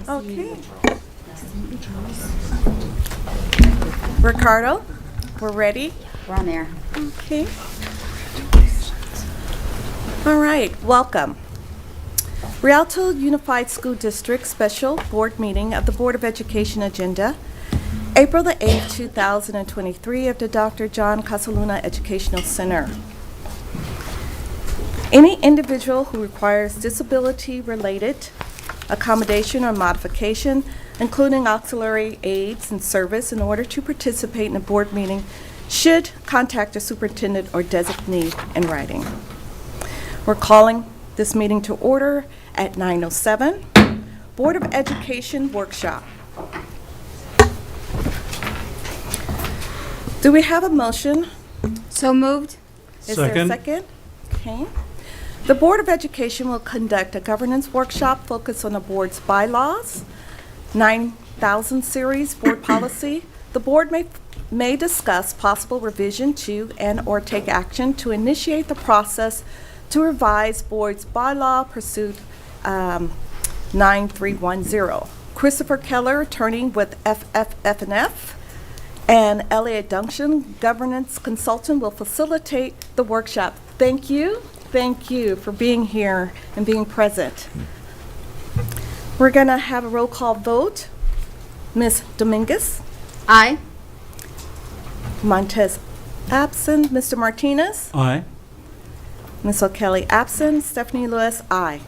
Okay. Ricardo, we're ready? We're on there. Okay. All right, welcome. Rialto Unified School District Special Board Meeting of the Board of Education Agenda, April the 8th, 2023, at the Dr. John Casaluna Educational Center. Any individual who requires disability-related accommodation or modification, including auxiliary aids and service, in order to participate in a board meeting, should contact the superintendent or designee in writing. We're calling this meeting to order at 9:07. Board of Education Workshop. Do we have a motion? So moved. Is there a second? Okay. The Board of Education will conduct a governance workshop focused on the board's bylaws, 9000 series board policy. The board may discuss possible revision to and/or take action to initiate the process to revise board's bylaw pursuit 9310. Christopher Keller, attorney with FFF&F, and Elliot Duncan, governance consultant, will facilitate the workshop. Thank you. Thank you for being here and being present. We're going to have a roll call vote. Ms. Dominguez? Aye. Montez absent. Mr. Martinez? Aye. Ms. O'Kelly absent. Stephanie Lewis, aye.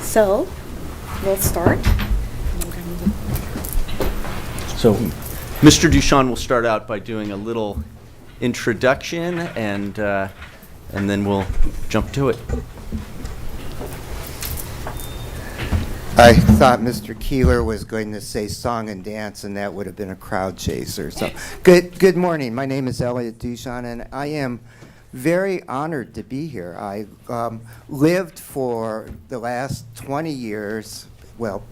So, we'll start. So, Mr. Duchamp will start out by doing a little introduction, and then we'll jump to it. I thought Mr. Keeler was going to say song and dance, and that would have been a crowd chaser. So, good morning. My name is Elliot Duchamp, and I am very honored to be here. I lived for the last 20 years, well,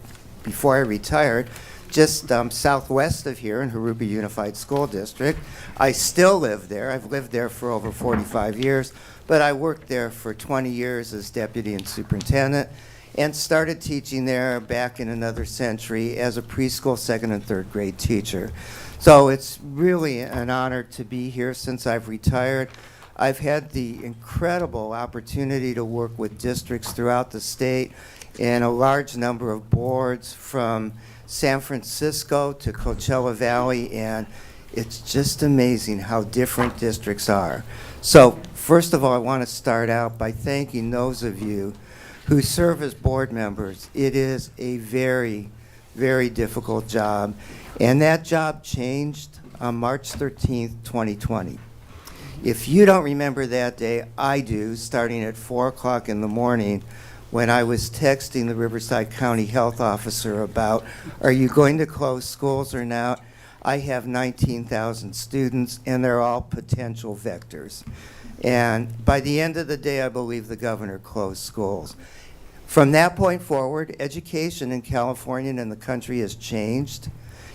before I retired, just southwest of here in Haruba Unified School District. I still live there. I've lived there for over 45 years, but I worked there for 20 years as deputy and superintendent, and started teaching there back in another century as a preschool second and third grade teacher. So it's really an honor to be here since I've retired. I've had the incredible opportunity to work with districts throughout the state and a large number of boards from San Francisco to Coachella Valley, and it's just amazing how different districts are. So first of all, I want to start out by thanking those of you who serve as board members. It is a very, very difficult job, and that job changed on March 13th, 2020. If you don't remember that day, I do, starting at 4 o'clock in the morning, when I was texting the Riverside County Health Officer about, are you going to close schools or not? I have 19,000 students, and they're all potential vectors. And by the end of the day, I believe the governor closed schools. From that point forward, education in California and in the country has changed.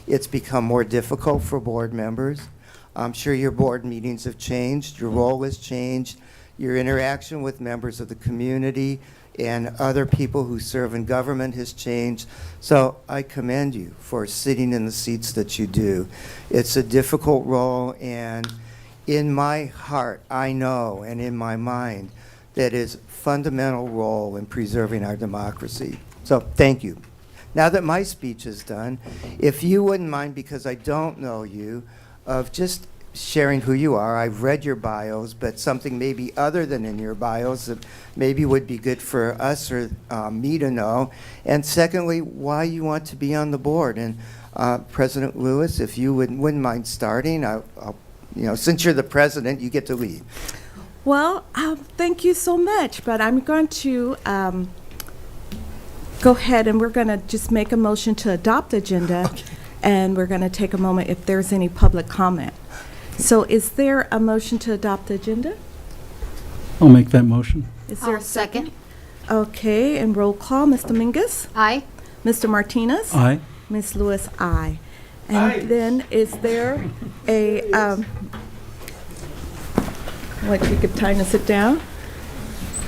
It's become more difficult for board members. I'm sure your board meetings have changed, your role has changed, your interaction with members of the community and other people who serve in government has changed. So I commend you for sitting in the seats that you do. It's a difficult role, and in my heart, I know, and in my mind, that is a fundamental role in preserving our democracy. So thank you. Now that my speech is done, if you wouldn't mind, because I don't know you, of just sharing who you are. I've read your bios, but something maybe other than in your bios that maybe would be good for us or me to know. And secondly, why you want to be on the board. And President Lewis, if you wouldn't mind starting, I'll, since you're the president, you get to lead. Well, thank you so much, but I'm going to go ahead and we're going to just make a motion to adopt the agenda, okay. And we're going to take a moment if there's any public comment. So is there a motion to adopt the agenda? I'll make that motion. Is there I'll second. Okay, and roll call. Ms. Dominguez? Aye. Mr. Martinez? Aye. Ms. Lewis, aye. And then is there a, what, you give time to sit down?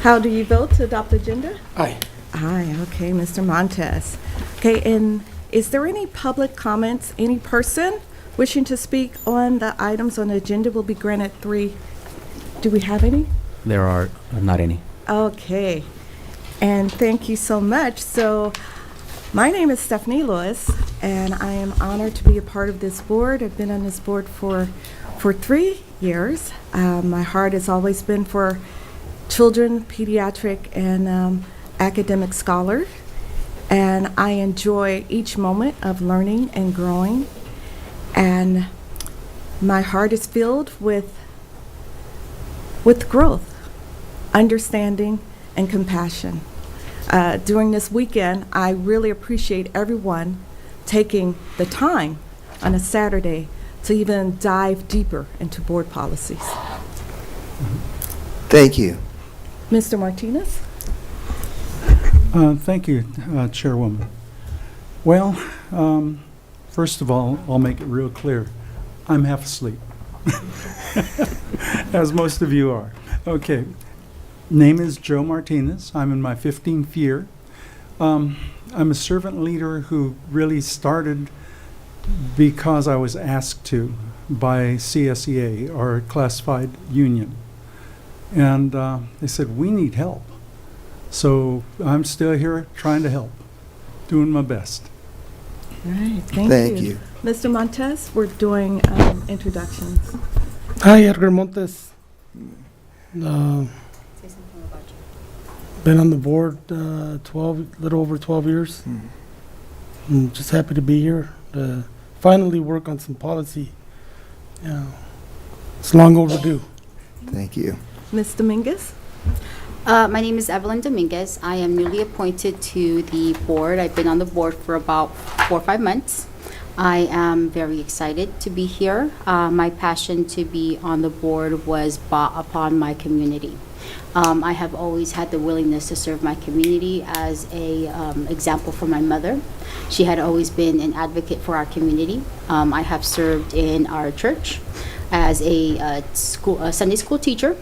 How do you vote to adopt the agenda? Aye. Aye, okay, Mr. Montes. Okay, and is there any public comments? Any person wishing to speak on the items on the agenda will be granted 3. Do we have any? There are not any. Okay, and thank you so much. So, my name is Stephanie Lewis, and I am honored to be a part of this board. I've been on this board for 3 years. My heart has always been for children, pediatric, and academic scholars, and I enjoy each moment of learning and growing. And my heart is filled with growth, understanding, and compassion. During this weekend, I really appreciate everyone taking the time on a Saturday to even dive deeper into board policies. Thank you. Mr. Martinez? Thank you, Chairwoman. Well, first of all, I'll make it real clear. I'm half asleep, as most of you are. Okay. Name is Joe Martinez. I'm in my 15th year. I'm a servant leader who really started because I was asked to by CSEA, our classified union. And they said, we need help. So I'm still here trying to help, doing my best. All right, thank you. Mr. Montes, we're doing introductions. Hi, Edgar Montes. Been on the board little over 12 years. I'm just happy to be here to finally work on some policy. It's long overdue. Thank you. Ms. Dominguez? My name is Evelyn Dominguez. I am newly appointed to the board. I've been on the board for about 4 or 5 months. I am very excited to be here. My passion to be on the board was brought upon my community. I have always had the willingness to serve my community as a example for my mother. She had always been an advocate for our community. I have served in our church as a Sunday school teacher,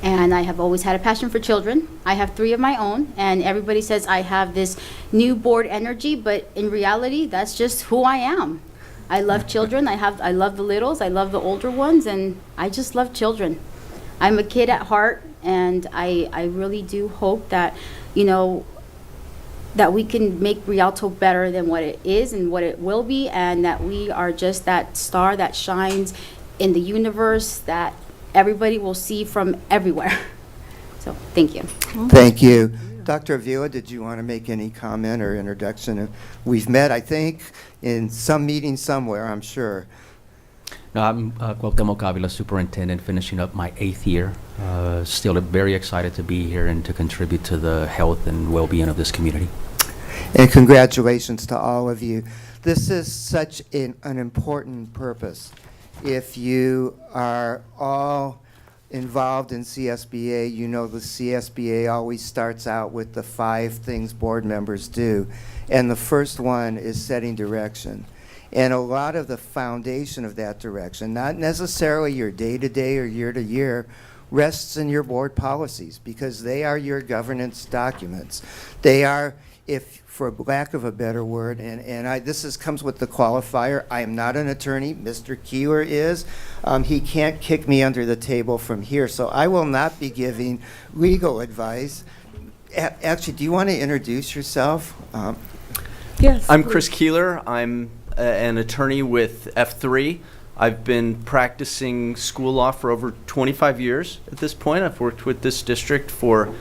and I have always had a passion for children. I have 3 of my own, and everybody says I have this new board energy, but in reality, that's just who I am. I love children. I love the littles. I love the older ones, and I just love children. I'm a kid at heart, and I really do hope that, that we can make Rialto better than what it is and what it will be, and that we are just that star that shines in the universe that everybody will see from everywhere. So, thank you. Thank you. Dr. Avila, did you want to make any comment or introduction? We've met, I think, in some meeting somewhere, I'm sure. No, I'm Cuauhtemoc Avila, superintendent, finishing up my 8th year. Still very excited to be here and to contribute to the health and well-being of this community. And congratulations to all of you. This is such an important purpose. If you are all involved in CSBA, you know the CSBA always starts out with the 5 things board members do. And the first one is setting direction. And a lot of the foundation of that direction, not necessarily your day-to-day or year-to-year, rests in your board policies because they are your governance documents. They are, if for lack of a better word, this comes with the qualifier, I am not an attorney, Mr. Keeler is. He can't kick me under the table from here, so I will not be giving legal advice. Actually, do you want to introduce yourself? Yes. I'm please. Chris Keeler. I'm an attorney with F3. I've been practicing school law for over 25 years at this point. I've worked with this district for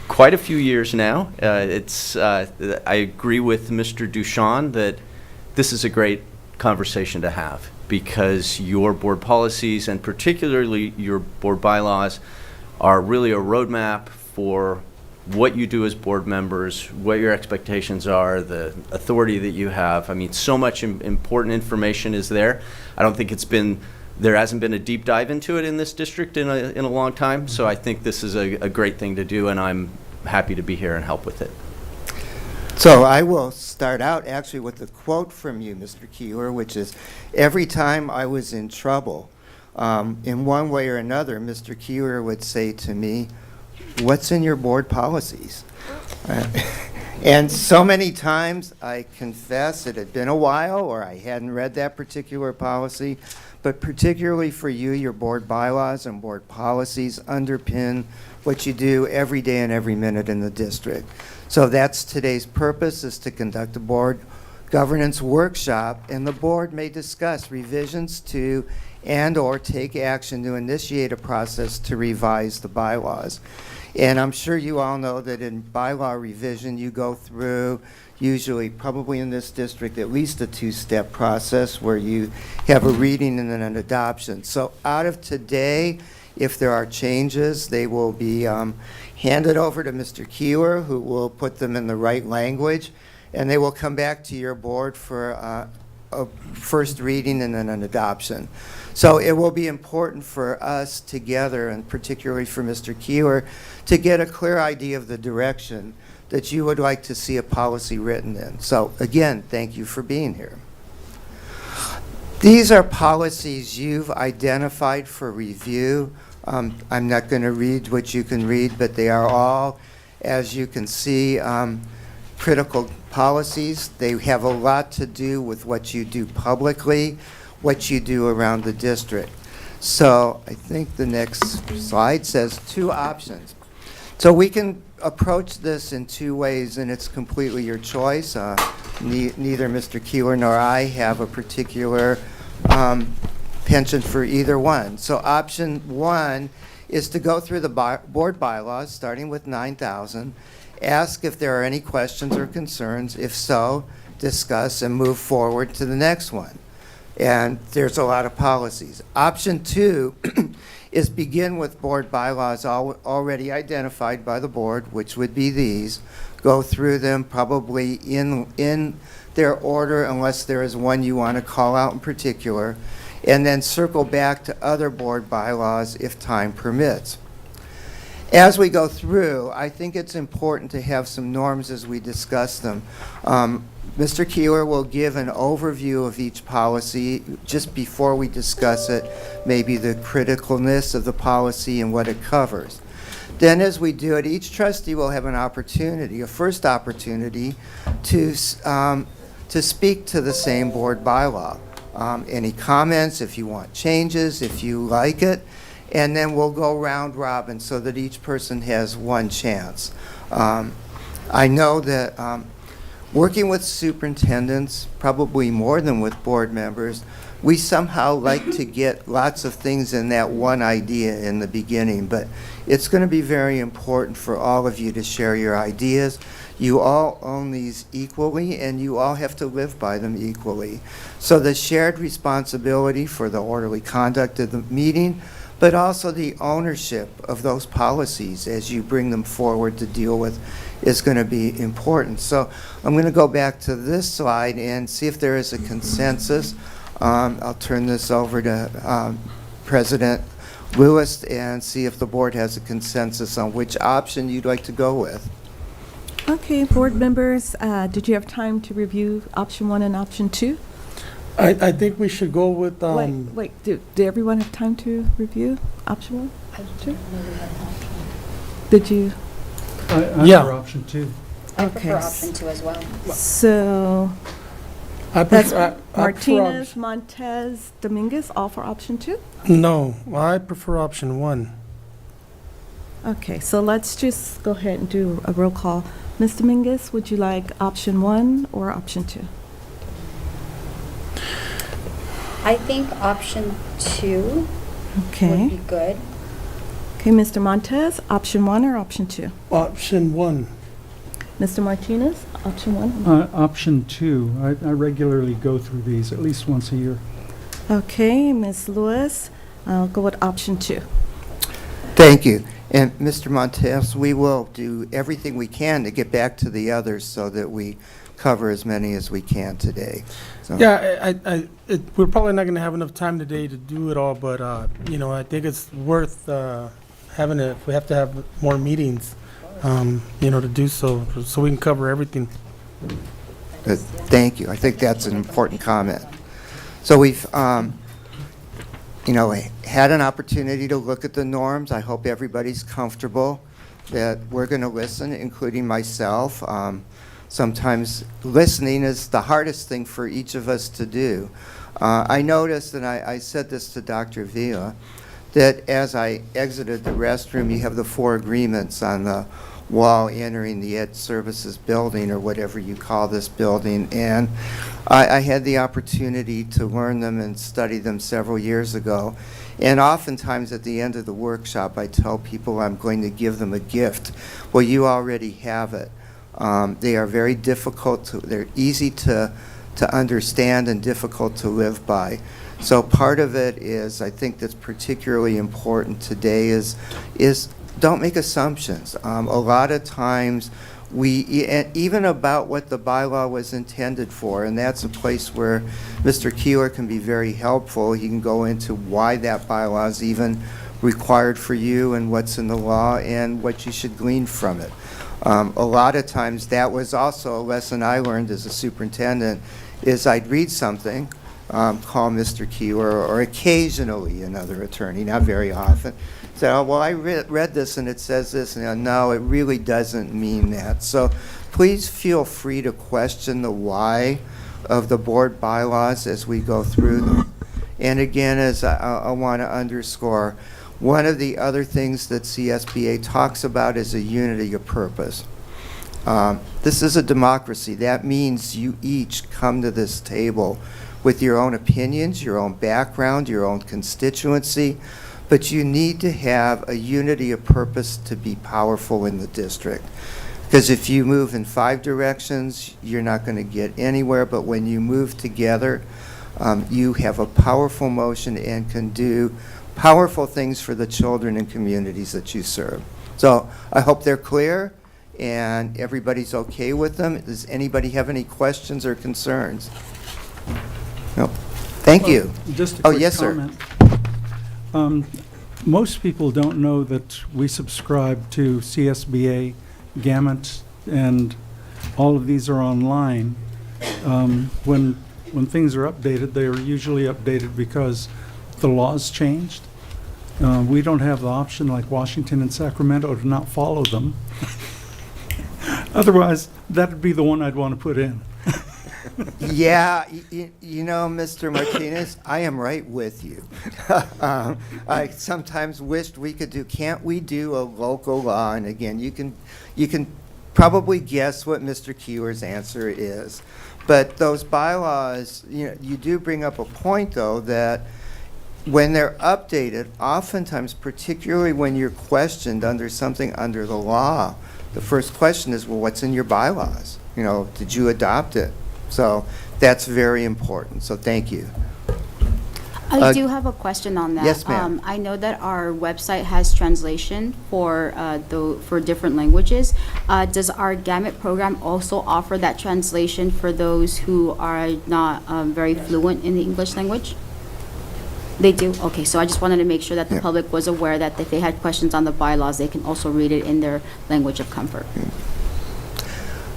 quite a few years now. I agree with Mr. Ducharme that this is a great conversation to have because your board policies and particularly your board bylaws are really a roadmap for what you do as board members, what your expectations are, the authority that you have. I mean, so much important information is there. I don't think there hasn't been a deep dive into it in this district in a long time, so I think this is a great thing to do, and I'm happy to be here and help with it. So I will start out actually with a quote from you, Mr. Keeler, which is, every time I was in trouble, in one way or another, Mr. Keeler would say to me, what's in your board policies? And so many times, I confess it had been a while, or I hadn't read that particular policy, but particularly for you, your board bylaws and board policies underpin what you do every day and every minute in the district. So that's today's purpose, is to conduct a board governance workshop, and the board may discuss revisions to and/or take action to initiate a process to revise the bylaws. And I'm sure you all know that in bylaw revision, you go through, usually, probably in this district, at least a two-step process where you have a reading and then an adoption. So out of today, if there are changes, they will be handed over to Mr. Keeler, who will put them in the right language, and they will come back to your board for a first reading and then an adoption. So it will be important for us together, and particularly for Mr. Keeler, to get a clear idea of the direction that you would like to see a policy written in. So again, thank you for being here. These are policies you've identified for review. I'm not going to read what you can read, but they are all, as you can see, critical policies. They have a lot to do with what you do publicly, what you do around the district. So I think the next slide says 2 options. So we can approach this in 2 ways, and it's completely your choice. Neither Mr. Keeler nor I have a particular penchant for either one. So option 1 is to go through the board bylaws, starting with 9,000, ask if there are any questions or concerns. If so, discuss and move forward to the next one. And there's a lot of policies. Option 2 is begin with board bylaws already identified by the board, which would be these. Go through them probably in their order, unless there is one you want to call out in particular, and then circle back to other board bylaws if time permits. As we go through, I think it's important to have some norms as we discuss them. Mr. Keeler will give an overview of each policy just before we discuss it, maybe the criticalness of the policy and what it covers. Then as we do it, each trustee will have an opportunity, a first opportunity, to speak to the same board bylaw. Any comments, if you want changes, if you like it, and then we'll go round robin so that each person has one chance. I know that working with superintendents, probably more than with board members, we somehow like to get lots of things in that one idea in the beginning, but it's going to be very important for all of you to share your ideas. You all own these equally, and you all have to live by them equally. So the shared responsibility for the orderly conduct of the meeting, but also the ownership of those policies as you bring them forward to deal with, is going to be important. So I'm going to go back to this slide and see if there is a consensus. I'll turn this over to President Lewis and see if the board has a consensus on which option you'd like to go with. Okay, board members, did you have time to review option 1 and option 2? I think we should go with, Wait, did everyone have time to review option 1? Two? Did you? I'm Yeah. for option 2. I Okay. prefer option 2 as well. So I that's prefer, Martinez, Montez, Dominguez, all for option 2? No, I prefer option 1. Okay, so let's just go ahead and do a roll call. Ms. Dominguez, would you like option 1 or option 2? I think option 2 Okay. would be good. Okay, Mr. Montez, option 1 or option 2? Option 1. Mr. Martinez, option 1? Option 2. I regularly go through these at least once a year. Okay, Ms. Lewis, I'll go with option 2. Thank you. And Mr. Montez, we will do everything we can to get back to the others so that we cover as many as we can today. So, Yeah, we're probably not going to have enough time today to do it all, but, I think it's worth having it, if we have to have more meetings, to do so we can cover everything. good. Thank you. I think that's an important comment. So we've, had an opportunity to look at the norms. I hope everybody's comfortable. that we're going to listen, including myself. Sometimes listening is the hardest thing for each of us to do. I noticed, and I said this to Dr. Vila, that as I exited the restroom, you have the 4 agreements on the wall entering the Ed Services building, or whatever you call this building. And I had the opportunity to learn them and study them several years ago. And oftentimes at the end of the workshop, I tell people I'm going to give them a gift. Well, you already have it. They are very difficult they're easy to understand and difficult to live by. So part of it is, I think that's particularly important today is don't make assumptions. A lot of times even about what the bylaw was intended for, and that's a place where Mr. Keeler can be very helpful. He can go into why that bylaw is even required for you and what's in the law and what you should glean from it. A lot of times that was also a lesson I learned as a superintendent, is I'd read something, call Mr. Keeler, or occasionally another attorney, not very often, say, oh, well, I read this and it says this, and no, it really doesn't mean that. So please feel free to question the why of the board bylaws as we go through them. And again, as I want to underscore, one of the other things that CSBA talks about is a unity of purpose. This is a democracy. That means you each come to this table with your own opinions, your own background, your own constituency, but you need to have a unity of purpose to be powerful in the district. Because if you move in 5 directions, you're not going to get anywhere, but when you move together, you have a powerful motion and can do powerful things for the children and communities that you serve. So I hope they're clear and everybody's okay with them. Does anybody have any questions or concerns? No. Thank you. Just a Oh, quick yes, sir. comment. Most people don't know that we subscribe to CSBA, Gamut, and all of these are online. When things are updated, they are usually updated because the laws changed. We don't have the option, like Washington and Sacramento, to not follow them. Otherwise, that'd be the one I'd want to put in. Yeah, you know, Mr. Martinez, I am right with you. I sometimes wished we could can't we do a local law? And again, you can probably guess what Mr. Keeler's answer is. But those bylaws, you do bring up a point, though, that when they're updated, oftentimes, particularly when you're questioned under something under the law, the first question is, well, what's in your bylaws? Did you adopt it? So that's very important. So thank you. I do have a question on that. Yes, ma'am. I know that our website has translation for different languages. Does our Gamut program also offer that translation for those who are not very fluent in the English language? They do? Okay, so I just wanted to make sure that the public was aware that if they had questions on the bylaws, they can also read it in their language of comfort.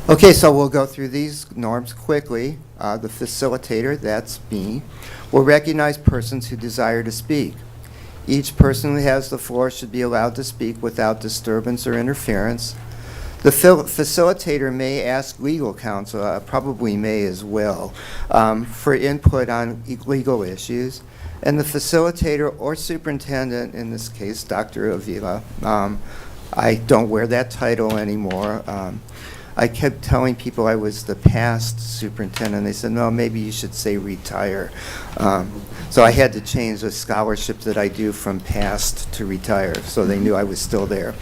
Okay, so we'll go through these norms quickly. The facilitator, that's me, will recognize persons who desire to speak. Each person who has the floor should be allowed to speak without disturbance or interference. The facilitator may ask legal counsel, probably may as well, for input on legal issues. And the facilitator or superintendent, in this case, Dr. Avila, I don't wear that title anymore. I kept telling people I was the past superintendent. They said, no, maybe you should say retire. So I had to change the scholarship that I do from past to retire, so they knew I was still there.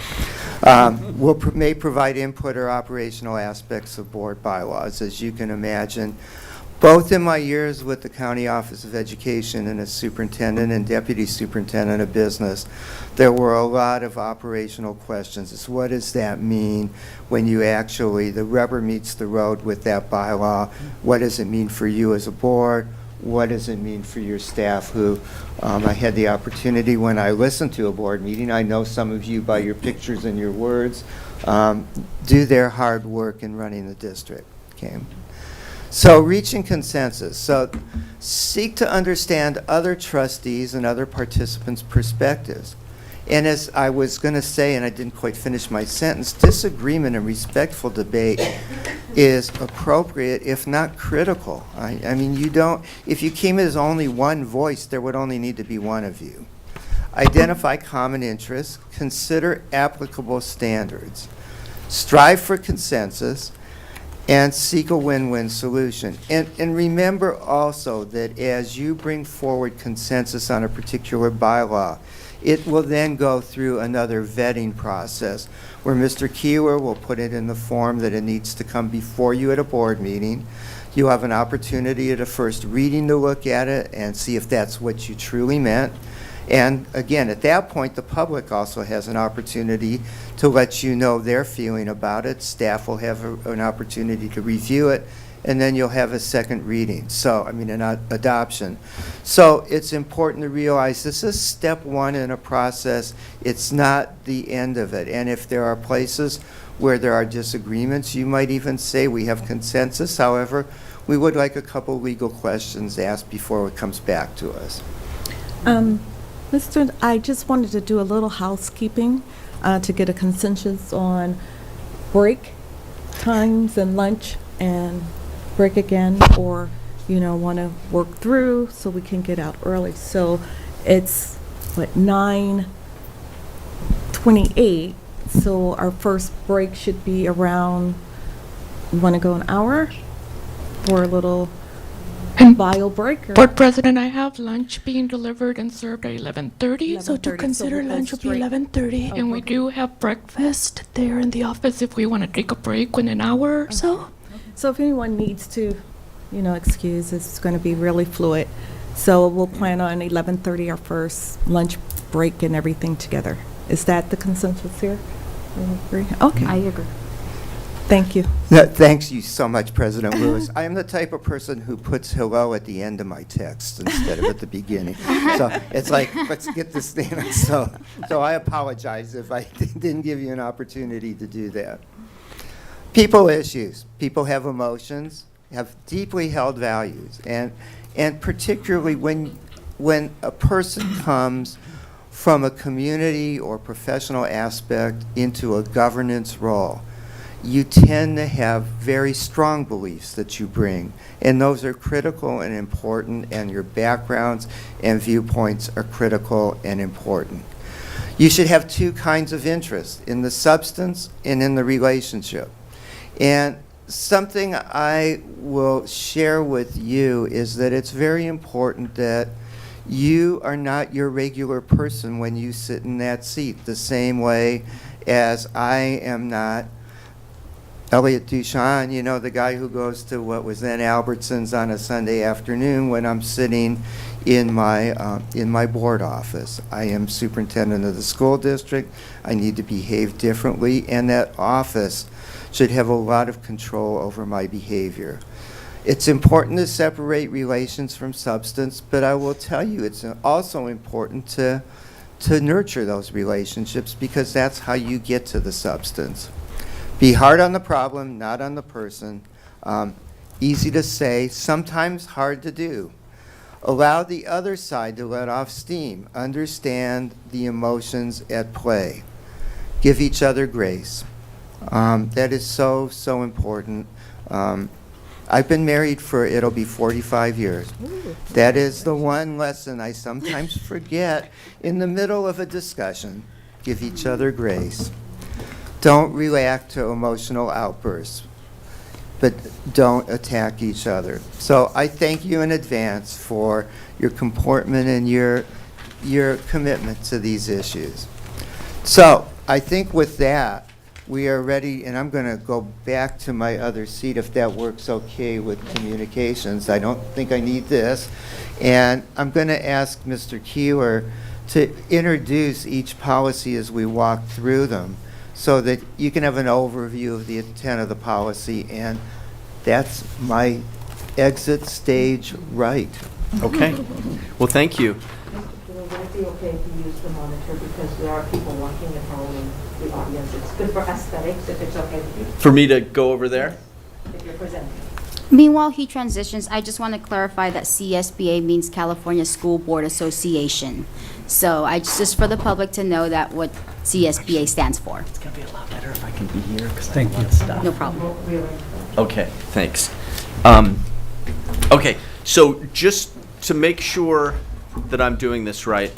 May provide input or operational aspects of board bylaws. As you can imagine, both in my years with the County Office of Education and as superintendent and deputy superintendent of business, there were a lot of operational questions. It's what does that mean when you actually, the rubber meets the road with that bylaw? What does it mean for you as a board? What does it mean for your staff who, I had the opportunity when I listened to a board meeting, I know some of you by your pictures and your words, do their hard work in running the district. Okay. So reaching consensus. So seek to understand other trustees and other participants' perspectives. And as I was going to say, and I didn't quite finish my sentence, disagreement and respectful debate is appropriate, if not critical. I mean, you don't, if you came as only one voice, there would only need to be one of you. Identify common interests, consider applicable standards, strive for consensus, and seek a win-win solution. And remember also that as you bring forward consensus on a particular bylaw, it will then go through another vetting process where Mr. Keeler will put it in the form that it needs to come before you at a board meeting. You'll have an opportunity at a first reading to look at it and see if that's what you truly meant. And again, at that point, the public also has an opportunity to let you know their feeling about it. Staff will have an opportunity to review it, and then you'll have a second reading. So, I mean, an adoption. So it's important to realize this is step one in a process. It's not the end of it. And if there are places where there are disagreements, you might even say we have consensus. However, we would like a couple legal questions asked before it comes back to us. I just wanted to do a little housekeeping to get a consensus on break times and lunch and break again, or, you know, want to work through so we can get out early. So it's, what, 9:28, so our first break should be around, you want to go an hour for a little bio break? Or? Board President, I have lunch being delivered and served at 11:30, so 11:30, to consider we'll go lunch will be straight. 11:30, and we Okay. do have breakfast there in the office if we want to take a break in an hour or so. So if anyone needs to, you know, excuse, it's going to be really fluid. So we'll plan on 11:30, our first lunch break and everything together. Is that the consensus here? You agree? Okay. I agree. Thank you. Thanks you so much, President Lewis. I am the type of person who puts hello at the end of my text instead of at the beginning. So it's like, let's get this thing. So I apologize if I didn't give you an opportunity to do that. People issues. People have emotions, have deeply held values, and particularly when a person comes from a community or professional aspect into a governance role, you tend to have very strong beliefs that you bring, and those are critical and important, and your backgrounds and viewpoints are critical and important. You should have two kinds of interests, in the substance and in the relationship. And something I will share with you is that it's very important that you are not your regular person when you sit in that seat, the same way as I am not Elliot Duchamp, you know, the guy who goes to what was then Albertsons on a Sunday afternoon when I'm sitting in my board office. I am superintendent of the school district. I need to behave differently, and that office should have a lot of control over my behavior. It's important to separate relations from substance, but I will tell you it's also important to nurture those relationships, because that's how you get to the substance. Be hard on the problem, not on the person. Easy to say, sometimes hard to do. Allow the other side to let off steam. Understand the emotions at play. Give each other grace. That is so, so important. I've been married for, it'll be 45 years. That is the one lesson I sometimes forget in the middle of a discussion. Give each other grace. Don't react to emotional outbursts, but don't attack each other. So I thank you in advance for your comportment and your commitment to these issues. So I think with that, we are ready, and I'm going to go back to my other seat if that works okay with communications. I don't think I need this. And I'm going to ask Mr. Keeler to introduce each policy as we walk through them, so that you can have an overview of the intent of the policy, and that's my exit stage right. Okay. Well, thank you. Would it be okay if you use the monitor, because there are people watching at home in the audience? It's good for aesthetics, if it's okay with you, For me to go over there? if you're presenting. Meanwhile, he transitions, I just want to clarify that CSBA means California School Board Association. So just for the public to know that what CSBA stands for. It's gonna be a lot better if I can be here because I Thank have a lot you. of stuff. No problem. Okay, thanks. Okay, so just to make sure that I'm doing this right,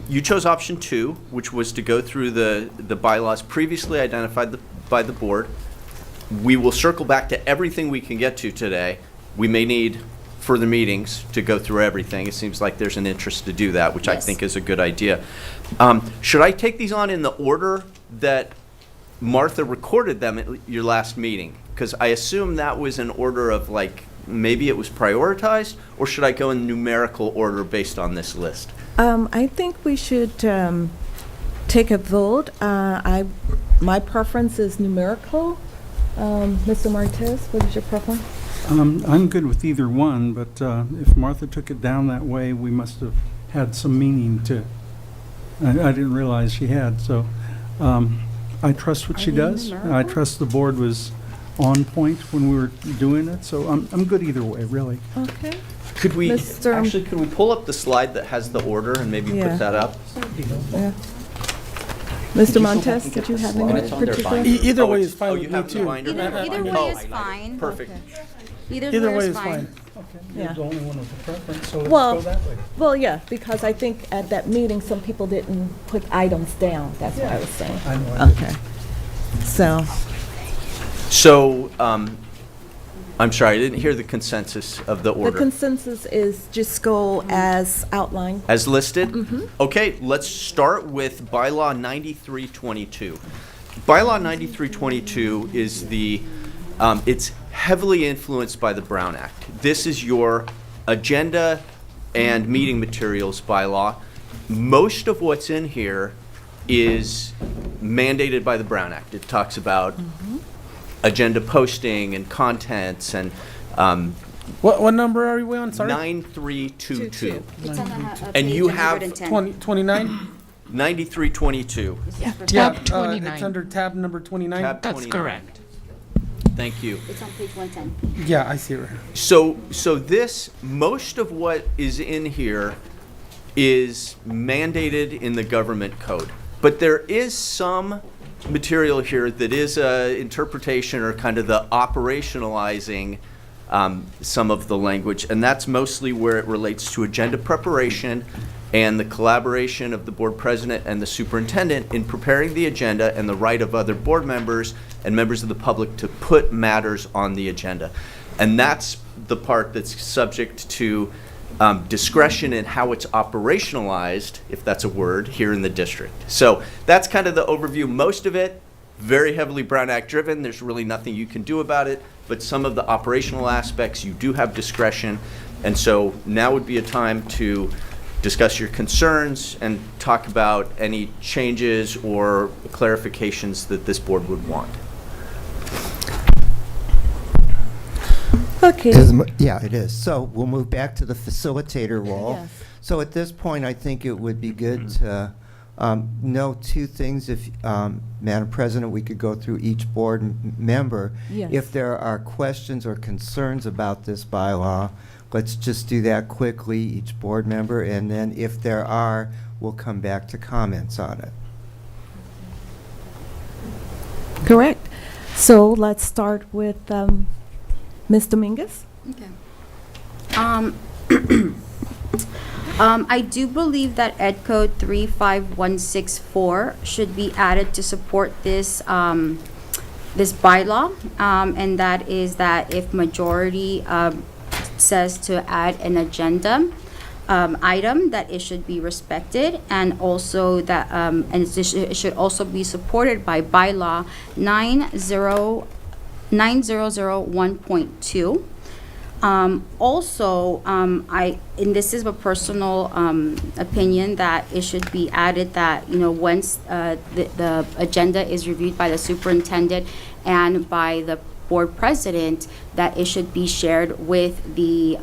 you chose option 2, which was to go through the bylaws previously identified by the board. We will circle back to everything we can get to today. We may need further meetings to go through everything. It seems like there's an interest to do that, which I Yes. think is a good idea. Should I take these on in the order that Martha recorded them at your last meeting? Because I assume that was an order of like, maybe it was prioritized, or should I go in numerical order based on this list? I think we should take a vote. My preference is numerical. Mr. Martez, what is your preference? I'm good with either one, but if Martha took it down that way, we must have had some meaning to, I didn't realize she had, so I trust what she Are you does. I numerical? trust the board was on point when we were doing it, so I'm good either way, really. Okay. Could we, Mr. actually, could we pull up the slide that has the order and maybe Yeah. put that up? Yeah. Mr. Montez, did you have And any it's on their particular? binder. Either Oh, way it's- is fine oh, with you me have the too. binder? Either Oh, way is fine. Perfect. Either way is fine. Okay, Yeah. you're the only one with a preference, so let's Well- go that way. Well, yeah, because I think at that meeting, some people didn't put items down. That's what I was saying. I know I didn't. Okay. So, So, I'm sorry, I didn't hear the consensus of the the order. consensus is just go as outlined. As listed? Okay, let's start with Bylaw 9322. Bylaw 9322 is it's heavily influenced by the Brown Act. This is your agenda and meeting materials bylaw. Most of what's in here is mandated by the Brown Act. It talks about agenda posting and contents and What number are we on, sorry? 9322. It's on the And page you have 110. 29? 9322. Yeah, Tab it's 29. under tab number 29? Tab That's 29. correct. Thank you. It's on page 110. Yeah, I see it right here. So this, most of what is in here is mandated in the government code. But there is some material here that is a interpretation or kind of the operationalizing some of the language, and that's mostly where it relates to agenda preparation and the collaboration of the board president and the superintendent in preparing the agenda and the right of other board members and members of the public to put matters on the agenda. And that's the part that's subject to discretion in how it's operationalized, if that's a word, here in the district. So that's kind of the overview. Most of it, very heavily Brown Act driven. There's really nothing you can do about it. But some of the operational aspects, you do have discretion. And so now would be a time to discuss your concerns and talk about any changes or clarifications that this board would want. Okay. Yeah, it is. So we'll move back to the facilitator role. Yes. So at this point, I think it would be good to know two things. If, Madam President, we could go through each board member. Yes. If there are questions or concerns about this bylaw, let's just do that quickly, each board member, and then if there are, we'll come back to comments on it. Correct. So let's start with Ms. Dominguez. Okay. I do believe that Ed Code 35164 should be added to support this this bylaw, and that is that if majority says to add an agenda item, that it should be respected, and also that it should also be supported by bylaw 9001.2. Also, and this is a personal opinion, that it should be added that, once the agenda is reviewed by the superintendent and by the board president, that it should be shared with the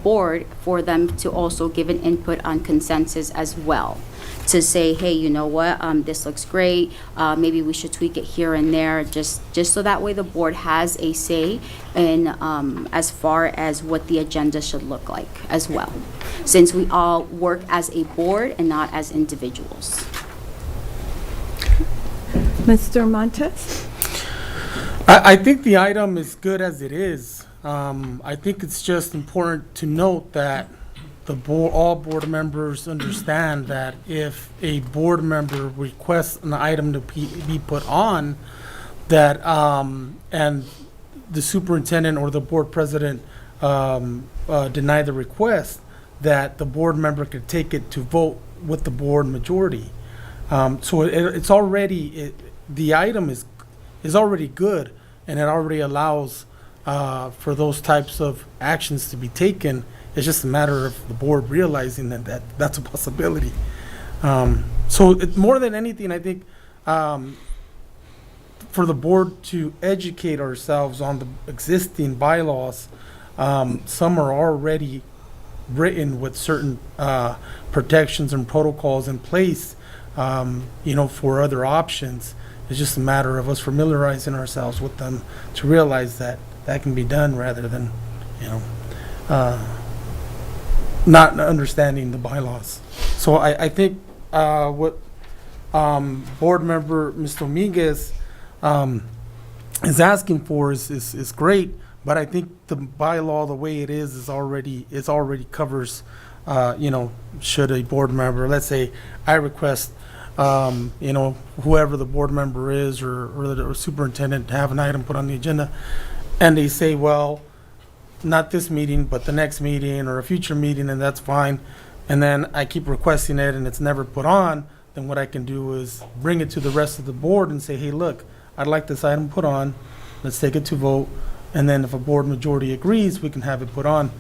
board for them to also give an input on consensus as well. to say, hey, you know what, this looks great, maybe we should tweak it here and there, just so that way the board has a say in as far as what the agenda should look like as well, since we all work as a board and not as individuals. Mr. Montes? I think the item is good as it is. I think it's just important to note that all board members understand that if a board member requests an item to be put on, that, and the superintendent or the board president deny the request, that the board member could take it to vote with the board majority. So it's already, the item is already good, and it already allows for those types of actions to be taken. It's just a matter of the board realizing that that's a possibility. So more than anything, I think for the board to educate ourselves on the existing bylaws, some are already written with certain protections and protocols in place, for other options. It's just a matter of us familiarizing ourselves with them to realize that can be done rather than, not understanding the bylaws. So I think what board member Mr. Dominguez is asking for is great, but I think the bylaw, the way it is already covers, should a board member, let's say I request, whoever the board member is or the superintendent to have an item put on the agenda, and they say, well, not this meeting, but the next meeting or a future meeting, and that's fine. And then I keep requesting it and it's never put on, then what I can do is bring it to the rest of the board and say, hey, look, I'd like this item put on. Let's take it to vote. And then if a board majority agrees, we can have it put on.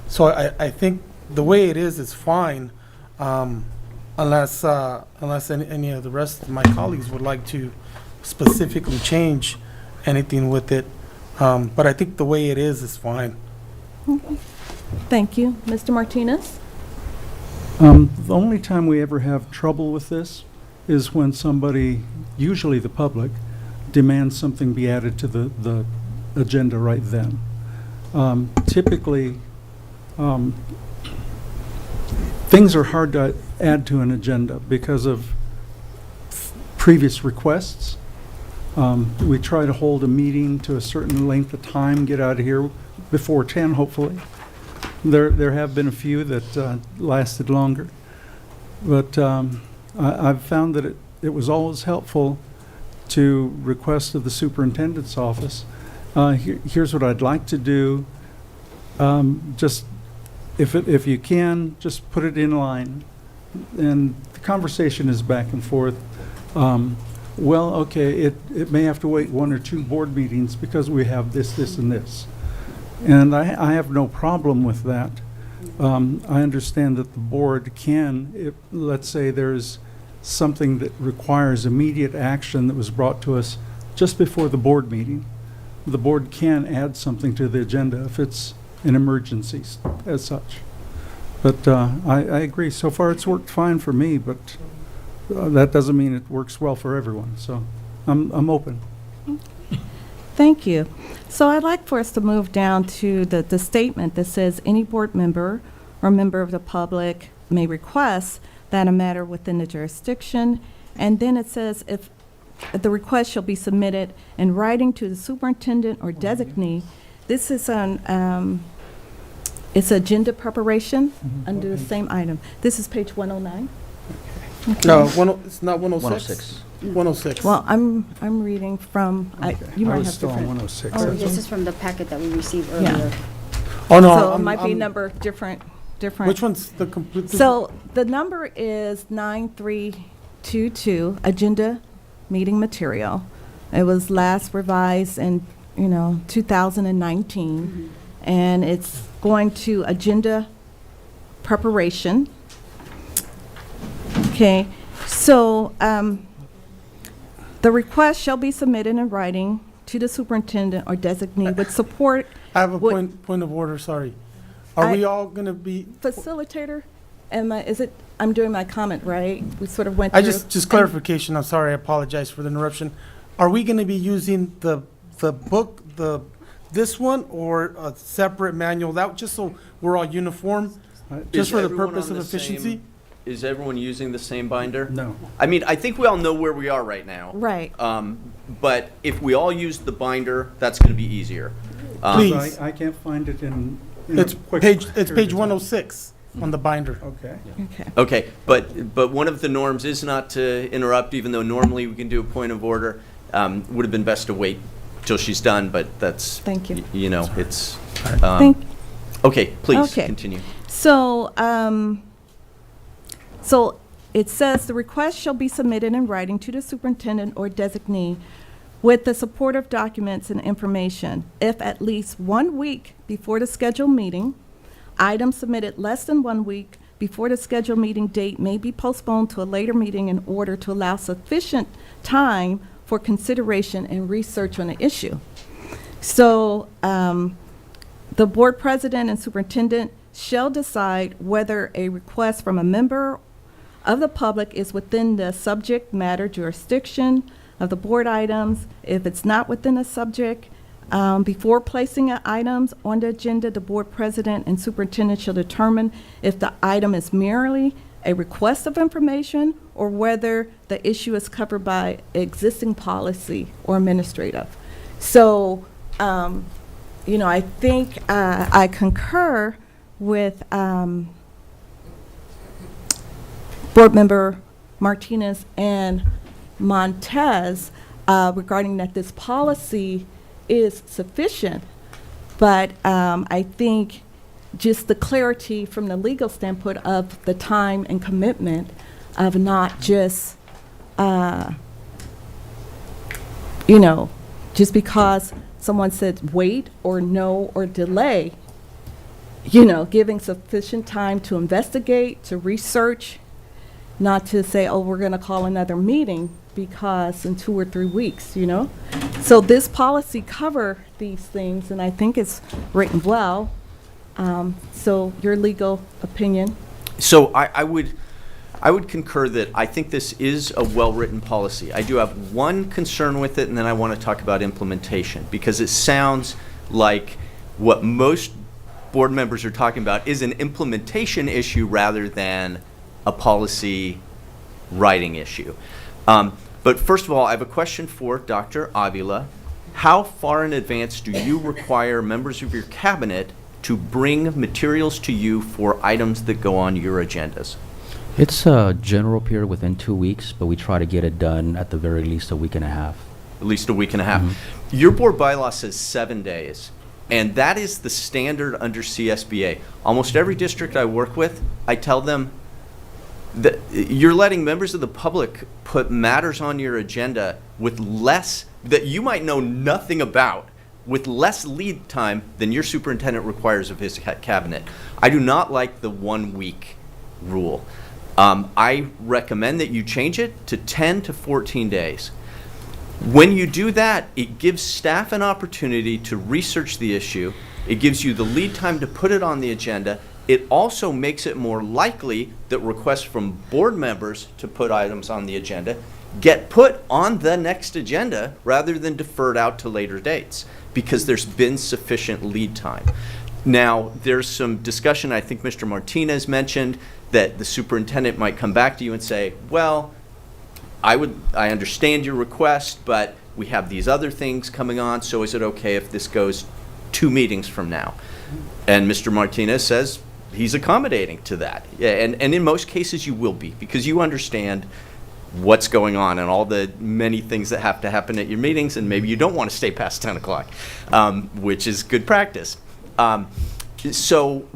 So I think the way it is fine, unless any of the rest of my colleagues would like to specifically change anything with it. But I think the way it is fine. Okay. Thank you. Mr. Martinez? The only time we ever have trouble with this is when somebody, usually the public, demands something be added to the agenda right then. Typically, things are hard to add to an agenda because of previous requests. We try to hold a meeting to a certain length of time, get out of here before 10, hopefully. There have been a few that lasted longer. But I've found that it was always helpful to request of the superintendent's office, here's what I'd like to do. Just, if you can, just put it in line. And the conversation is back and forth. Well, okay, it may have to wait 1 or 2 board meetings because we have this, and this. And I have no problem with that. I understand that the board can, let's say there's something that requires immediate action that was brought to us just before the board meeting. The board can add something to the agenda if it's an emergency as such. But I agree. So far it's worked fine for me, but that doesn't mean it works well for everyone. So I'm open. Thank you. So I'd like for us to move down to the statement that says any board member or member of the public may request that a matter within the jurisdiction. And then it says if the request shall be submitted in writing to the superintendent or designee. This is on, it's agenda preparation under the same item. This is page 109. Okay. No, it's not 106. 106. Well, I'm reading from, you might have still on different. 106. Oh, this is from the packet that we received earlier. Oh, no. So it might be number different. Which one's the complete? So the number is 9322, agenda meeting material. It was last revised in, 2019. And it's going to agenda preparation. Okay, so the request shall be submitted in writing to the superintendent or designee with support. I have a point of order, sorry. Are we all going to be? Facilitator, is it, I'm doing my comment, right? We sort of went through. just clarification, I'm sorry, I apologize for the interruption. Are we gonna be using the book, this one, or a separate manual? That, just so we're all uniform, just for the purpose of efficiency? Is everyone using the same binder? No. I mean, I think we all know where we are right now. Right. But if we all use the binder, that's going to be easier. Please. I can't find it in a It's quick page period of time. 106 on the binder. Okay. Okay. Okay, but one of the norms is not to interrupt, even though normally we can do a point of order. Would have been best to wait till she's done, but that's. Thank you. You know, it's. Thank, Okay, please Okay. continue. so, so it says the request shall be submitted in writing to the superintendent or designee with the supportive documents and information. If at least 1 week before the scheduled meeting, items submitted less than 1 week before the scheduled meeting date may be postponed to a later meeting in order to allow sufficient time for consideration and research on the issue. So the board president and superintendent shall decide whether a request from a member of the public is within the subject matter jurisdiction of the board items. If it's not within the subject, before placing items on the agenda, the board president and superintendent shall determine if the item is merely a request of information or whether the issue is covered by existing policy or administrative. So, you know, I think I concur with Board Member Martinez and Montez regarding that this policy is sufficient, but I think just the clarity from the legal standpoint of the time and commitment of not just, you know, just because someone said wait or no or delay, you know, giving sufficient time to investigate, to research, not to say, oh, we're going to call another meeting because in 2 or 3 weeks, you know? So this policy cover these things, and I think it's written well. So your legal opinion? So I would concur that I think this is a well-written policy. I do have one concern with it, and then I want to talk about implementation, because it sounds like what most board members are talking about is an implementation issue rather than a policy writing issue. But first of all, I have a question for Dr. Avila. How far in advance do you require members of your cabinet to bring materials to you for items that go on your agendas? It's a general period within 2 weeks, but we try to get it done at the very least a week and a half. At least a week and a half. Your board bylaw says 7 days, and that is the standard under CSBA. Almost every district I work with, I tell them that you're letting members of the public put matters on your agenda with less, that you might know nothing about, with less lead time than your superintendent requires of his cabinet. I do not like the 1 week rule. I recommend that you change it to 10 to 14 days. When you do that, it gives staff an opportunity to research the issue. It gives you the lead time to put it on the agenda. It also makes it more likely that requests from board members to put items on the agenda get put on the next agenda rather than deferred out to later dates, because there's been sufficient lead time. Now, there's some discussion, I think Mr. Martinez mentioned, that the superintendent might come back to you and say, well, I understand your request, but we have these other things coming on, so is it okay if this goes 2 meetings from now? And Mr. Martinez says he's accommodating to that. Yeah, and in most cases you will be, because you understand what's going on and all the many things that have to happen at your meetings, and maybe you don't want to stay past 10 o'clock, which is good practice. So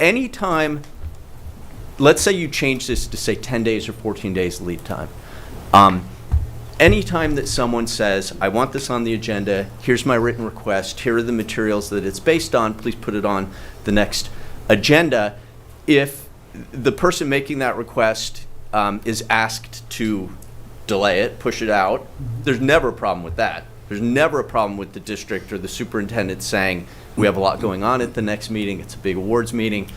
anytime, let's say you change this to say 10 days or 14 days lead time. Anytime that someone says, I want this on the agenda, here's my written request, here are the materials that it's based on, please put it on the next agenda. If the person making that request is asked to delay it, push it out, there's never a problem with that. There's never a problem with the district or the superintendent saying, we have a lot going on at the next meeting, it's a big awards meeting,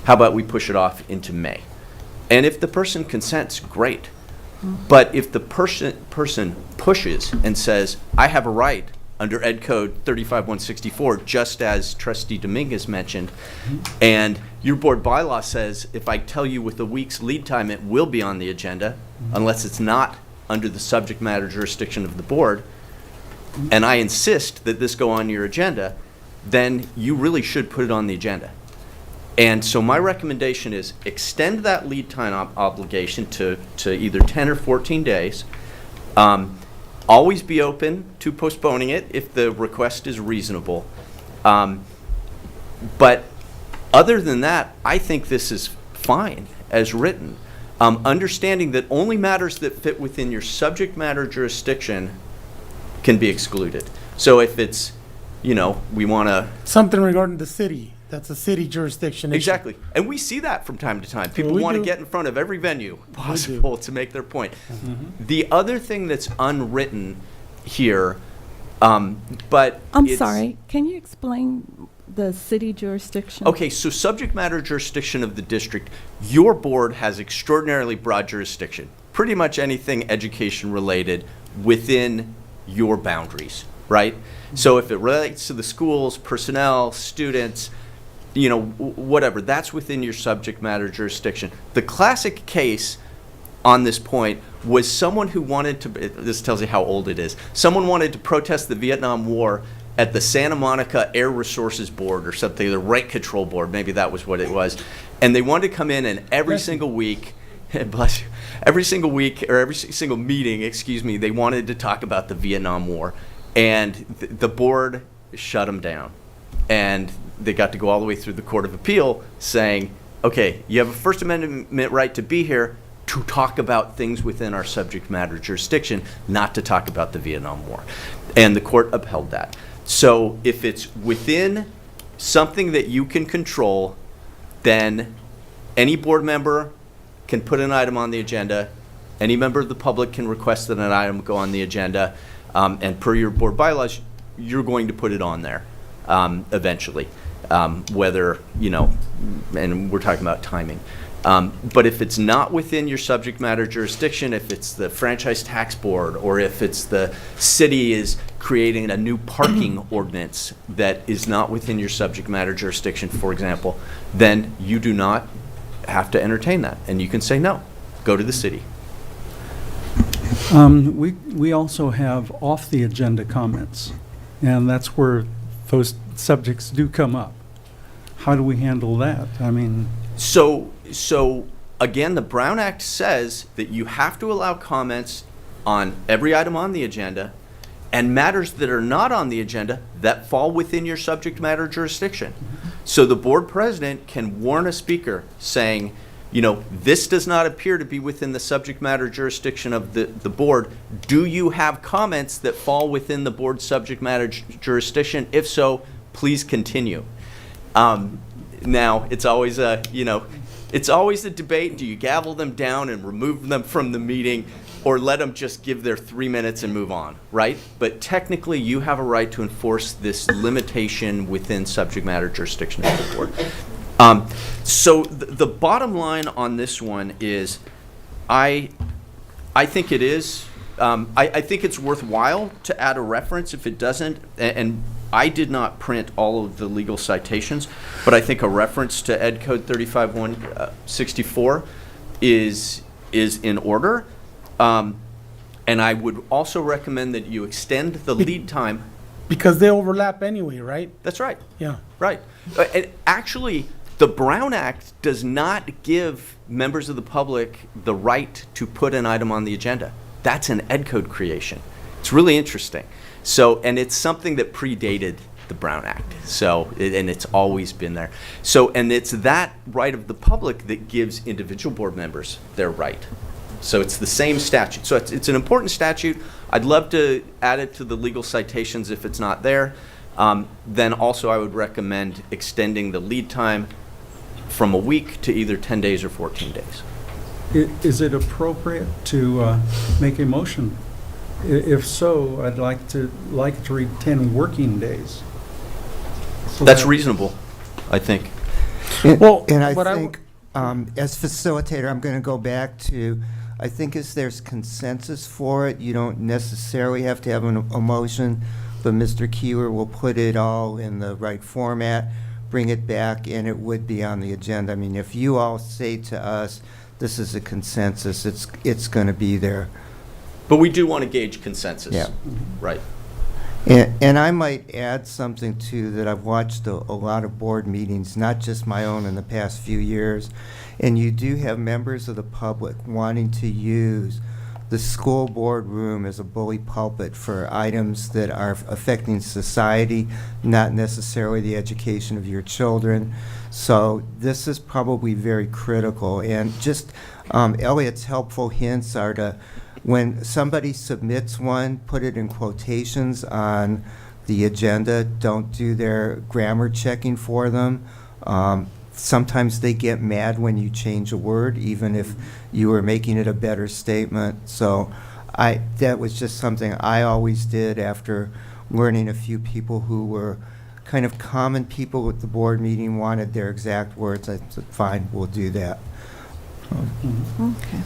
how about we push it off into May? And if the person consents, great. But if the person pushes and says, I have a right under Ed Code 35164, just as Trustee Dominguez mentioned, and your board bylaw says, if I tell you with a week's lead time, it will be on the agenda, unless it's not under the subject matter jurisdiction of the board, and I insist that this go on your agenda, then you really should put it on the agenda. And so my recommendation is extend that lead time obligation to either 10 or 14 days. Always be open to postponing it if the request is reasonable. But other than that, I think this is fine as written. Understanding that only matters that fit within your subject matter jurisdiction can be excluded. So if it's, we want to... Something regarding the city, that's a city jurisdiction issue. Exactly. And we see that from time to time. People we want to do. get in front of every venue possible to make their point. The other thing that's unwritten here, but I'm it's- sorry, can you explain the city jurisdiction? Okay, so subject matter jurisdiction of the district, your board has extraordinarily broad jurisdiction. Pretty much anything education related within your boundaries, right? So if it relates to the schools, personnel, students, whatever, that's within your subject matter jurisdiction. The classic case on this point was someone who wanted to, this tells you how old it is, someone wanted to protest the Vietnam War at the Santa Monica Air Resources Board or something, the Rate Control Board, maybe that was what it was. And they wanted to come in and every single week, bless you, every single week or every single meeting, they wanted to talk about the Vietnam War. And the board shut them down. And they got to go all the way through the Court of Appeal saying, okay, you have a First Amendment right to be here to talk about things within our subject matter jurisdiction, not to talk about the Vietnam War. And the court upheld that. So if it's within something that you can control, then any board member can put an item on the agenda. Any member of the public can request that an item go on the agenda. And per your board bylaws, you're going to put it on there eventually, whether, and we're talking about timing. But if it's not within your subject matter jurisdiction, if it's the franchise tax board, or if it's the city is creating a new parking ordinance that is not within your subject matter jurisdiction, for example, then you do not have to entertain that. And you can say, no, go to the city. We also have off-the-agenda comments, and that's where those subjects do come up. How do we handle that? I mean... So again, the Brown Act says that you have to allow comments on every item on the agenda and matters that are not on the agenda that fall within your subject matter jurisdiction. So the board president can warn a speaker saying, this does not appear to be within the subject matter jurisdiction of the board. Do you have comments that fall within the board's subject matter jurisdiction? If so, please continue. Now, it's always a debate. Do you gavel them down and remove them from the meeting, or let them just give their 3 minutes and move on, right? But technically, you have a right to enforce this limitation within subject matter jurisdiction of the board. So the bottom line on this one is, I think it is. I think it's worthwhile to add a reference if it doesn't, and I did not print all of the legal citations, but I think a reference to Ed Code 35164 is in order. And I would also recommend that you extend the lead time. Because they overlap anyway, right? That's right. Yeah. Right. And actually, the Brown Act does not give members of the public the right to put an item on the agenda. That's an Ed Code creation. It's really interesting. So, and it's something that predated the Brown Act. So, and it's always been there. So, and it's that right of the public that gives individual board members their right. So it's the same statute. So it's an important statute. I'd love to add it to the legal citations if it's not there. Then also I would recommend extending the lead time from a week to either 10 days or 14 days. Is it appropriate to make a motion? If so, I'd like to read 10 working days. So That's that- reasonable, I think. Well, And I what I think, as facilitator, I'm going to go back to, I think as there's consensus for it, you don't necessarily have to have a motion, but Mr. Keeler will put it all in the right format, bring it back, and it would be on the agenda. I mean, if you all say to us, this is a consensus, it's going to be there. But we do want to gauge consensus. Yeah. Right. And I might add something too, that I've watched a lot of board meetings, not just my own in the past few years, and you do have members of the public wanting to use the school board room as a bully pulpit for items that are affecting society, not necessarily the education of your children. So this is probably very critical. And just Elliot's helpful hints are to, when somebody submits one, put it in quotations on the agenda. Don't do their grammar checking for them. Sometimes they get mad when you change a word, even if you were making it a better statement. So that was just something I always did after learning a few people who were kind of common people at the board meeting wanted their exact words. I said, fine, we'll do that. Okay.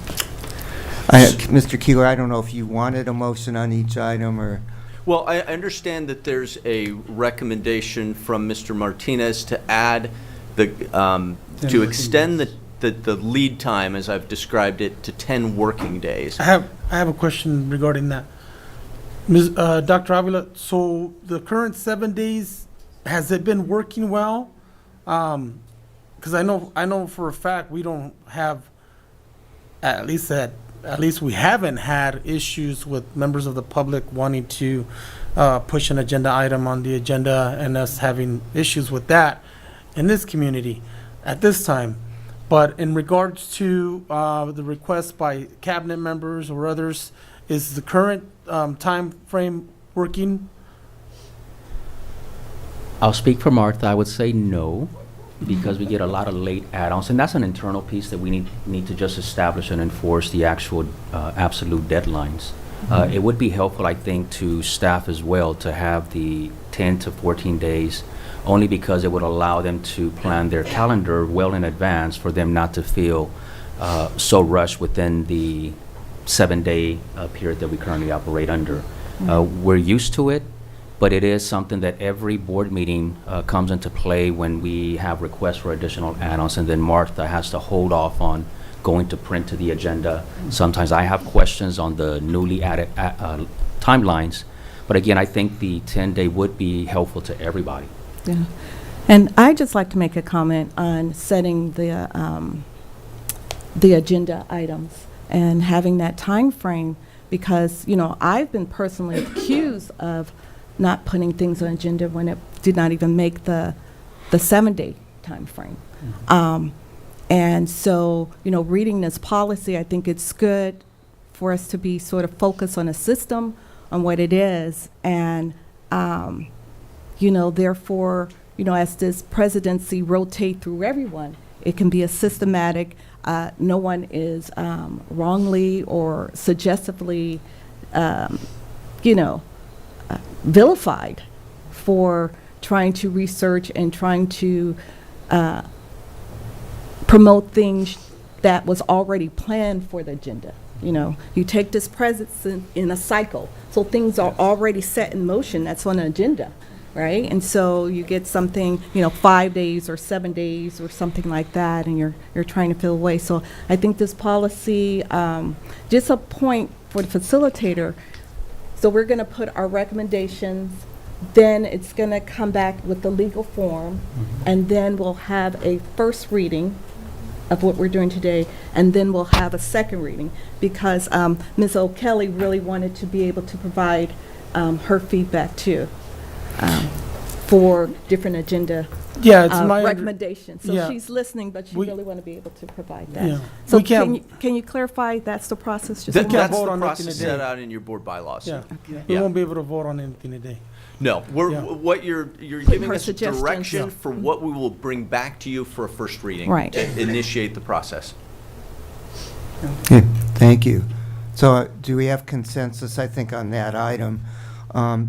Mr. Keeler, I don't know if you wanted a motion on each item or... Well, I understand that there's a recommendation from Mr. Martinez to add to extend the lead time, as I've described it, to 10 working days. I have a question regarding that. Dr. Avila, so the current 7 days, has it been working well? Because I know for a fact we don't have, at least we haven't had issues with members of the public wanting to push an agenda item on the agenda and us having issues with that in this community at this time. But in regards to the request by cabinet members or others, is the current time frame working? I'll speak for Martha. I would say no, because we get a lot of late add-ons, and that's an internal piece that we need to just establish and enforce the actual absolute deadlines. It would be helpful, I think, to staff as well to have the 10 to 14 days, only because it would allow them to plan their calendar well in advance for them not to feel so rushed within the 7-day period that we currently operate under. We're used to it, but it is something that every board meeting comes into play when we have requests for additional add-ons, and then Martha has to hold off on going to print to the agenda. Sometimes I have questions on the newly added timelines, but again, I think the 10-day would be helpful to everybody. Yeah. And I'd just like to make a comment on setting the agenda items and having that time frame, because, you know, I've been personally accused of not putting things on agenda when it did not even make the 7-day time frame. And so, you know, reading this policy, I think it's good for us to be sort of focused on a system, on what it is, and you know, therefore, you know, as this presidency rotate through everyone, it can be a systematic, no one is wrongly or suggestively, you know, vilified for trying to research and trying to promote things that was already planned for the agenda. You know, you take this presidency in a cycle, so things are already set in motion, that's on the agenda. Right, and so you get something, you know, 5 days or 7 days or something like that, and you're trying to fill away. So I think this policy, just a point for the facilitator. So we're going to put our recommendations, then it's going to come back with the legal form, and then we'll have a first reading of what we're doing today, and then we'll have a second reading, because Ms. O'Kelly really wanted to be able to provide her feedback too. For different agenda Yeah, it's my recommendations. So yeah. she's listening, but she We- really want to be able to provide that. Yeah. So We can't- can you clarify that's the process? Just That's one- can't the vote on anything process today. set out in your board bylaws. Yeah, Okay. we Yeah. won't be able to vote on anything today. No, Yeah. what you're giving her us suggestions. direction Yeah. for what we will bring back to you for a first reading. Right. To initiate the process. Yeah, thank you. So do we have consensus, I think, on that item?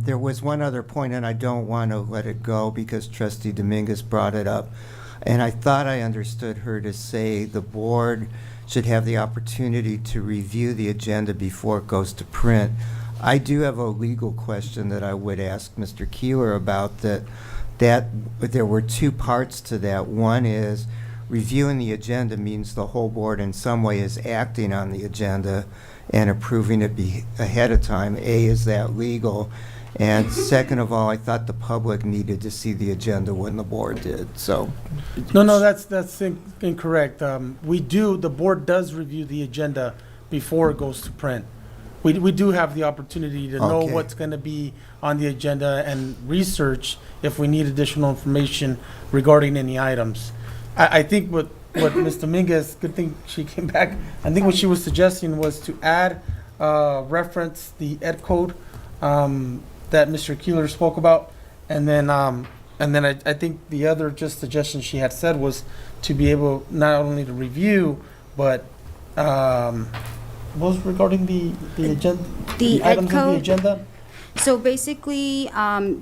There was one other point, and I don't want to let it go because Trustee Dominguez brought it up. And I thought I understood her to say the board should have the opportunity to review the agenda before it goes to print. I do have a legal question that I would ask Mr. Keeler about, that there were two parts to that. One is reviewing the agenda means the whole board in some way is acting on the agenda and approving it ahead of time. A, is that legal? And second of all, I thought the public needed to see the agenda when the board did, so. No, that's incorrect. The board does review the agenda before it goes to print. We do have the opportunity to know Okay. what's going to be on the agenda and research if we need additional information regarding any items. I think what Ms. Dominguez, good thing she came back, I think what she was suggesting was to add, reference the ed code that Mr. Keeler spoke about, and then I think the other just suggestion she had said was to be able not only to review, but was regarding the agenda, The ed items of the code? agenda. So basically,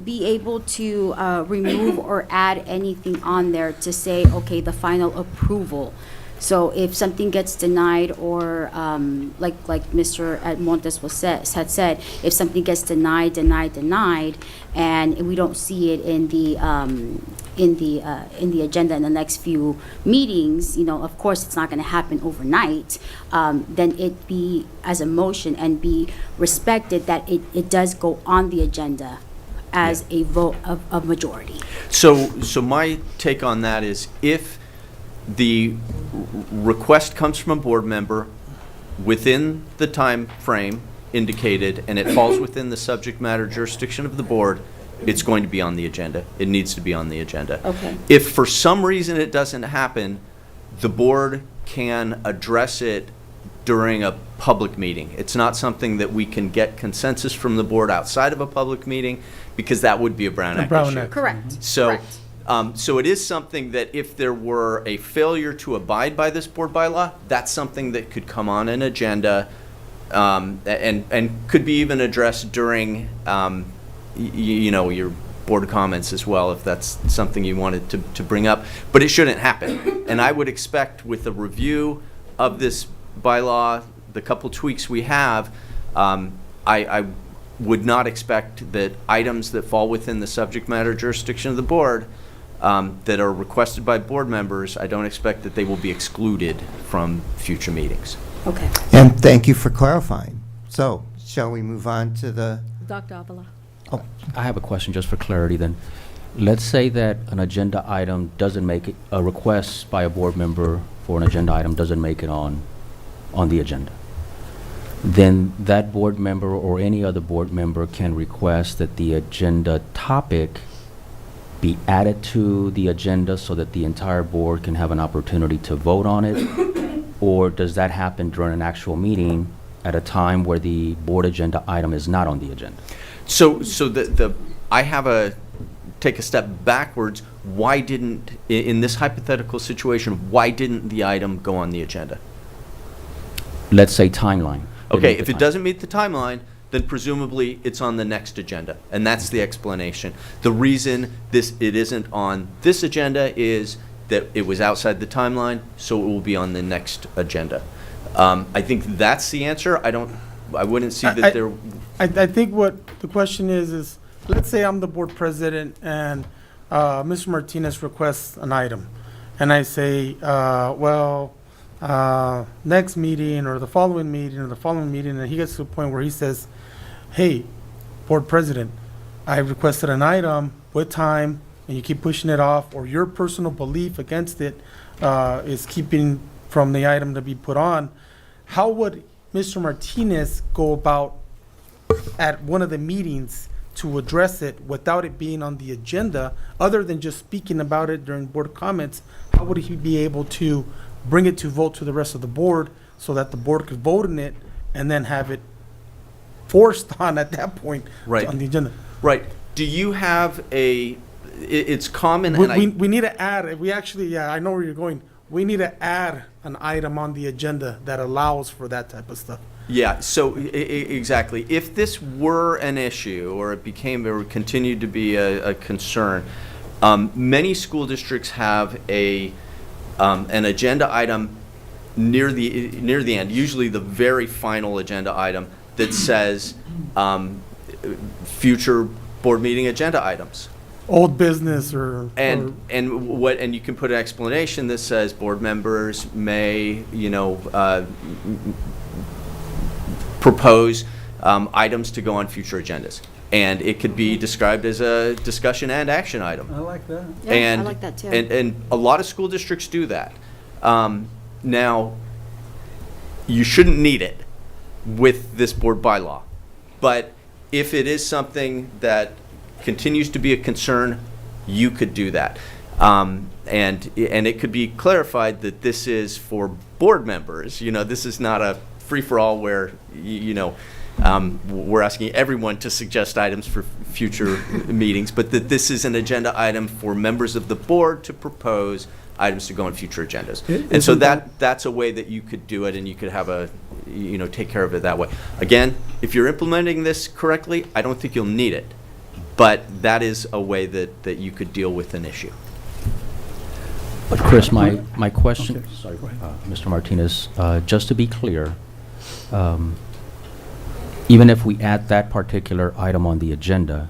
be able to remove or add anything on there to say, okay, the final approval. So if something gets denied, or like Mr. Montes had said, if something gets denied, and we don't see it in the agenda in the next few meetings, of course, it's not going to happen overnight. Then it be as a motion and be respected that it does go on the agenda as a vote of majority. So my take on that is, if the request comes from a board member within the time frame indicated, and it falls within the subject matter jurisdiction of the board, it's going to be on the agenda. It needs to be on the agenda. Okay. If for some reason it doesn't happen, the board can address it during a public meeting. It's not something that we can get consensus from the board outside of a public meeting, because that would be a Brown Act issue. Correct. So, Correct. So it is something that if there were a failure to abide by this board bylaw, that's something that could come on an agenda, and could be even addressed during, your board comments as well, if that's something you wanted to bring up. But it shouldn't happen. And I would expect, with a review of this bylaw, the couple tweaks we have, I would not expect that items that fall within the subject matter jurisdiction of the board, that are requested by board members, I don't expect that they will be excluded from future meetings. Okay. And thank you for clarifying. So, shall we move on to the, Dr. Avila. I have a question just for clarity then. Let's say that an agenda item doesn't make it, a request by a board member for an agenda item doesn't make it on the agenda. Then that board member or any other board member can request that the agenda topic be added to the agenda so that the entire board can have an opportunity to vote on it? Or does that happen during an actual meeting at a time where the board agenda item is not on the agenda? So I take a step backwards. Why didn't, in this hypothetical situation, why didn't the item go on the agenda? Let's say timeline. Okay, if it doesn't meet the timeline, then presumably it's on the next agenda, and that's the explanation. The reason it isn't on this agenda is that it was outside the timeline, so it will be on the next agenda. I think that's the answer. I wouldn't see that there. I think what the question is let's say I'm the board president and Mr. Martinez requests an item, and I say, next meeting or the following meeting, and he gets to a point where he says, hey, board president, I requested an item with time, and you keep pushing it off, or your personal belief against it is keeping from the item to be put on. How would Mr. Martinez go about at one of the meetings to address it without it being on the agenda, other than just speaking about it during board comments? How would he be able to bring it to vote to the rest of the board so that the board could vote on it and then have it forced on at that point on the agenda? Right. Do you have it's common, We need to add, I know where you're going. We need to add an item on the agenda that allows for that type of stuff. Yeah, so exactly. If this were an issue, or it became or continued to be a concern, Many school districts have an agenda item near the end, usually the very final agenda item that says future board meeting agenda items. Old business or. And you can put an explanation that says board members may, propose items to go on future agendas. And it could be described as a discussion and action item. I like that. Yeah, I like that too. And a lot of school districts do that. Now, you shouldn't need it with this board bylaw. But if it is something that continues to be a concern, you could do that. And it could be clarified that this is for board members. This is not a free-for-all where, we're asking everyone to suggest items for future meetings, but that this is an agenda item for members of the board to propose items to go on future agendas. And so that's a way that you could do it, and you could have take care of it that way. Again, if you're implementing this correctly, I don't think you'll need it, but that is a way that you could deal with an issue. But Chris, my question, Okay. sorry, Go ahead. Mr. Martinez, just to be clear, even if we add that particular item on the agenda,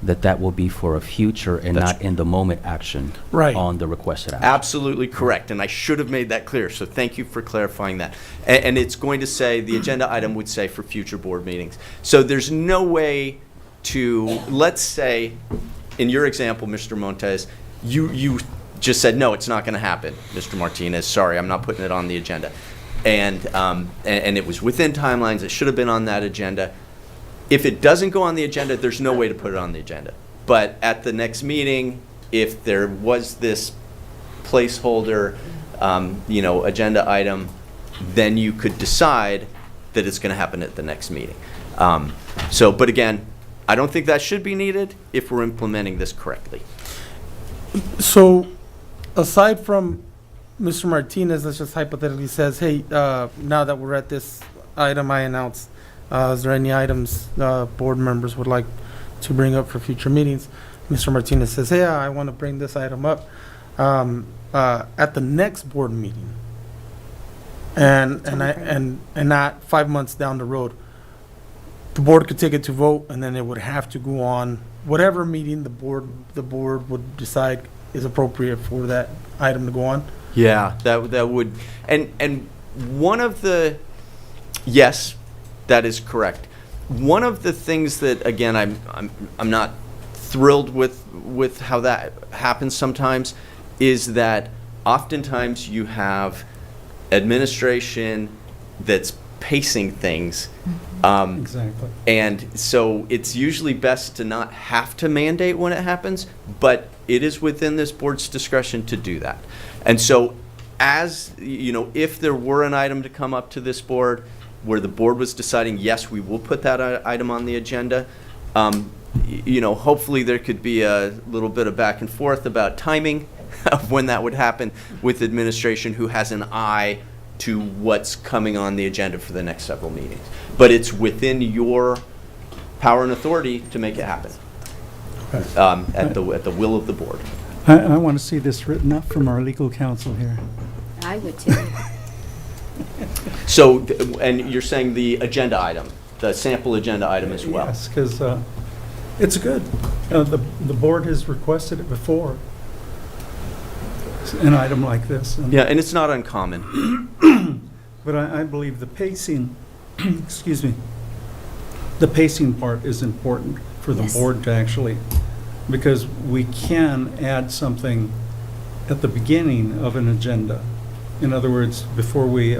that will be for a future and That's not in the moment action Right. on the requested action. Absolutely correct, and I should have made that clear, so thank you for clarifying that. And it's going to say, the agenda item would say for future board meetings. So there's no way to, let's say, in your example, Mr. Montes, you just said, no, it's not going to happen, Mr. Martinez, sorry, I'm not putting it on the agenda. And it was within timelines, it should have been on that agenda. If it doesn't go on the agenda, there's no way to put it on the agenda. But at the next meeting, if there was this placeholder, agenda item, then you could decide that it's going to happen at the next meeting. But again, I don't think that should be needed if we're implementing this correctly. So, aside from Mr. Martinez, let's just hypothetically says, hey, now that we're at this item I announced, is there any items board members would like to bring up for future meetings? Mr. Martinez says, hey, I want to bring this item up at the next board meeting, and not 5 months down the road. The board could take it to vote, and then it would have to go on whatever meeting the board would decide is appropriate for that item to go on. Yeah, that would, and one of the, yes, that is correct. One of the things that, again, I'm not thrilled with how that happens sometimes, is that oftentimes you have administration that's pacing things. Exactly. And so it's usually best to not have to mandate when it happens, but it is within this board's discretion to do that. And so if there were an item to come up to this board where the board was deciding, yes, we will put that item on the agenda, hopefully there could be a little bit of back and forth about timing of when that would happen with administration, who has an eye to what's coming on the agenda for the next several meetings. But it's within your power and authority to make it happen at the will of the board. I want to see this written up from our legal counsel here. I would too. So, and you're saying the agenda item, the sample agenda item as well? Yes, because it's good. The board has requested it before, an item like this. Yeah, and it's not uncommon. But I believe the pacing, excuse me, the pacing part is important for the Yes. board to actually, because we can add something at the beginning of an agenda. In other words, before we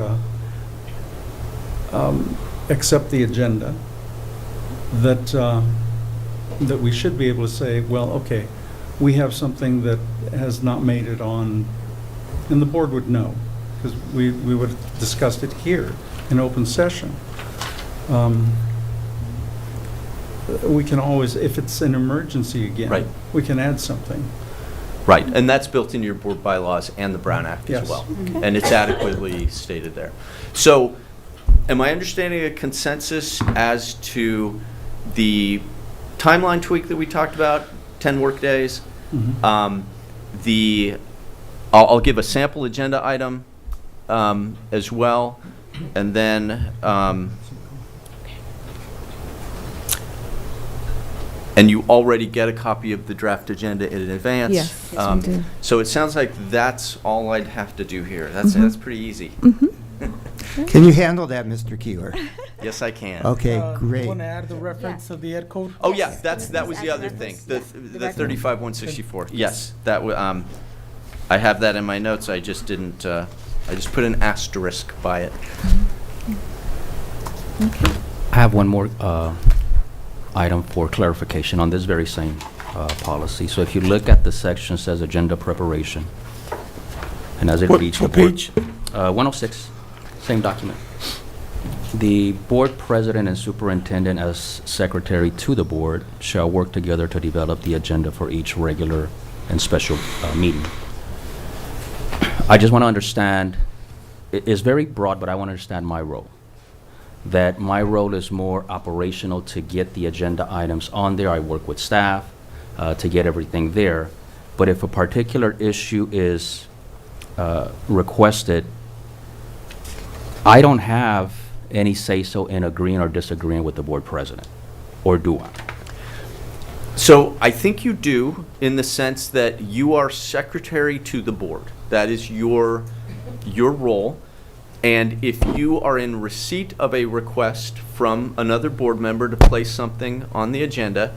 accept the agenda, that we should be able to say, well, okay, we have something that has not made it on, and the board would know, because we would have discussed it here in open session. We can always, if it's an emergency again, Right. we can add something. Right, and that's built into your board bylaws and the Brown Act as Yes. well. And it's adequately stated there. So, am I understanding a consensus as to the timeline tweak that we talked about, 10 work days, I'll give a sample agenda item as well, and then and you already get a copy of the draft agenda in advance. Yes, we do. So it sounds like that's all I'd have to do here. That's pretty easy. Can you handle that, Mr. Keeler? Yes, I can. Okay, You great. want to add the reference of the ed code? Oh yeah, that was the other thing. The 35-164. Yes, that I have that in my notes. I just didn't. I just put an asterisk by it. I have one more item for clarification on this very same policy. So if you look at the section that says agenda preparation, and as it reads, What page? 106, same document. The board president and superintendent as secretary to the board shall work together to develop the agenda for each regular and special meeting. I just want to understand, it's very broad, but I want to understand my role. That my role is more operational to get the agenda items on there. I work with staff to get everything there. But if a particular issue is requested, I don't have any say-so in agreeing or disagreeing with the board president, or do I? So I think you do, in the sense that you are secretary to the board. That is your role. And if you are in receipt of a request from another board member to place something on the agenda,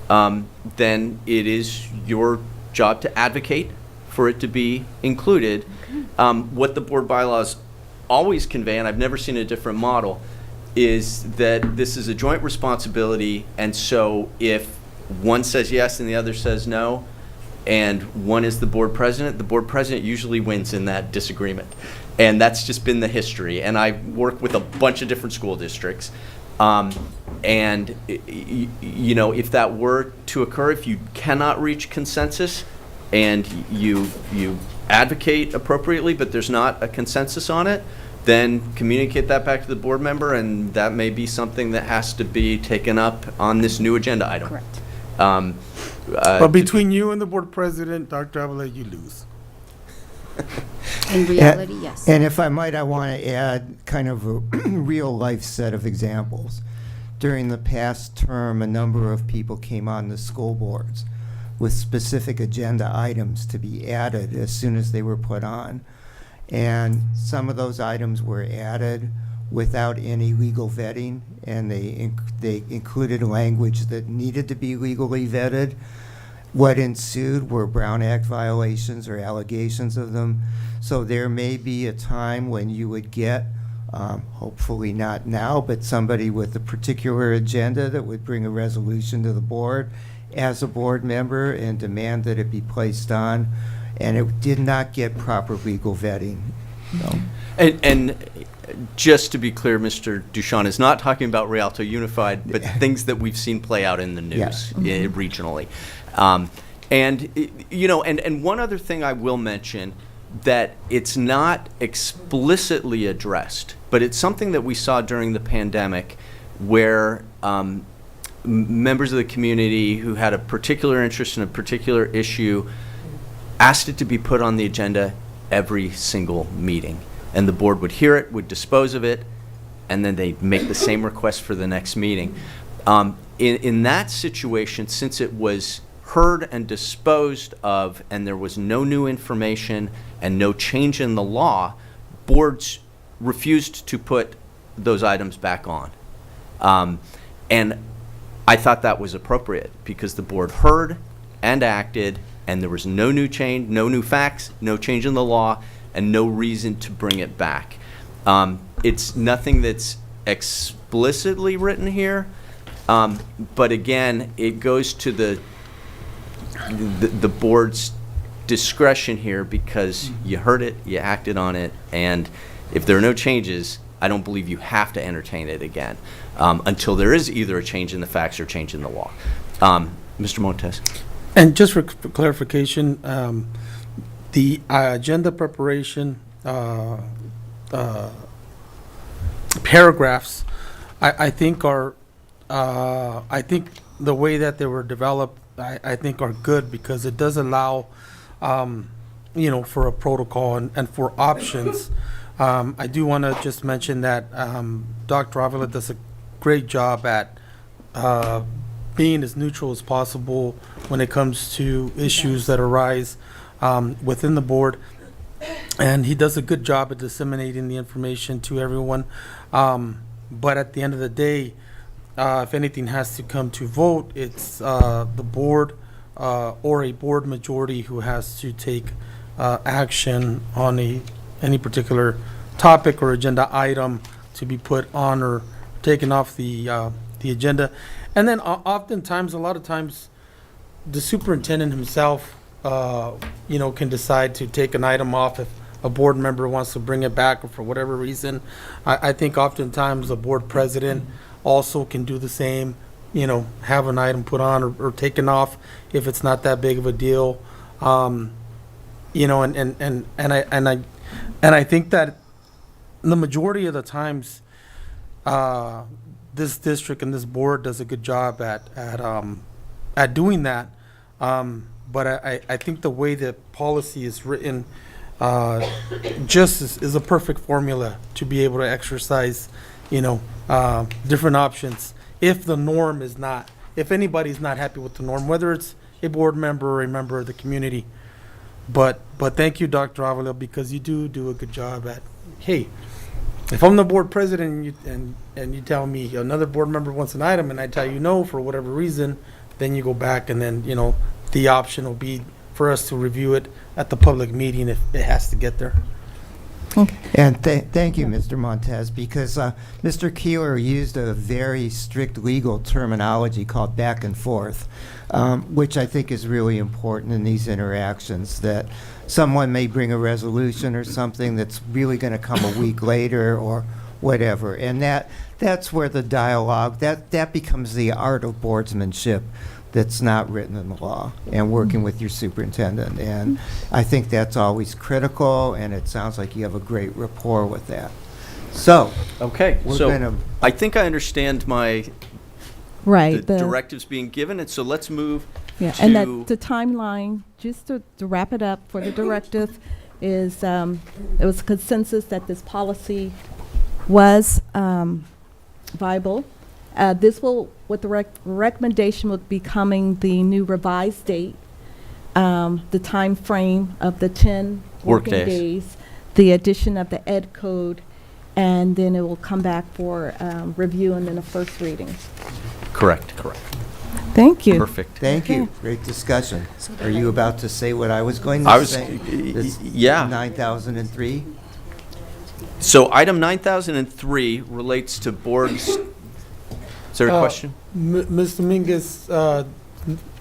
then it is your job to advocate for it to be included. What the board bylaws always convey, and I've never seen a different model, is that this is a joint responsibility, and so if one says yes and the other says no, and one is the board president usually wins in that disagreement. And that's just been the history. And I work with a bunch of different school districts. And, you know, if that were to occur, if you cannot reach consensus and you advocate appropriately, but there's not a consensus on it, then communicate that back to the board member, and that may be something that has to be taken up on this new agenda item. Correct. But between you and the board president, Dr. Avila, you lose. In reality, yes. And if I might, I want to add kind of a real-life set of examples. During the past term, a number of people came on the school boards with specific agenda items to be added as soon as they were put on. And some of those items were added without any legal vetting, and they included language that needed to be legally vetted. What ensued were Brown Act violations or allegations of them. So there may be a time when you would get, hopefully not now, but somebody with a particular agenda that would bring a resolution to the board as a board member and demand that it be placed on, and it did not get proper legal vetting. So. And just to be clear, Mr. Duchamp is not talking about Rialto Unified, but things that we've seen play out in the news regionally. And, you know, and one other thing I will mention, that it's not explicitly addressed, but it's something that we saw during the pandemic where members of the community who had a particular interest in a particular issue asked it to be put on the agenda every single meeting. And the board would hear it, would dispose of it, and then they'd make the same request for the next meeting. In that situation, since it was heard and disposed of and there was no new information and no change in the law, boards refused to put those items back on. And I thought that was appropriate because the board heard and acted, and there was no new change, no new facts, no change in the law, and no reason to bring it back. It's nothing that's explicitly written here, but again, it goes to the board's discretion here because you heard it, you acted on it, and if there are no changes, I don't believe you have to entertain it again until there is either a change in the facts or change in the law. Mr. Montes. And just for clarification, the agenda preparation paragraphs, I think are, I think the way that they were developed, I think are good because it does allow, for a protocol and for options. I do want to just mention that Dr. Avila does a great job at being as neutral as possible when it comes to issues that arise within the board. And he does a good job at disseminating the information to everyone. But at the end of the day, if anything has to come to vote, it's the board or a board majority who has to take action on any particular topic or agenda item to be put on or taken off the agenda. And then oftentimes, a lot of times, the superintendent himself, can decide to take an item off if a board member wants to bring it back or for whatever reason. I think oftentimes the board president also can do the same, have an item put on or taken off if it's not that big of a deal. And I think that the majority of the times, this district and this board does a good job at doing that. But I think the way the policy is written just is a perfect formula to be able to exercise, different options. If the norm is not, if anybody's not happy with the norm, whether it's a board member or a member of the community. But thank you, Dr. Avila, because you do a good job at, hey, if I'm the board president and you tell me another board member wants an item and I tell you no for whatever reason, then you go back and then, the option will be for us to review it at the public meeting if it has to get there. And thank you, Mr. Montez, because Mr. Keeler used a very strict legal terminology called back and forth, which I think is really important in these interactions, that someone may bring a resolution or something that's really going to come a week later or whatever. And that's where the dialogue, that becomes the art of boardsmanship that's not written in the law, and working with your superintendent. And I think that's always critical, and it sounds like you have a great rapport with that. So, Okay, we're so gonna, I think I understand the directives being given, and so let's move Yeah, to... and that the timeline, just to wrap it up for the directive, is there was consensus that this policy was viable. This will, with the recommendation, will be coming the new revised date, the time frame of the 10 working days, the addition of the ed code, and then it will come back for review and then a first reading. Correct. Thank you. Perfect. thank you. Okay. Great discussion. Are you about to say what I was going to say? This yeah. 9003? So item 9003 relates to boards. Is there a question? Ms. Dominguez,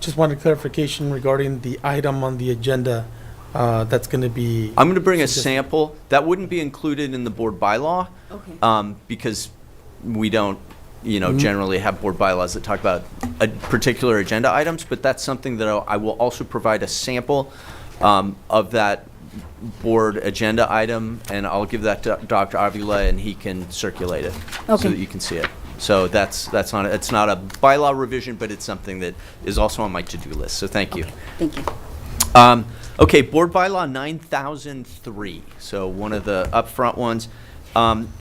just wanted clarification regarding the item on the agenda that's going to be. I'm going to bring a suggested. sample. That wouldn't be included in the board bylaw. Okay. Because we don't, generally have board bylaws that talk about particular agenda items, but that's something that I will also provide a sample of that board agenda item, and I'll give that to Dr. Avila, and he can circulate it so Okay. that you can see it. So that's on it. It's not a bylaw revision, but it's something that is also on my to-do list. So thank you. Thank you. Okay, Board Bylaw 9003, so one of the upfront ones.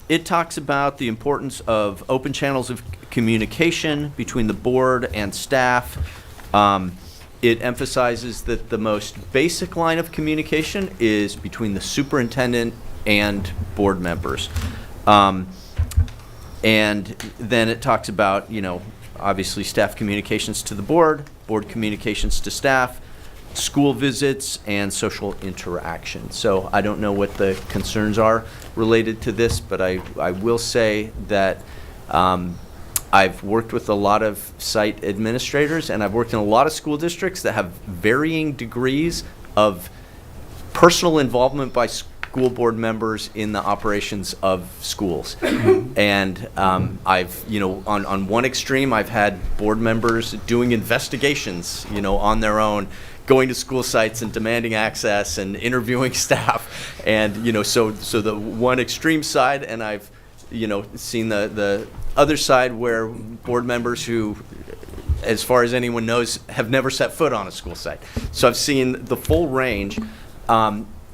It talks about the importance of open channels of communication between the board and staff. It emphasizes that the most basic line of communication is between the superintendent and board members. And then it talks about, obviously staff communications to the board communications to staff, school visits, and social interaction. So I don't know what the concerns are related to this, but I will say that I've worked with a lot of site administrators, and I've worked in a lot of school districts that have varying degrees of personal involvement by school board members in the operations of schools. And I've, on one extreme, I've had board members doing investigations, on their own, going to school sites and demanding access and interviewing staff. And, so the one extreme side, and I've, seen the other side where board members who as far as anyone knows, have never set foot on a school site. So I've seen the full range.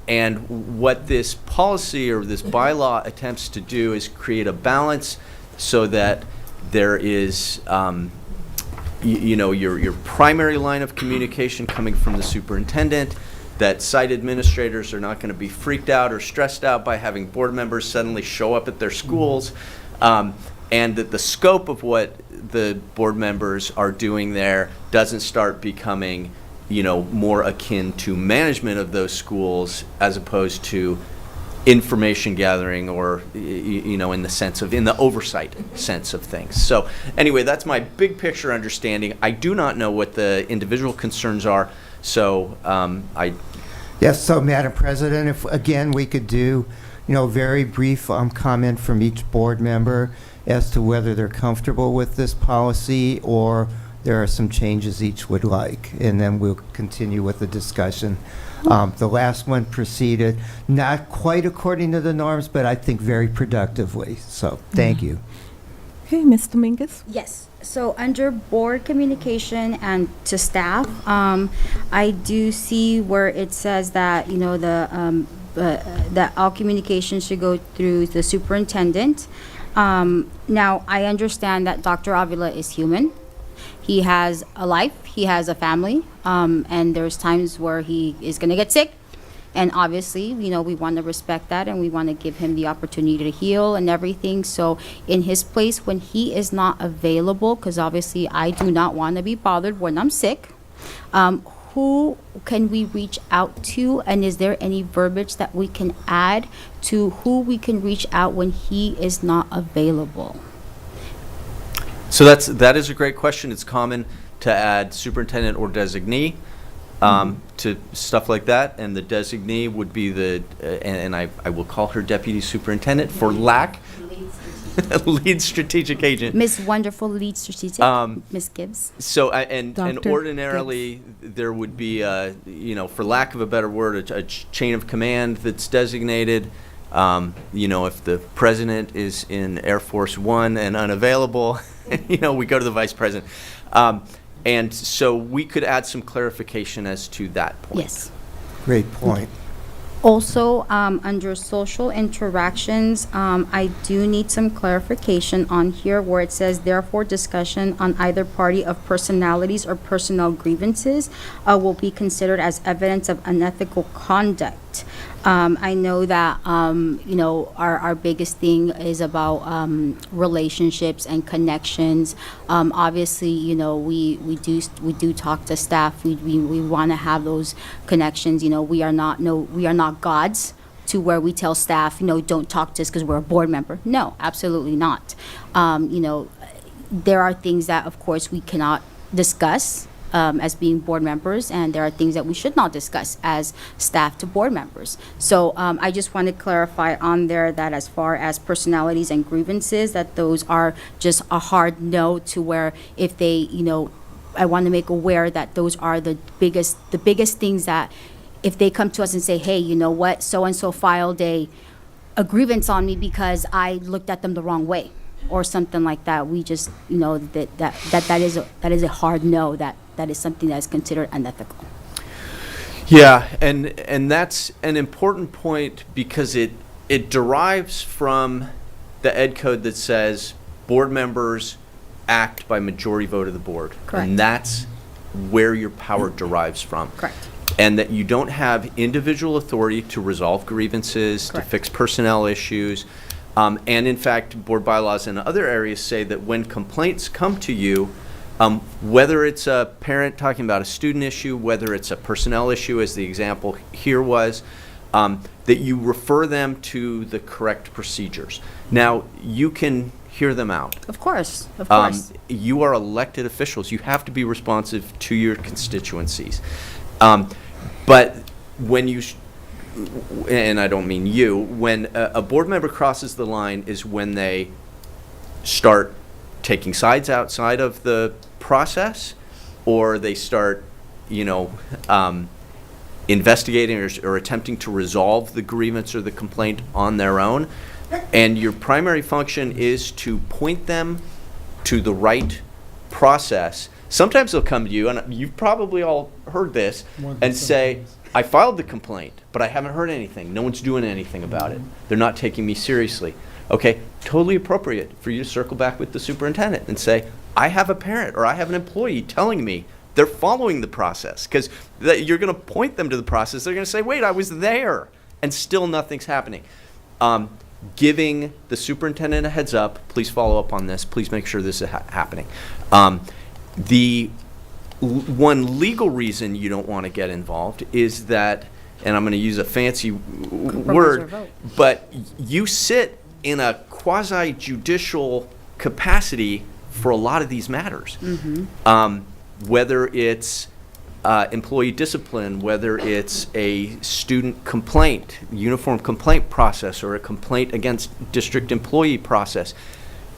And what this policy or this bylaw attempts to do is create a balance so that there is, your primary line of communication coming from the superintendent, that site administrators are not going to be freaked out or stressed out by having board members suddenly show up at their schools, and that the scope of what the board members are doing there doesn't start becoming more akin to management of those schools as opposed to information gathering or, in the oversight sense of things. So anyway, that's my big picture understanding. I do not know what the individual concerns are, so Yes, so Madam President, if, again, we could do, very brief comment from each board member as to whether they're comfortable with this policy or there are some changes each would like, and then we'll continue with the discussion. The last one proceeded not quite according to the norms, but I think very productively. So thank you. Okay, Ms. Dominguez? Yes. So under board communication and to staff, I do see where it says that, that all communication should go through the superintendent. Now, I understand that Dr. Avila is human. He has a life, he has a family, and there's times where he is going to get sick. And obviously, we want to respect that and we want to give him the opportunity to heal and everything. So in his place, when he is not available, because obviously I do not want to be bothered when I'm sick, who can we reach out to? And is there any verbiage that we can add to who we can reach out when he is not available? So that is a great question. It's common to add superintendent or designee to stuff like that, and the designee would be and I will call her deputy superintendent for lack. Lead strategic agent. Miss Wonderful Lead Strategic, Miss Gibbs. So and Dr. ordinarily there would be for lack of a better word, a chain of command that's designated. If the president is in Air Force One and unavailable, we go to the vice president. And so we could add some clarification as to that point. Yes. Great point. Also, under social interactions, I do need some clarification on here where it says, therefore, discussion on either party of personalities or personnel grievances will be considered as evidence of unethical conduct. I know that, our biggest thing is about relationships and connections. Obviously, we do talk to staff. We want to have those connections. We are not gods to where we tell staff, don't talk to us because we're a board member. No, absolutely not. There are things that, of course, we cannot discuss as being board members, and there are things that we should not discuss as staff to board members. So I just want to clarify on there that as far as personalities and grievances, that those are just a hard no, to where if they, I want to make aware that those are the biggest things that if they come to us and say, hey, you know what, so-and-so filed a grievance on me because I looked at them the wrong way or something like that, we just, that is a hard no, that is something that is considered unethical. Yeah, and that's an important point because it derives from the ed code that says board members act by majority vote of the board. Correct. And that's where your power derives from. Correct. And that you don't have individual authority to resolve grievances, Correct. to fix personnel issues. And in fact, board bylaws in other areas say that when complaints come to you, whether it's a parent talking about a student issue, whether it's a personnel issue, as the example here was, that you refer them to the correct procedures. Now, you can hear them out. Of course, of course. You are elected officials. You have to be responsive to your constituencies. But when you, and I don't mean you, when a board member crosses the line is when they start taking sides outside of the process, or they start, investigating or attempting to resolve the grievance or the complaint on their own. And your primary function is to point them to the right process Sometimes they'll come to you, and you've probably all heard this, More than and say, sometimes. I filed the complaint, but I haven't heard anything. No one's doing anything about it. They're not taking me seriously. Okay, totally appropriate for you to circle back with the superintendent and say, I have a parent or I have an employee telling me they're following the process, because you're going to point them to the process. They're going to say, wait, I was there, and still nothing's happening. Giving the superintendent a heads up, please follow up on this. Please make sure this is happening. The one legal reason you don't want to get involved is that, and I'm going to use a fancy word, vote. but you sit in a quasi-judicial capacity for a lot of these matters. Whether it's employee discipline, whether it's a student complaint, uniform complaint process, or a complaint against district employee process.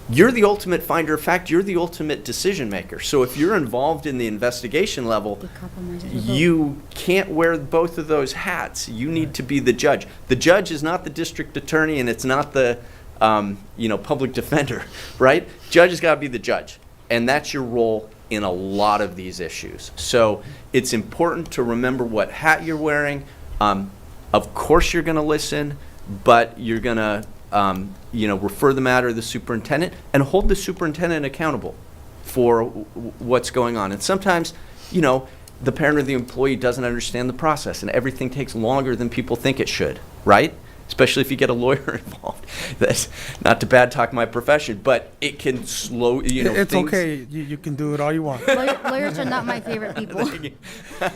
You're the ultimate finder of fact. You're the ultimate decision maker. So if you're involved in the investigation level, It compromises the vote. you can't wear both of those hats. You need to be the judge. The judge is not the district attorney, and it's not the public defender, right? Judge has got to be the judge, and that's your role in a lot of these issues. So it's important to remember what hat you're wearing. Of course you're going to listen, but you're going to refer the matter to the superintendent and hold the superintendent accountable for what's going on. And sometimes, the parent or the employee doesn't understand the process, and everything takes longer than people think it should, right? Especially if you get a lawyer involved. That's not to bad talk my profession, but it can slow, It's things. okay. You can do it all you want. Lawyers are not my favorite people.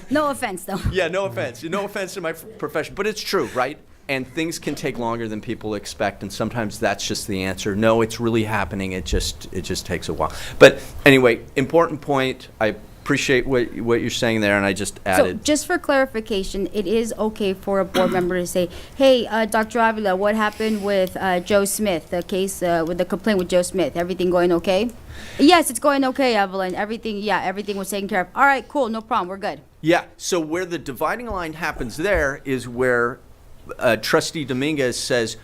No offense, though. Yeah, no offense. No offense to my profession, but it's true, right? And things can take longer than people expect, and sometimes that's just the answer. No, it's really happening. It just takes a while. But anyway, important point. I appreciate what you're saying there, and I just So added. just for clarification, it is okay for a board member to say, hey, Dr. Avila, what happened with Joe Smith, the case with the complaint with Joe Smith? Everything going okay? Yes, it's going okay, Evelyn. Everything was taken care of. All right, cool, no problem, we're good. Yeah, so where the dividing line happens there is where Trustee Dominguez says,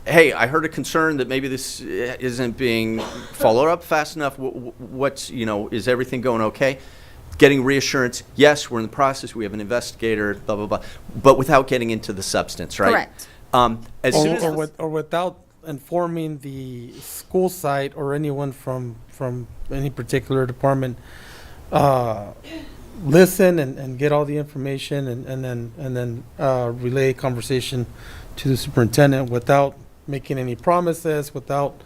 hey, I heard a concern that maybe this isn't being followed up fast enough. Is everything going okay? Getting reassurance, yes, we're in the process, we have an investigator, blah, blah, blah, but without getting into the substance, right? Correct. As soon as Or without informing the school site or anyone from any particular department, listen and get all the information and then relay conversation to the superintendent without making any promises, without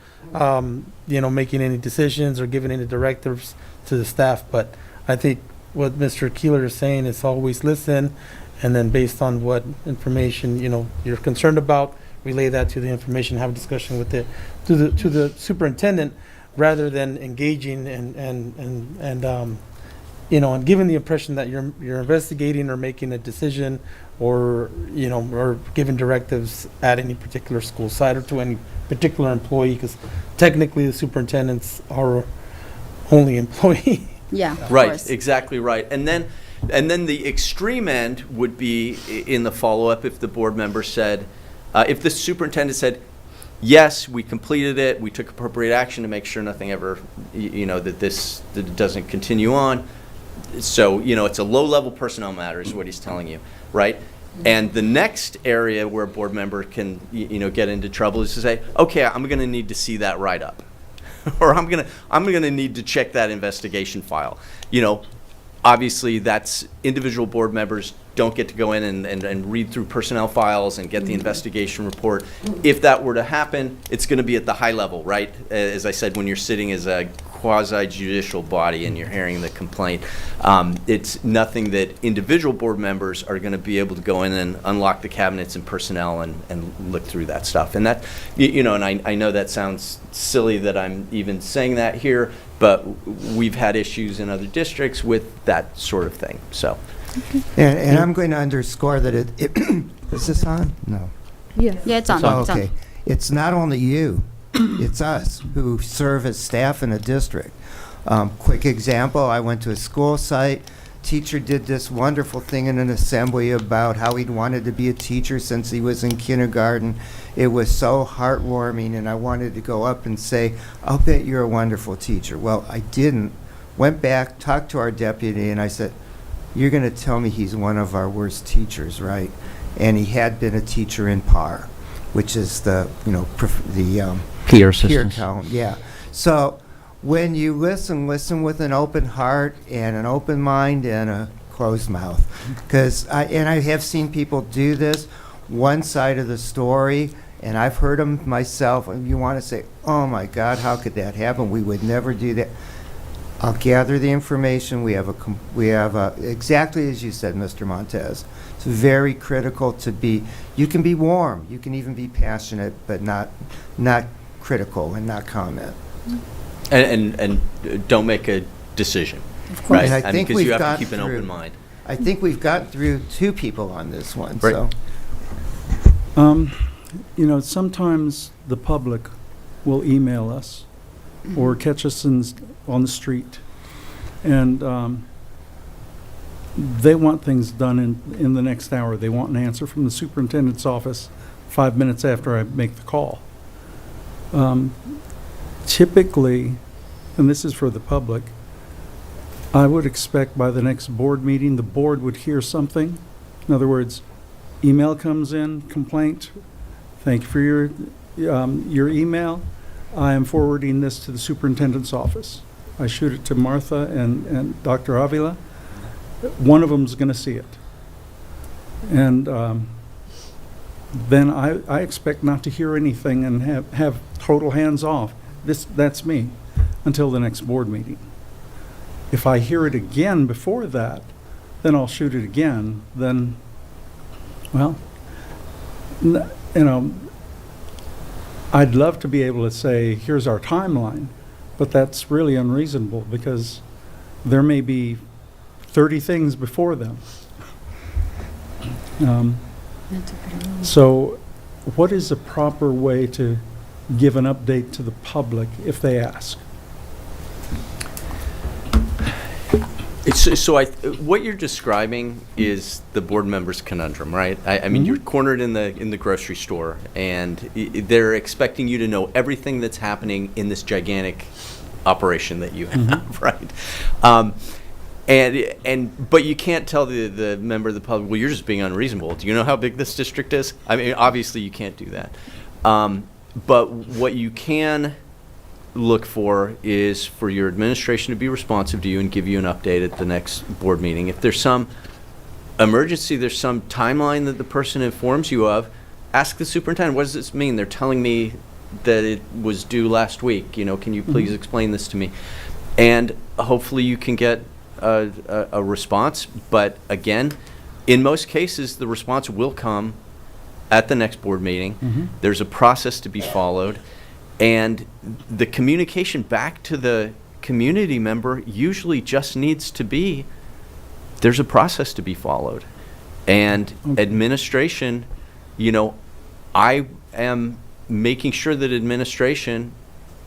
making any decisions or giving any directives to the staff. But I think what Mr. Keeler is saying is always listen, and then based on what information you're concerned about, relay that to the information, have a discussion with it to the superintendent, rather than engaging and giving the impression that you're investigating or making a decision or giving directives at any particular school site or to any particular employee, because technically the superintendent's our only employee. Yeah, of Right, course. exactly right. And then the extreme end would be in the follow-up if the board member said, if the superintendent said, yes, we completed it, we took appropriate action to make sure nothing ever, that it doesn't continue on. So, it's a low-level personnel matter is what he's telling you, right? And the next area where a board member can, get into trouble is to say, okay, I'm going to need to see that write-up. Or I'm gonna need to check that investigation file. Obviously that's individual board members don't get to go in and read through personnel files and get the investigation report. If that were to happen, it's gonna be at the high level, right? As I said, when you're sitting as a quasi-judicial body and you're hearing the complaint, it's nothing that individual board members are gonna be able to go in and unlock the cabinets and personnel and look through that stuff. And that, and I know that sounds silly that I'm even saying that here, but we've had issues in other districts with that sort of thing, so. And I'm going to underscore that is this on? No. Yeah, it's on. Oh, It's on. okay. It's not only you, it's us who serve as staff in a district. Quick example, I went to a school site. Teacher did this wonderful thing in an assembly about how he'd wanted to be a teacher since he was in kindergarten. It was so heartwarming, and I wanted to go up and say, I'll bet you're a wonderful teacher. Well, I didn't, went back, talked to our deputy, and I said, "You're going to tell me he's one of our worst teachers, right?" And he had been a teacher in PAR, which is the, Peer peer assistance. count, yeah. So when you listen with an open heart and an open mind and a closed mouth. Because I have seen people do this, one side of the story, and I've heard them myself, and you want to say, oh my God, how could that happen? We would never do that. I'll gather the information. We have exactly as you said, Mr. Montez. It's very critical to be, you can be warm, you can even be passionate, but not critical and not comment. And don't make a decision. Of course. Right? And I mean, think 'cause we've you have got to keep an through- open mind. I think we've gotten through 2 people on this one, Right. so. Sometimes the public will email us or catch us on the street, and they want things done in the next hour. They want an answer from the superintendent's office 5 minutes after I make the call. Typically, and this is for the public, I would expect by the next board meeting, the board would hear something. In other words, email comes in, complaint, thank you for your email. I am forwarding this to the superintendent's office. I shoot it to Martha and Dr. Avila. One of them's going to see it. And then I expect not to hear anything and have total hands off. That's me until the next board meeting. If I hear it again before that, then I'll shoot it again. Then, well, I'd love to be able to say, here's our timeline, but that's really unreasonable because there may be 30 things before them. So what is a proper way to give an update to the public if they ask? What you're describing is the board member's conundrum, right? I mean, you're cornered in the grocery store, and they're expecting you to know everything that's happening in this gigantic operation that you have, right? But you can't tell the member of the public, well, you're just being unreasonable. Do you know how big this district is? I mean, obviously you can't do that. But what you can look for is for your administration to be responsive to you and give you an update at the next board meeting. If there's some emergency, there's some timeline that the person informs you of, ask the superintendent, what does this mean? They're telling me that it was due last week. Can you please explain this to me? And hopefully you can get a response. But again, in most cases, the response will come at the next board meeting. There's a process to be followed. And the communication back to the community member usually just needs to be, there's a process to be followed. And administration, I am making sure that administration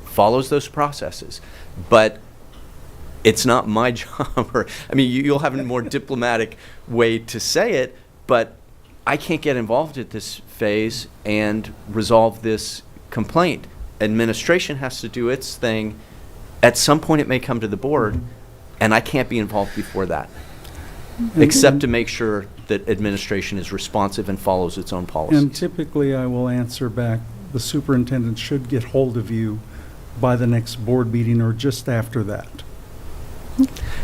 follows those processes. But it's not my job, you'll have a more diplomatic way to say it, but I can't get involved at this phase and resolve this complaint. Administration has to do its thing. At some point, it may come to the board, and I can't be involved before that, except to make sure that administration is responsive and follows its own policies. And typically, I will answer back, the superintendent should get hold of you by the next board meeting or just after that.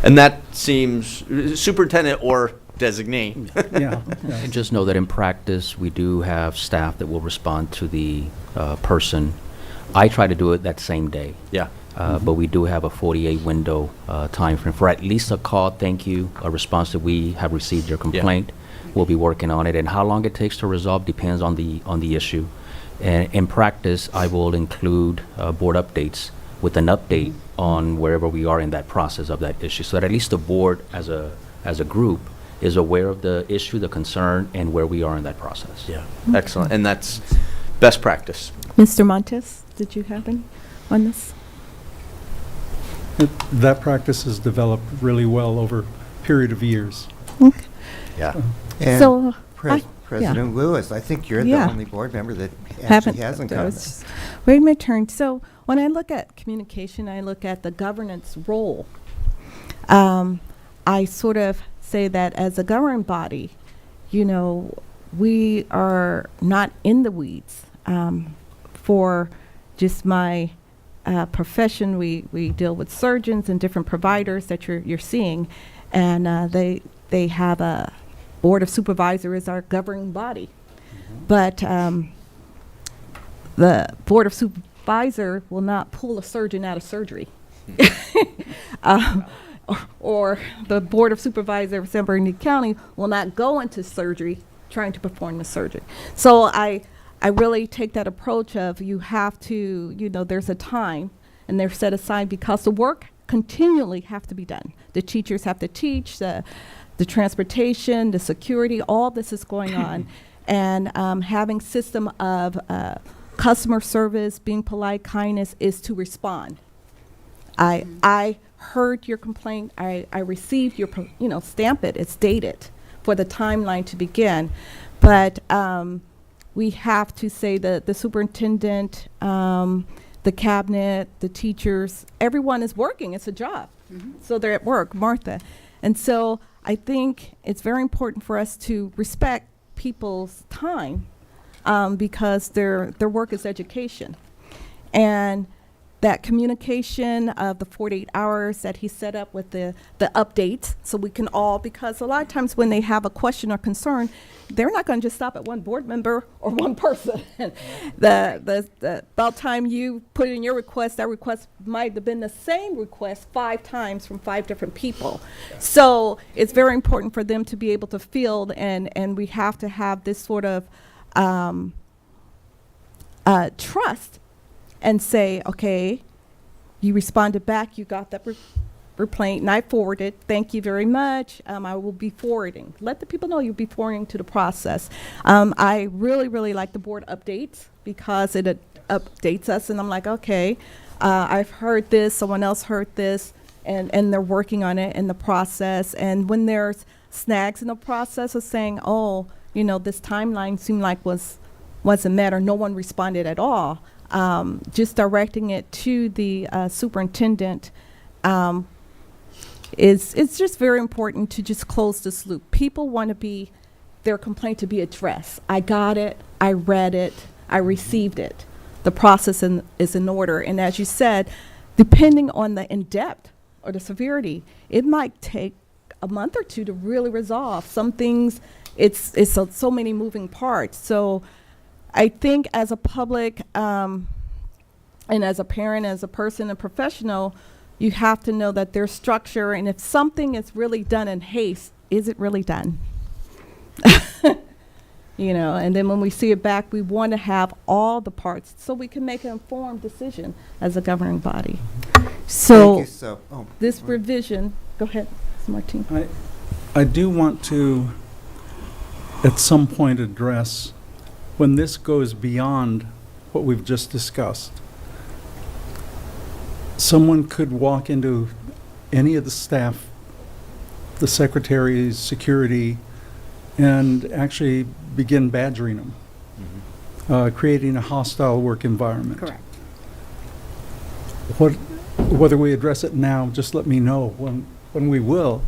And that seems, superintendent or designee. Yeah. And just know that in practice, we do have staff that will respond to the person. I try to do it that same day. Yeah. But we do have a 48 window time frame for at least a call, thank you, a response that we have received your complaint. We'll be working on it, and how long it takes to resolve depends on the issue. And in practice, I will include board updates with an update on wherever we are in that process of that issue, so that at least the board as a group is aware of the issue, the concern, and where we are in that process. Yeah. Excellent. And that's best practice. Mr. Montes, did you have any on this? That practice has developed really well over a period of years. Okay. Yeah. And So, President Lewis, I think you're the Yeah. only board member that actually hasn't I gotten was it. just waiting my turn. So when I look at communication, I look at the governance role I sort of say that as a governing body, you know, we are not in the weeds. For just my profession, we deal with surgeons and different providers that you're seeing, and they have a board of supervisors as our governing body. But the board of supervisor will not pull a surgeon out of surgery. Or the board of supervisors of San Bernardino County will not go into surgery trying to perform the surgery. So I really take that approach of you have to, you know, there's a time and they're set aside because the work continually have to be done. The teachers have to teach, the transportation, the security, all this is going on. And having system of customer service, being polite, kindness is to respond. I heard your complaint. I received your, stamp it. It's dated for the timeline to begin. But we have to say that the superintendent, the cabinet, the teachers, everyone is working. It's a job. So they're at work, Martha. And so I think it's very important for us to respect people's time because their work is education. And that communication of the 48 hours that he set up with the updates, so we can all, because a lot of times when they have a question or concern, they're not going to just stop at one board member or one person. About time you put in your request, that request might have been the same request 5 times from 5 different people. So it's very important for them to be able to field, and we have to have this sort of trust and say, okay, you responded back, you got that complaint, and I forwarded. Thank you very much. I will be forwarding. Let the people know you'll be forwarding to the process. I really, really like the board updates because it updates us, and I'm like, okay, I've heard this, someone else heard this, and they're working on it in the process. And when there's snags in the process of saying, oh, this timeline seemed like wasn't met or no one responded at all, just directing it to the superintendent it's just very important to just close this loop. People want their complaint to be addressed. I got it, I read it, I received it. The process is in order. And as you said, depending on the in-depth or the severity, it might take a month or 2 to really resolve. Some things, it's so many moving parts. So I think as a public and as a parent, as a person, a professional, you have to know that there's structure, and if something is really done in haste, is it really done? And then when we see it back, we want to have all the parts so we can make an informed decision as a governing body. So, this revision, go ahead, Mr. Martin. I do want to, at some point, address when this goes beyond what we've just discussed. Someone could walk into any of the staff, the secretaries, security, and actually begin badgering them, creating a hostile work environment. Correct. Whether we address it now, just let me know when we will.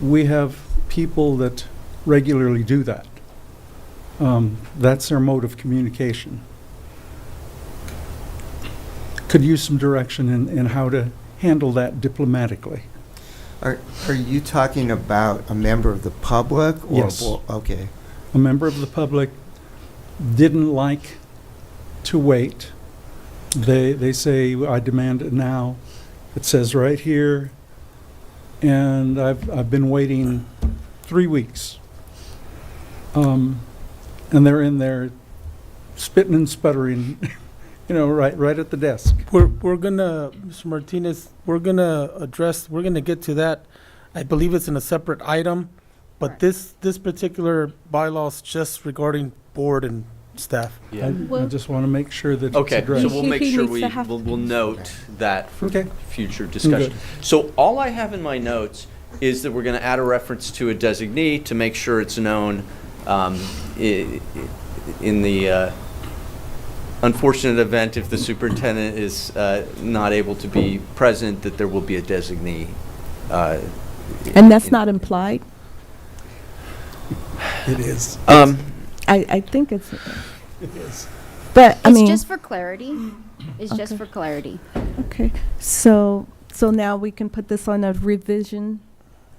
We have people that regularly do that. That's their mode of communication. Could use some direction in how to handle that diplomatically. Are you talking about a member of the public? Or Yes. Okay. A member of the public didn't like to wait. They say, I demand it now. It says right here, and I've been waiting 3 weeks. And they're in there spitting and sputtering, right at the desk. We're gonna, Mr. Martinez, we're gonna get to that. I believe it's in a separate item, but Right. this particular bylaw is just regarding board and staff. Yeah. I just want to make sure that it's Okay, addressed. so we'll make He sure needs to have- we'll note that for Okay. future discussion. Good. So all I have in my notes is that we're going to add a reference to a designee to make sure it's known in the unfortunate event, if the superintendent is not able to be present, that there will be a designee. And that's not implied? It is. I think it's, It is. but, I It's mean, just for clarity. It's just Okay. for clarity. okay. So now we can put this on a revision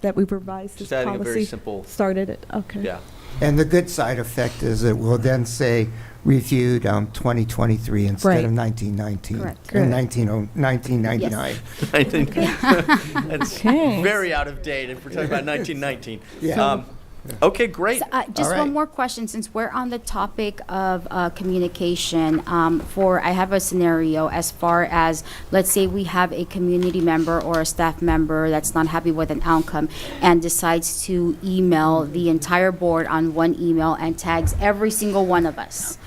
that we've revised this Just adding a very policy? simple, Started it, okay. yeah. And the good side effect is it will then say reviewed 2023 instead Right. of 1919. Correct. Or Good. 1999. I think that's Okay. very out of date if we're talking about 1919. Yeah. Okay, great. So, just All one right. more question, since we're on the topic of communication. I have a scenario as far as, let's say we have a community member or a staff member that's not happy with an outcome and decides to email the entire board on one email and tags every single one of us.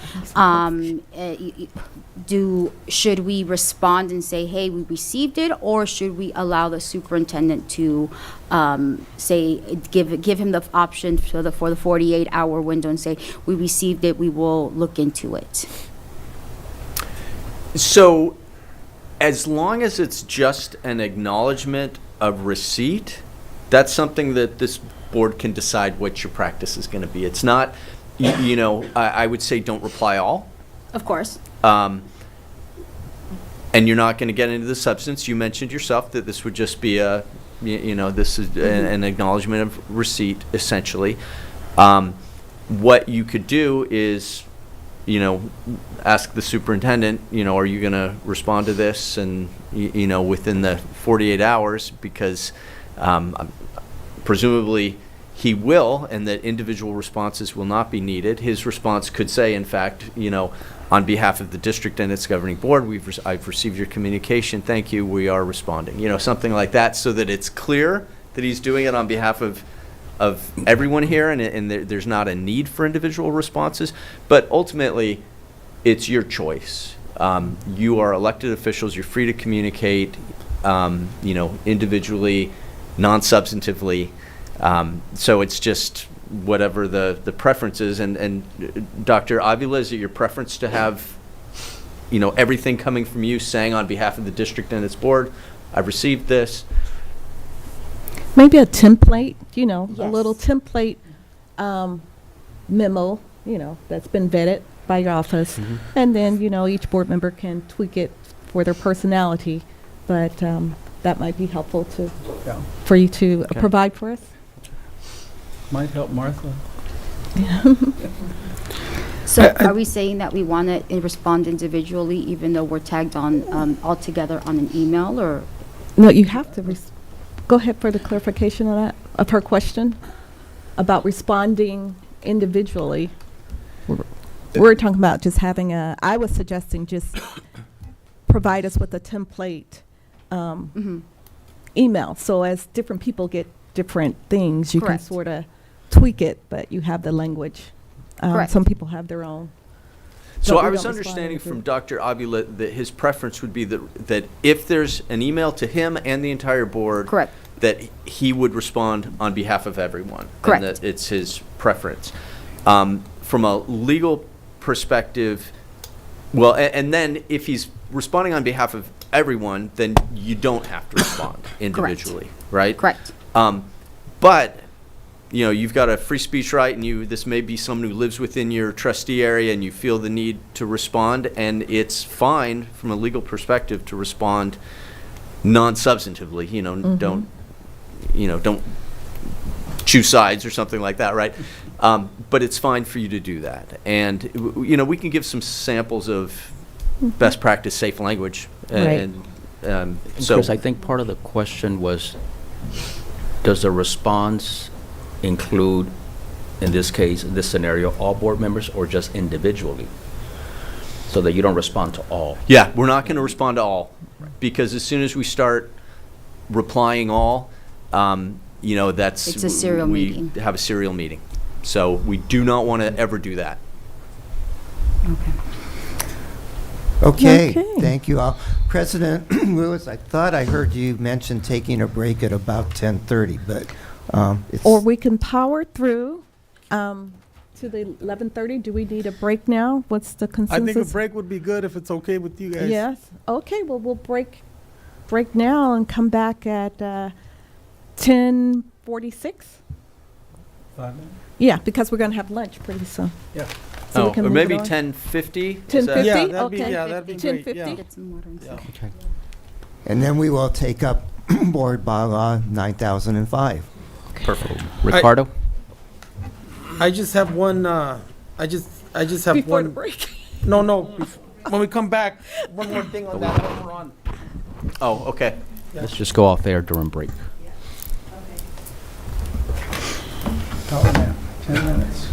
Should we respond and say, hey, we received it, or should we allow the superintendent to give him the option for the 48-hour window and say, we received it, we will look into it? So, as long as it's just an acknowledgement of receipt, that's something that this board can decide what your practice is going to be. It's not, I would say don't reply all. Of course. And you're not going to get into the substance. You mentioned yourself that this would just be this is an acknowledgement of receipt, essentially. What you could do is, ask the superintendent, are you going to respond to this and, within the 48 hours, because presumably he will, and that individual responses will not be needed. His response could say, in fact, on behalf of the district and its governing board, I've received your communication. Thank you. We are responding. Something like that, so that it's clear that he's doing it on behalf of everyone here, and there's not a need for individual responses. But ultimately, it's your choice. You are elected officials. You're free to communicate, individually, non-substantively. So it's just whatever the preference is. And Dr. Avila, is it your preference to have, everything coming from you saying on behalf of the district and its board, I've received this? Maybe a template, a Yes. little template memo, that's been vetted by your office. Mm-hmm. And then, each board member can tweak it for their personality. But that might be helpful Yeah. for you to Okay. provide for us. Might help Martha. So are we saying that we want to respond individually, even though we're tagged on all together on an email, or? No, you have to, go ahead for the clarification on that, of her question about responding individually. We're talking about just having I was suggesting just provide us with a template email. So as different people get different things, you Correct. can sort of tweak it, but you have the language. Correct. Some people have their own. So But we I was don't respond understanding to- from Dr. Avila that his preference would be that if there's an email to him and the entire board, Correct. that he would respond on behalf of everyone. Correct. And that it's his preference. From a legal perspective, well, and then if he's responding on behalf of everyone, then you don't have to respond individually, right? Correct. But, you've got a free speech right, and this may be someone who lives within your trustee area, and you feel the need to respond, and it's fine from a legal perspective to respond non-substantively. Don't choose sides or something like that, right? But it's fine for you to do that, and we can give some samples of best practice safe language, Right. and so. Chris, I think part of the question was, does the response include, in this case, in this scenario, all board members or just individually? So that you don't respond to all. Yeah, we're not going to respond to all, because as soon as we start replying all, that's It's a serial we meeting. have a serial meeting. So we do not want to ever do that. Okay, Okay. thank you all. President Lewis, I thought I heard you mention taking a break at about 10:30, but it's... Or we can power through to the 11:30. Do we need a break now? What's the I consensus? think a break would be good if it's okay with you guys. Yes. Okay, well, we'll break now and come back at 10:46. 5 minutes? Yeah, because we're going to have lunch pretty soon. Yeah. So we Oh, can or move maybe it on. 10:50? 10:50? Yeah, that'd be, Okay. yeah, that'd be great. 10:50? Yeah. Get some water and Yeah. stuff. Okay. And then we will take up Board Bylaw 9005. Perfect. Ricardo? I just have one, I just have Before the one. break. No, when we come back, one more thing on that while we're on. Oh, okay. Let's just go off there during break. Power nap, 10 minutes.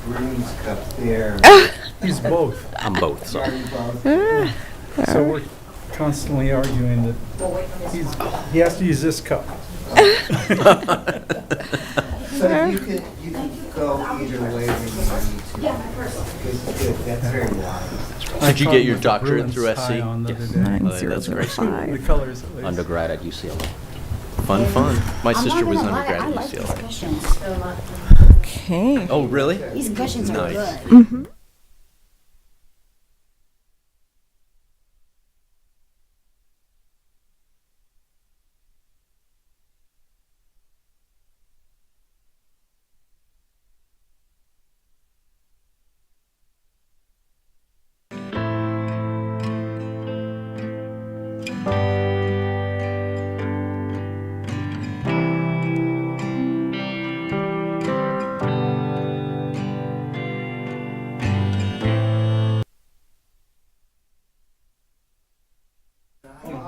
Bruins Cup there. He's both. I'm both, so. Sorry, both. So we're constantly arguing that he has to use this cup. So you can go either way when you need to. Good, that's very wise. Did you I get your caught him with the doctorate Bruins through tie SC? on the other Yes. day. That's great. The colors at least. Undergrad at UCLA. Fun. My I'm sister not was gonna lie, undergrad I at like these UCLA. questions. Okay. Oh, really? These questions are Nice. good.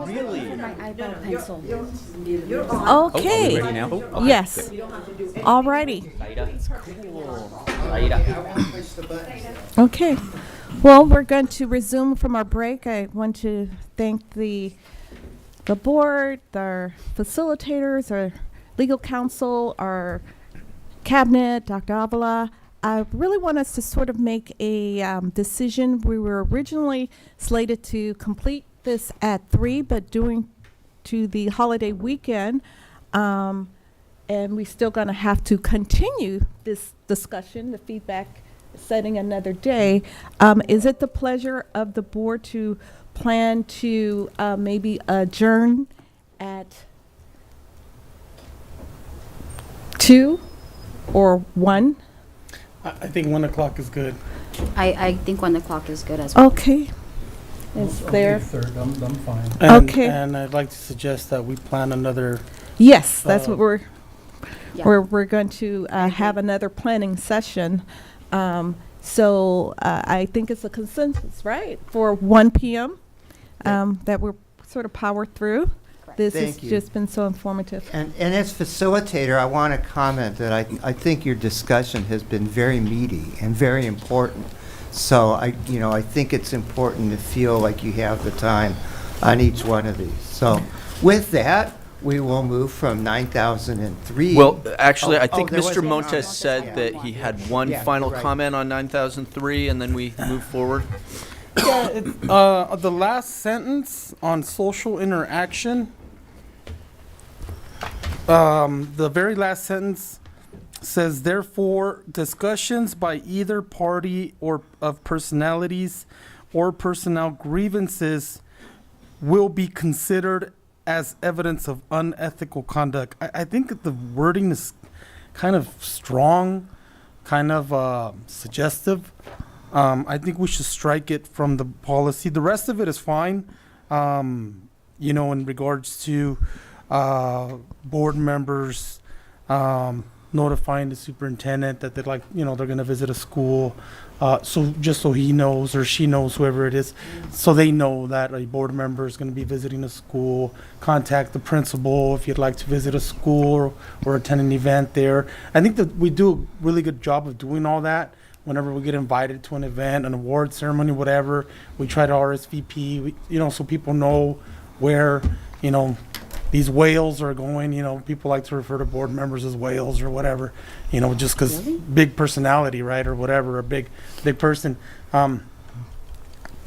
Really? My eyebrow pencil. Okay. Ready now? Okay, Yes. good. All righty. Aida. Okay. Well, we're going to resume from our break. I want to thank the board, our facilitators, our legal counsel, our cabinet, Dr. Avila. I really want us to sort of make a decision. We were originally slated to complete this at 3, but due to the holiday weekend, and we still going to have to continue this discussion, the feedback setting another day. Is it the pleasure of the board to plan to maybe adjourn at 2 or 1? I think 1 o'clock is good. I think 1 o'clock is good as well. Okay. Is I'll do there? third. I'm fine. And, Okay. And I'd like to suggest that we plan another. Yes, that's what we're Yeah. we're going to have another planning session. So I think it's a consensus, right, for 1 p.m. That we're sort of powered through. Correct. This has Thank you. just been so informative. And as facilitator, I want to comment that I think your discussion has been very meaty and very important. So I think it's important to feel like you have the time on each one of these. So with that, we will move from 9003. Well, actually, I Oh, think there was Mr. one. Montes Yeah. said that he had one Yeah, final right. comment on 9003, and then we move forward. The last sentence on social interaction, the very last sentence says, therefore, discussions by either party or of personalities or personnel grievances will be considered as evidence of unethical conduct. I think that the wording is kind of strong, kind of suggestive. I think we should strike it from the policy. The rest of it is fine. In regards to board members notifying the superintendent that they're going to visit a school. So just so he knows or she knows, whoever it is, so they know that a board member is going to be visiting a school. Contact the principal if you'd like to visit a school or attend an event there. I think that we do a really good job of doing all that. Whenever we get invited to an event, an award ceremony, whatever, we try to RSVP, so people know where, these whales are going. People like to refer to board members as whales or whatever, just because big personality, right, or whatever, a big person.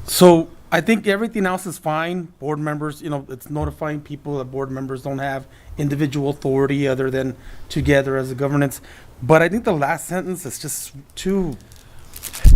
So I think everything else is fine. Board members, it's notifying people that board members don't have individual authority other than together as a governance. But I think the last sentence is just too.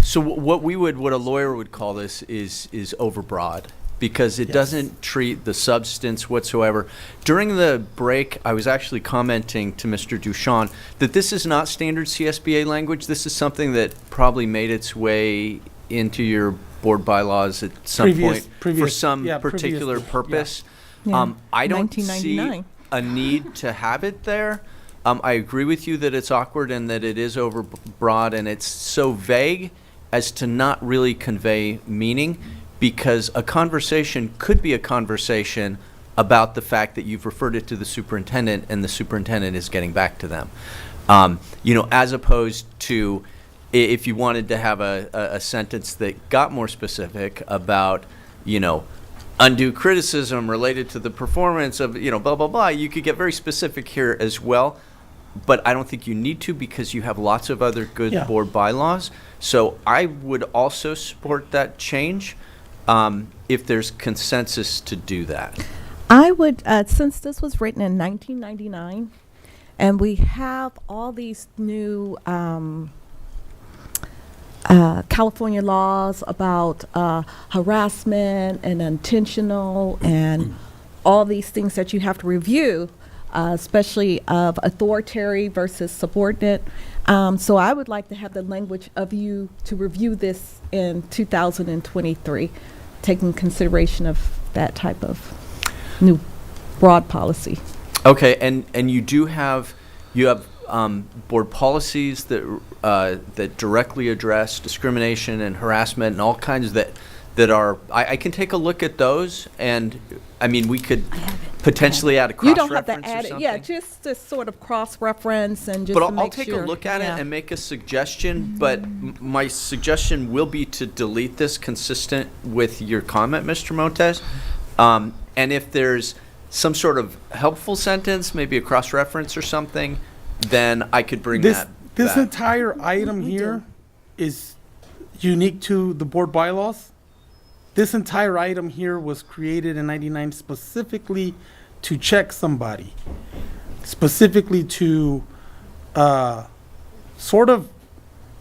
So what a lawyer would call this is overbroad, because it Yes. doesn't treat the substance whatsoever. During the break, I was actually commenting to Mr. Duchamp that this is not standard CSBA language. This is something that probably made its way into your board bylaws at some point for some particular purpose. Yeah. I don't see 1999. a need to have it there. I agree with you that it's awkward and that it is overbroad and it's so vague as to not really convey meaning, because a conversation could be a conversation about the fact that you've referred it to the superintendent and the superintendent is getting back to them. As opposed to if you wanted to have a sentence that got more specific about, undue criticism related to the performance of, blah, blah, blah, you could get very specific here as well. But I don't think you need to, because you have lots of other good Yeah. board bylaws. So I would also support that change if there's consensus to do that. I would, since this was written in 1999, and we have all these new California laws about harassment and intentional and all these things that you have to review, especially of authoritarian versus subordinate. So I would like to have the language of you to review this in 2023, taking consideration of that type of new broad policy. Okay, and you have board policies that directly address discrimination and harassment and all kinds that are. I can take a look at those, and I mean we could potentially add a You cross don't have reference to add or it, something. yeah, just to sort of cross-reference and just But to I'll make take sure. a look at Yeah. it and make a suggestion. But my suggestion will be to delete this, consistent with your comment, Mr. Montes. And if there's some sort of helpful sentence, maybe a cross-reference or something, then I could bring This that back. entire item here is unique to the board bylaws. This entire item here was created in '99 specifically to check somebody, specifically to sort of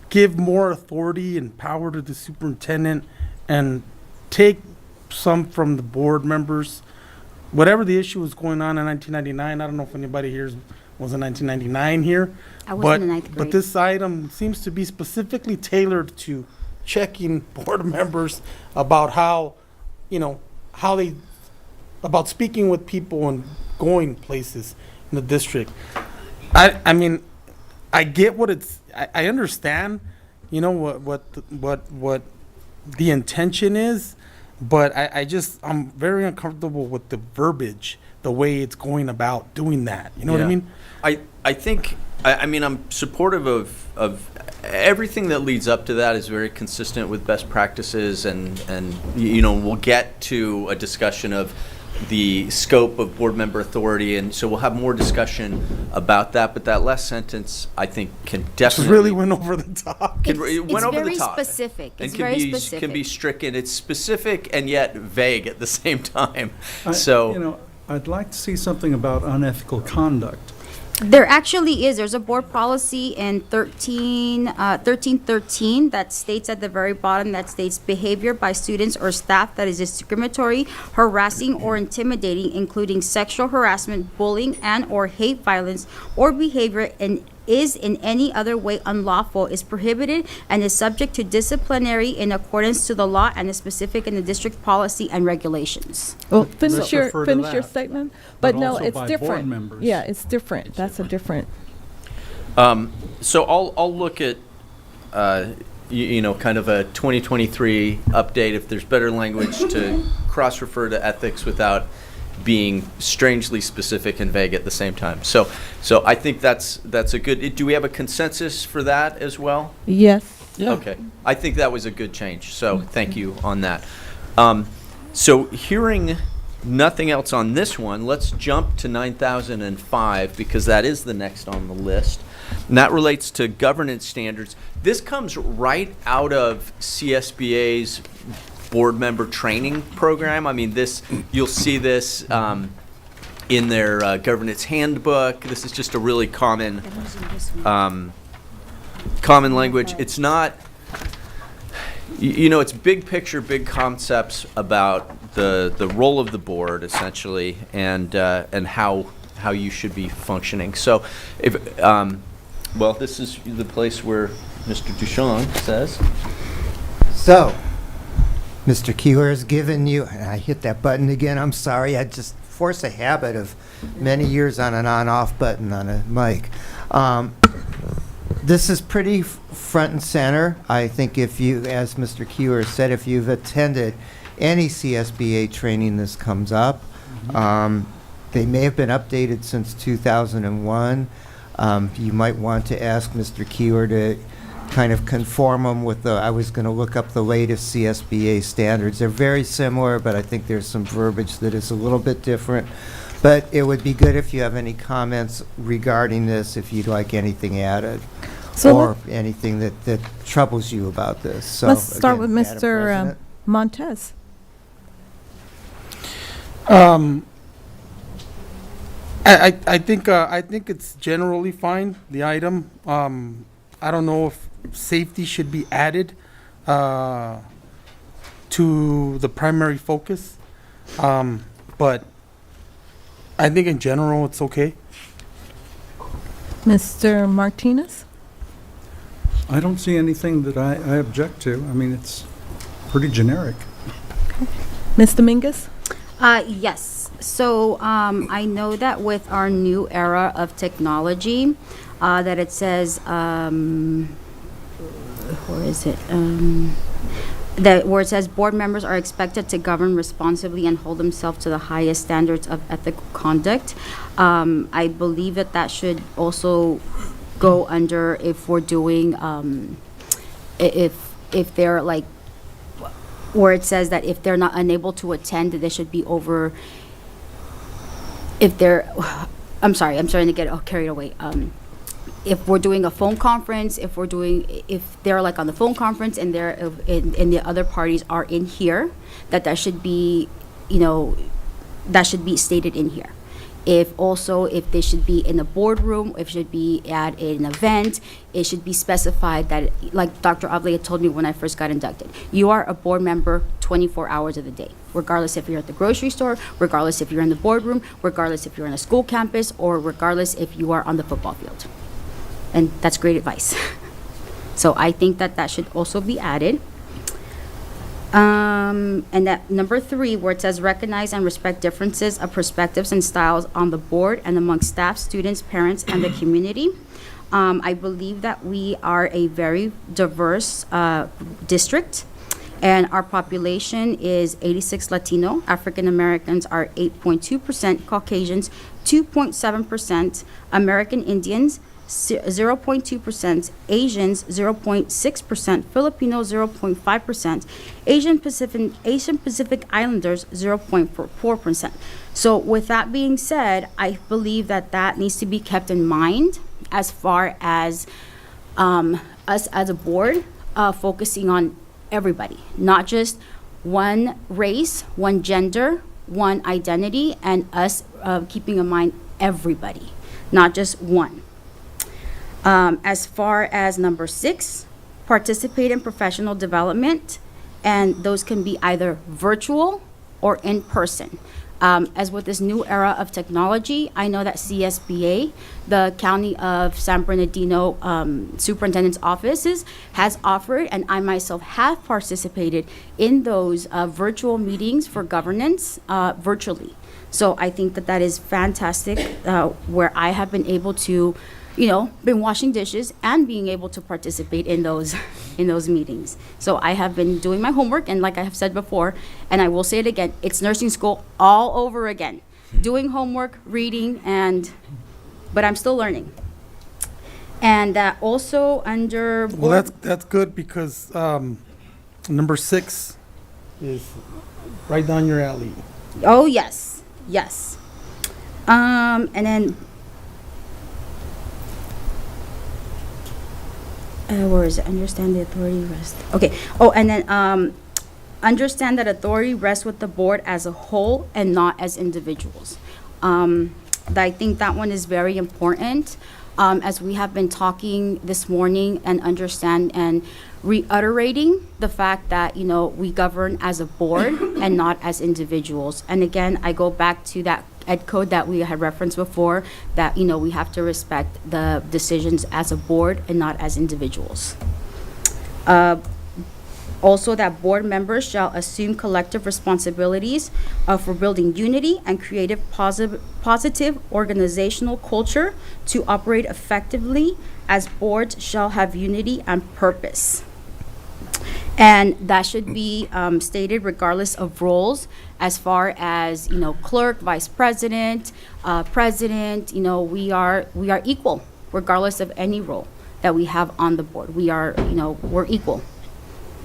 give more authority and power to the superintendent and take some from the board members. Whatever the issue was going on in 1999, I don't know if anybody here was in 1999 here. I was but, in the ninth grade. But this item seems to be specifically tailored to checking board members about how, about speaking with people and going places in the district. I mean, I get what I understand, what the intention is, but I'm very uncomfortable with the verbiage, the way it's going about doing that. You know what I mean? I think, I'm supportive of everything that leads up to that is very consistent with best practices, and we'll get to a discussion of the scope of board member authority, and so we'll have more discussion about that. But that last sentence, I think, can Just definitely really went over the top. it went It's over very the top. specific. And It's very specific. can be stricken. It's specific and yet vague at the same time. I- So I'd like to see something about unethical conduct. There actually is. There's a board policy in 1313 that states at the very bottom, that states behavior by students or staff that is discriminatory, harassing, or intimidating, including sexual harassment, bullying, and or hate violence, or behavior is in any other way unlawful, is prohibited, and is subject to disciplinary in accordance to the law and is specific in the district policy and regulations. Well, Let's finish your refer to that. statement, But but no, also it's by board different. members. Yeah, it's different. That's a different. So I'll look at kind of a 2023 update if there's better language to cross-refer to ethics without being strangely specific and vague at the same time. So I think that's a good. Do we have a consensus for that as well? Yes. Okay, I think that was a good change. So thank you on that. So hearing nothing else on this one, let's jump to 9005 because that is the next on the list. And that relates to governance standards. This comes right out of CSBA's board member training program. I mean, you'll see this in their governance handbook. This is just a really common language. It's not, it's big picture, big concepts about the role of the board essentially, and how you should be functioning. So, this is the place where Mr. Duchamp says. So, Mr. Keeler has given you, and I hit that button again, I'm sorry, I just force a habit of many years on an on-off button on a mic. This is pretty front and center. I think if you, as Mr. Keeler said, if you've attended any CSBA training, this comes up. They may have been updated since 2001. You might want to ask Mr. Keeler to kind of conform them with I was going to look up the latest CSBA standards. They're very similar, but I think there's some verbiage that is a little bit different. But it would be good if you have any comments regarding this, if you'd like anything added, So or anything that troubles you about this. So let's start again, with Madam Mr. President. Montez. I think it's generally fine, the item. I don't know if safety should be added to the primary focus, but I think in general it's okay. Mr. Martinez? I don't see anything that I object to. I mean, it's pretty generic. Ms. Dominguez? Yes. So I know that with our new era of technology, that it says, where is it? That where it says board members are expected to govern responsibly and hold themselves to the highest standards of ethical conduct. I believe that that should also go under if we're doing, if they're like, where it says that if they're not unable to attend, that they should be over, if they're, I'm sorry, I'm starting to get carried away. If we're doing a phone conference, if they're like on the phone conference and they're, and the other parties are in here, that should be, that should be stated in here. If they should be in a boardroom, if it should be at an event, it should be specified that, like Dr. Avle had told me when I first got inducted, you are a board member 24 hours of the day, regardless if you're at the grocery store, regardless if you're in the boardroom, regardless if you're on a school campus, or regardless if you are on the football field. And that's great advice. So I think that should also be added. And that number 3, where it says recognize and respect differences of perspectives and styles on the board and among staff, students, parents, and the community. I believe that we are a very diverse district, and our population is 86 Latino. African Americans are 8.2%, Caucasians 2.7%, American Indians 0.2%, Asians 0.6%, Filipinos 0.5%, Asian Pacific Islanders 0.4%. So with that being said, I believe that needs to be kept in mind as far as us as a board focusing on everybody, not just one race, one gender, one identity, and us keeping in mind everybody, not just one. As far as number 6, participate in professional development, and those can be either virtual or in person. As with this new era of technology, I know that CSBA, the County of San Bernardino Superintendent's offices, has offered, and I myself have participated in those virtual meetings for governance virtually. So I think that is fantastic, where I have been able to, been washing dishes and being able to participate in those meetings. So I have been doing my homework, and like I have said before, and I will say it again, it's nursing school all over again. Doing homework, reading, but I'm still learning. And also under Well, that's good, because number 6 is right down your alley. Oh, yes. And then where is it? Understand the authority rests. Okay. Oh, and then understand that authority rests with the board as a whole and not as individuals. I think that one is very important, as we have been talking this morning, and understand and reiterating the fact that, we govern as a board and not as individuals. And again, I go back to that ed code that we had referenced before, that, we have to respect the decisions as a board and not as individuals. Also, that board members shall assume collective responsibilities for building unity and creative positive organizational culture to operate effectively, as boards shall have unity and purpose. And that should be stated regardless of roles, as far as, clerk, vice president, president, we are equal regardless of any role. that we have on the board. We are, we're equal.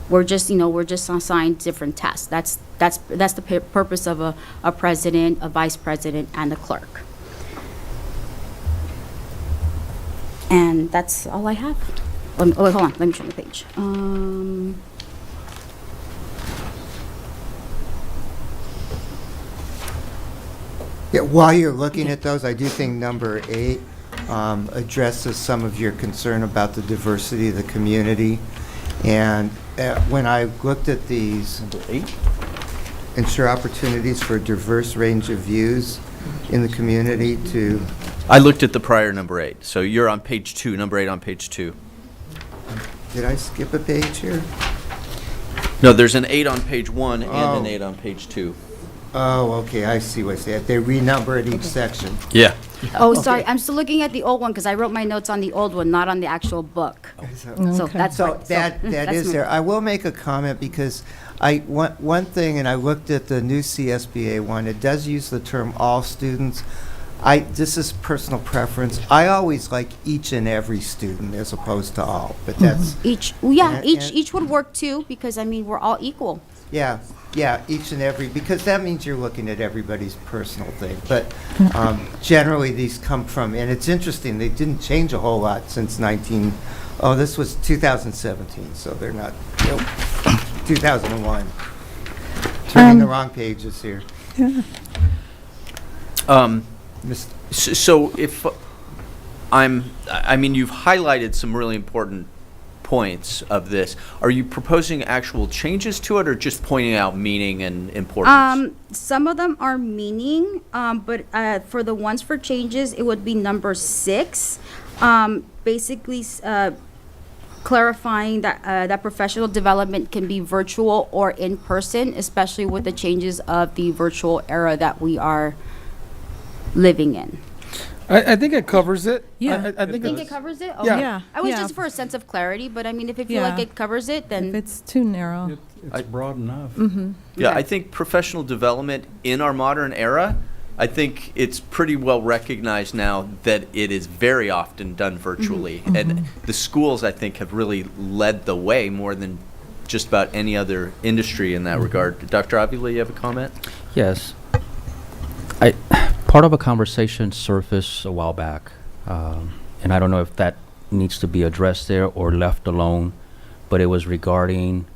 We're just assigned different tasks. That's the purpose of a president, a vice president, and a clerk. And that's all I have. Wait, hold on. Let me turn the page. Yeah, while you're looking at those, I do think number 8 addresses some of your concern about the diversity of the community. And when I looked at these, Number 8? ensure opportunities for a diverse range of views in the community to, I looked at the prior number 8, so you're on page 2, number 8 on page 2. did I skip a page here? No, there's an 8 on page 1 and Oh. an 8 on page 2. Oh, okay, I see what's that. They renumber at each section. Yeah. Oh, sorry. I'm still looking at the old one because I wrote my notes on the old one, not on the actual book. So that's So right. that that's is me. there. I will make a comment because one thing, and I looked at the new CSBA one, it does use the term all students. This is personal preference. I always like each and every student as opposed to all, but that's, Each would work too because we're all equal. yeah, each and every, because that means you're looking at everybody's personal thing. But generally, these come from, and it's interesting, they didn't change a whole lot since this was 2017, so they're not, 2001. Turning the wrong pages here. So if you've highlighted some really important points of this. Are you proposing actual changes to it or just pointing out meaning and importance? Some of them are meaning, but for the ones for changes, it would be number 6. Basically, clarifying that professional development can be virtual or in person, especially with the changes of the virtual era that we are living in. I think it covers it. Yeah. I You think think it's, it covers it? Yeah. Yeah. I was yeah. just for a sense of clarity, but if you feel like Yeah. it covers it, If then it's too narrow. It's broad enough. Yeah, okay. I think professional development in our modern era, I think it's pretty well recognized now that it is very often done virtually. And the schools, I think, have really led the way more than just about any other industry in that regard. Dr. Avila, you have a comment? Yes. Part of a conversation surfaced a while back, and I don't know if that needs to be addressed there or left alone, but it was regarding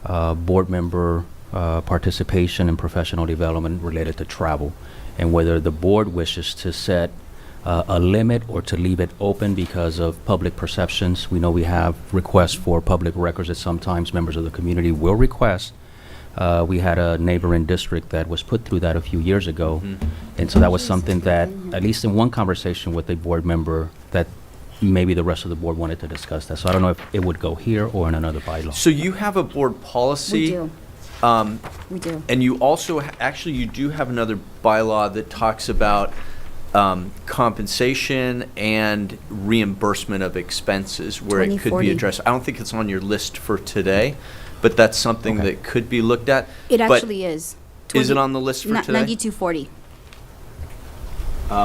board member participation in professional development related to travel, and whether the board wishes to set a limit or to leave it open because of public perceptions. We know we have requests for public records that sometimes members of the community will request. We had a neighboring district that was put through that a few years ago. And so that was something that, at least in one conversation with a board member, that maybe the rest of the board wanted to discuss that. So I don't know if it would go here or in another bylaw. So you have a board policy. we do. We do. And you also, actually, you do have another bylaw that talks about compensation and reimbursement of expenses where it could 2040. be addressed. I don't think it's on your list for today, but that's something Okay. that could be looked at. It But actually is. Is it on the list for today? 9240.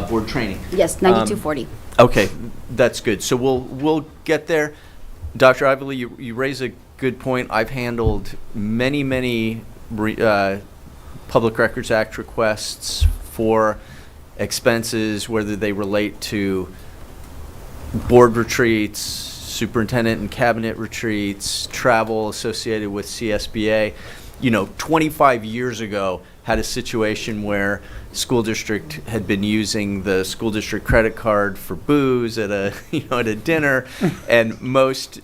Board training. Yes, 9240. Okay, that's good. So we'll get there. Dr. Ively, you raise a good point. I've handled many Public Records Act requests for expenses, whether they relate to board retreats, superintendent and cabinet retreats, travel associated with CSBA. 25 years ago, had a situation where school district had been using the school district credit card for booze at a dinner, and most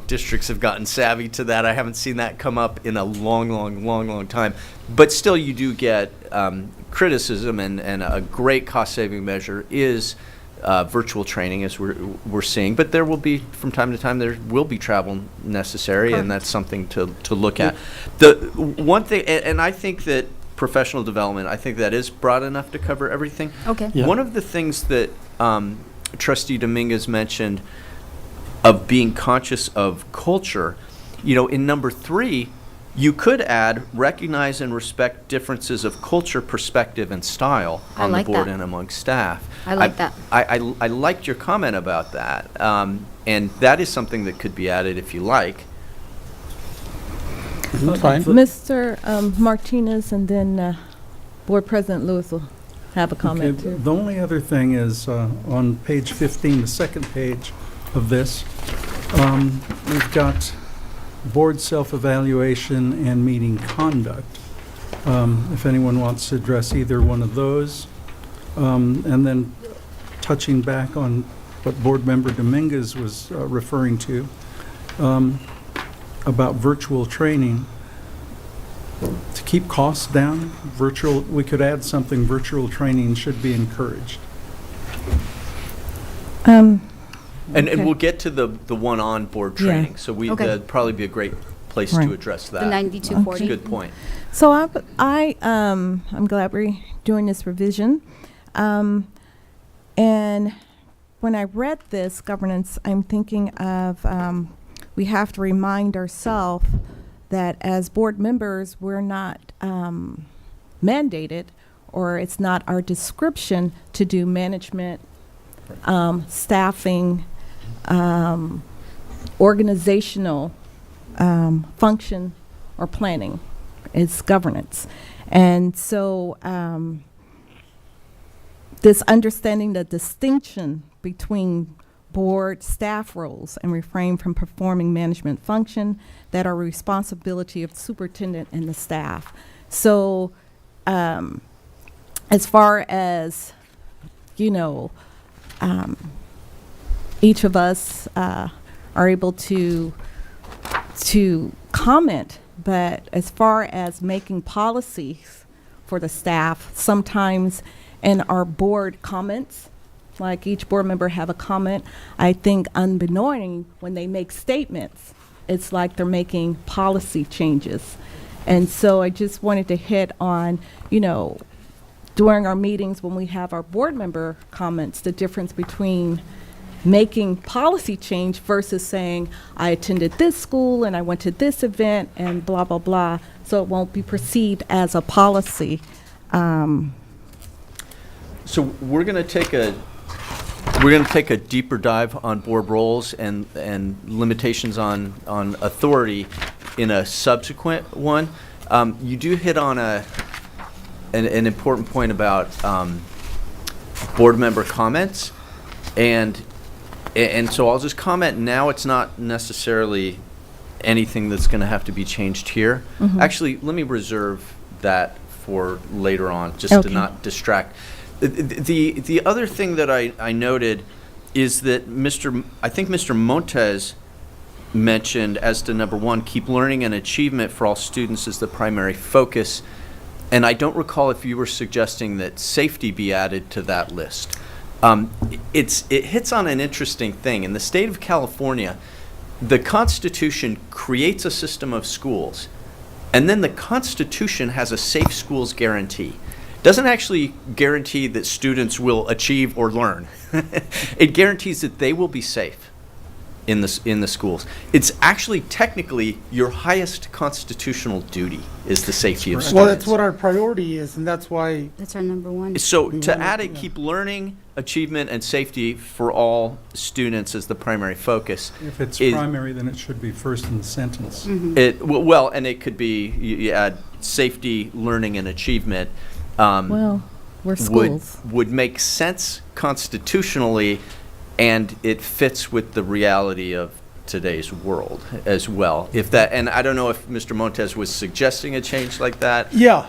districts have gotten savvy to that. I haven't seen that come up in a long time, but still you do get criticism, and a great cost-saving measure is virtual training, as we're seeing. But there will be, from time to time, there will be travel necessary, and that's something to look at. The one thing, and I think that professional development, I think that is broad enough to cover everything. Okay. Yeah. One of the things that Trustee Dominguez mentioned of being conscious of culture, in number 3, You could add, recognize and respect differences of culture, perspective, and style I on the like board that. and among staff. I like that. I liked your comment about that. And that is something that could be added if you like. That's fine. Mr. Martinez, and then Board President Lewis will have a comment Okay, too. the only other thing is, on page 15, the second page of this, we've got board self-evaluation and meeting conduct. If anyone wants to address either one of those. And then touching back on what Board Member Dominguez was referring to, about virtual training. To keep costs down, we could add something, virtual training should be encouraged. And Okay. we'll get to the one on board Yeah. training. So Okay. that'd probably be a great place Right. to address that. The 9240. Good point. So I'm glad we're doing this revision. And when I read this governance, I'm thinking of, we have to remind ourselves that as board members, we're not mandated, or it's not our description to do management, staffing, organizational function or planning. It's governance. And so this understanding the distinction between board staff roles and refrain from performing management function that are responsibility of the superintendent and the staff. So as far as, each of us are able to comment, but as far as making policies for the staff, sometimes in our board comments, like each board member have a comment, I think unbeknown, when they make statements, it's like they're making policy changes. And so I just wanted to hit on, during our meetings when we have our board member comments, the difference between making policy change versus saying, I attended this school and I went to this event and blah, blah, blah, so it won't be perceived as a policy. So we're going to take a deeper dive on board roles and limitations on authority in a subsequent one. You do hit on an important point about board member comments, and so I'll just comment now. It's not necessarily anything that's going to have to be changed here. Mhm. Actually, let me reserve that for later on, just to Okay. not distract. The other thing that I noted is that I think Mr. Montes mentioned as to number one, keep learning and achievement for all students is the primary focus. And I don't recall if you were suggesting that safety be added to that list. It hits on an interesting thing. In the state of California, the Constitution creates a system of schools, and then the Constitution has a safe schools guarantee. Doesn't actually guarantee that students will achieve or learn. It guarantees that they will be safe in the schools. It's actually technically your highest constitutional duty is the safety of students. Well, that's what our priority is, and that's why, That's our number one. So We to wanna- add it, yeah. keep learning, achievement, and safety for all students as the primary focus. If it's Is- primary, then it should be first in the sentence. Well, and it could be, you add safety, learning, and achievement. Well, we're schools. Would make sense constitutionally, and it fits with the reality of today's world as well. If that, and I don't know if Mr. Montes was suggesting a change like that. yeah,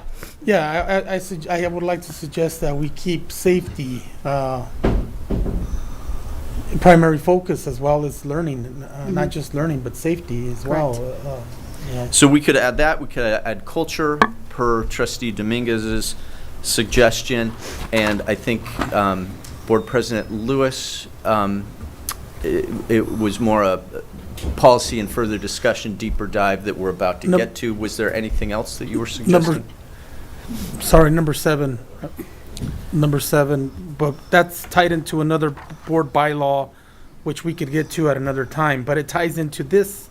I would like to suggest that we keep safety primary focus as well as learning, not just learning, but safety as well. Yeah. So we could add that. We could add culture per Trustee Dominguez's suggestion, and I think Board President Lewis, it was more a policy and further discussion, deeper dive that we're about to Num- get to. Was there anything else that you were suggesting? Number 7. Number 7, but that's tied into another board bylaw, which we could get to at another time. But it ties into this.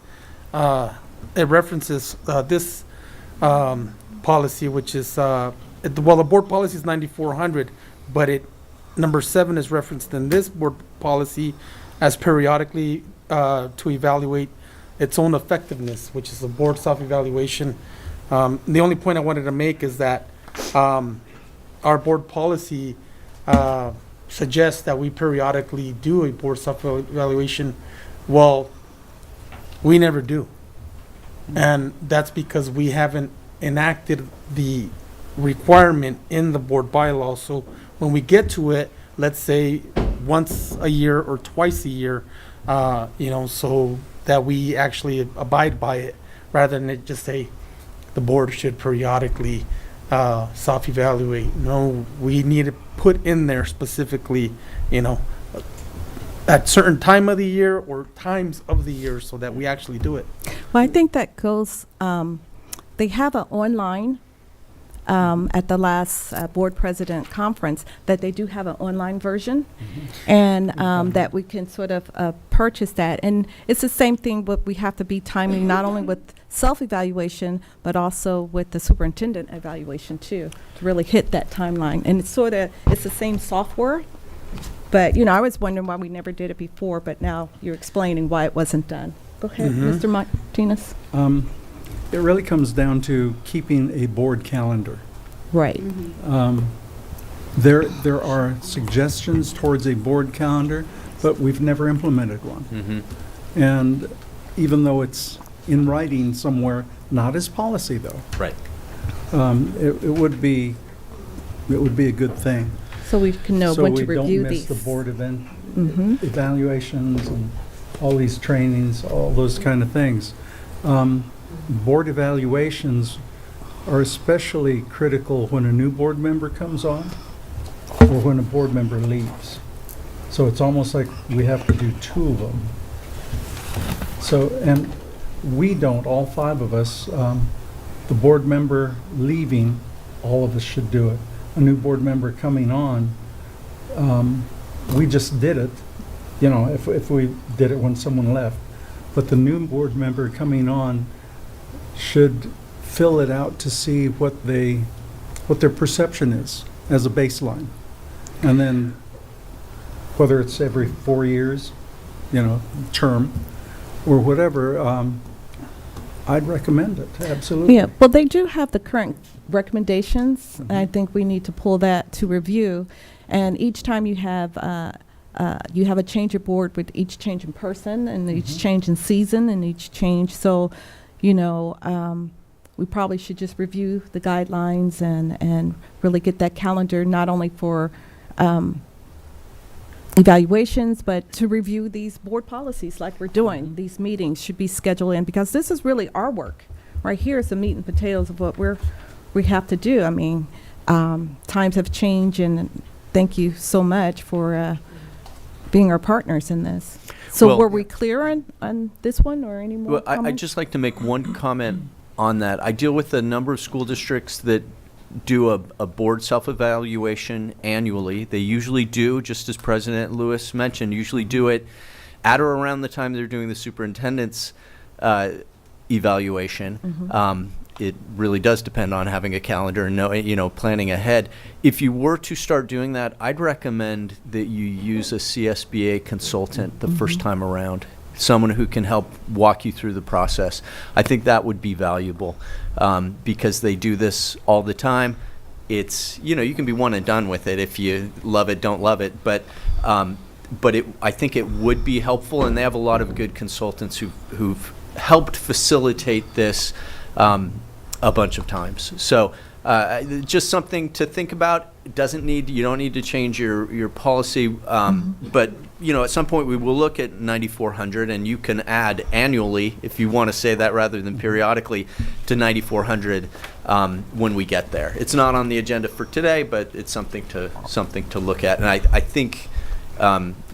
It references this policy, which is, well, the board policy is 9400, but number 7 is referenced in this board policy as periodically to evaluate its own effectiveness, which is a board self-evaluation. The only point I wanted to make is that our board policy suggests that we periodically do a board self-evaluation. Well, we never do. And that's because we haven't enacted the requirement in the board bylaw. So when we get to it, let's say once a year or twice a year, so that we actually abide by it, rather than it just say the board should periodically self-evaluate. No, we need to put in there specifically, at certain time of the year or times of the year so that we actually do it. Well, I think that goes, they have an online, at the last board president conference, that they do have an online version, and that we can sort of purchase that. And it's the same thing, but we have to be timely, not only with self-evaluation, but also with the superintendent evaluation too, to really hit that timeline. And it's the same software, but, I was wondering why we never did it before, but now you're explaining why it wasn't done. Go ahead, Mr. Martinez. It really comes down to keeping a board calendar. Right. There are suggestions towards a board calendar, but we've never implemented one. And even though it's in writing somewhere, not as policy though. Right. It would be a good thing. So we can know when to review So we these. don't miss the board evaluations and all these trainings, all those kind of things. Board evaluations are especially critical when a new board member comes on or when a board member leaves. So it's almost like we have to do 2 of them. So, and we don't, all 5 of us, the board member leaving, all of us should do it. A new board member coming on, we just did it, if we did it when someone left. But the new board member coming on should fill it out to see what their perception is as a baseline. And then whether it's every 4 years, term, or whatever, I'd recommend it, absolutely. Yeah, well, they do have the current recommendations. And I think we need to pull that to review. And each time you have a change of board with each change in person and each change in season and each change. So, we probably should just review the guidelines and really get that calendar, not only for evaluations, but to review these board policies like we're doing. These meetings should be scheduled in, because this is really our work. Right here is the meat and potatoes of what we have to do. I mean, times have changed, and thank you so much for being our partners in this. So Well- were we clear on this one, or any more Well, I'd comments? just like to make one comment on that. I deal with a number of school districts that do a board self-evaluation annually. They usually do, just as President Lewis mentioned, usually do it at or around the time they're doing the superintendent's evaluation. It really does depend on having a calendar and planning ahead. If you were to start doing that, I'd recommend that you use a CSBA consultant the first time around, someone who can help walk you through the process. I think that would be valuable, because they do this all the time. It's, you can be one and done with it if you love it, don't love it, but I think it would be helpful, and they have a lot of good consultants who've helped facilitate this a bunch of times. So just something to think about. You don't need to change your policy, but at some point we will look at 9400, and you can add annually, if you want to say that rather than periodically, to 9400 when we get there. It's not on the agenda for today, but it's something to look at. And I think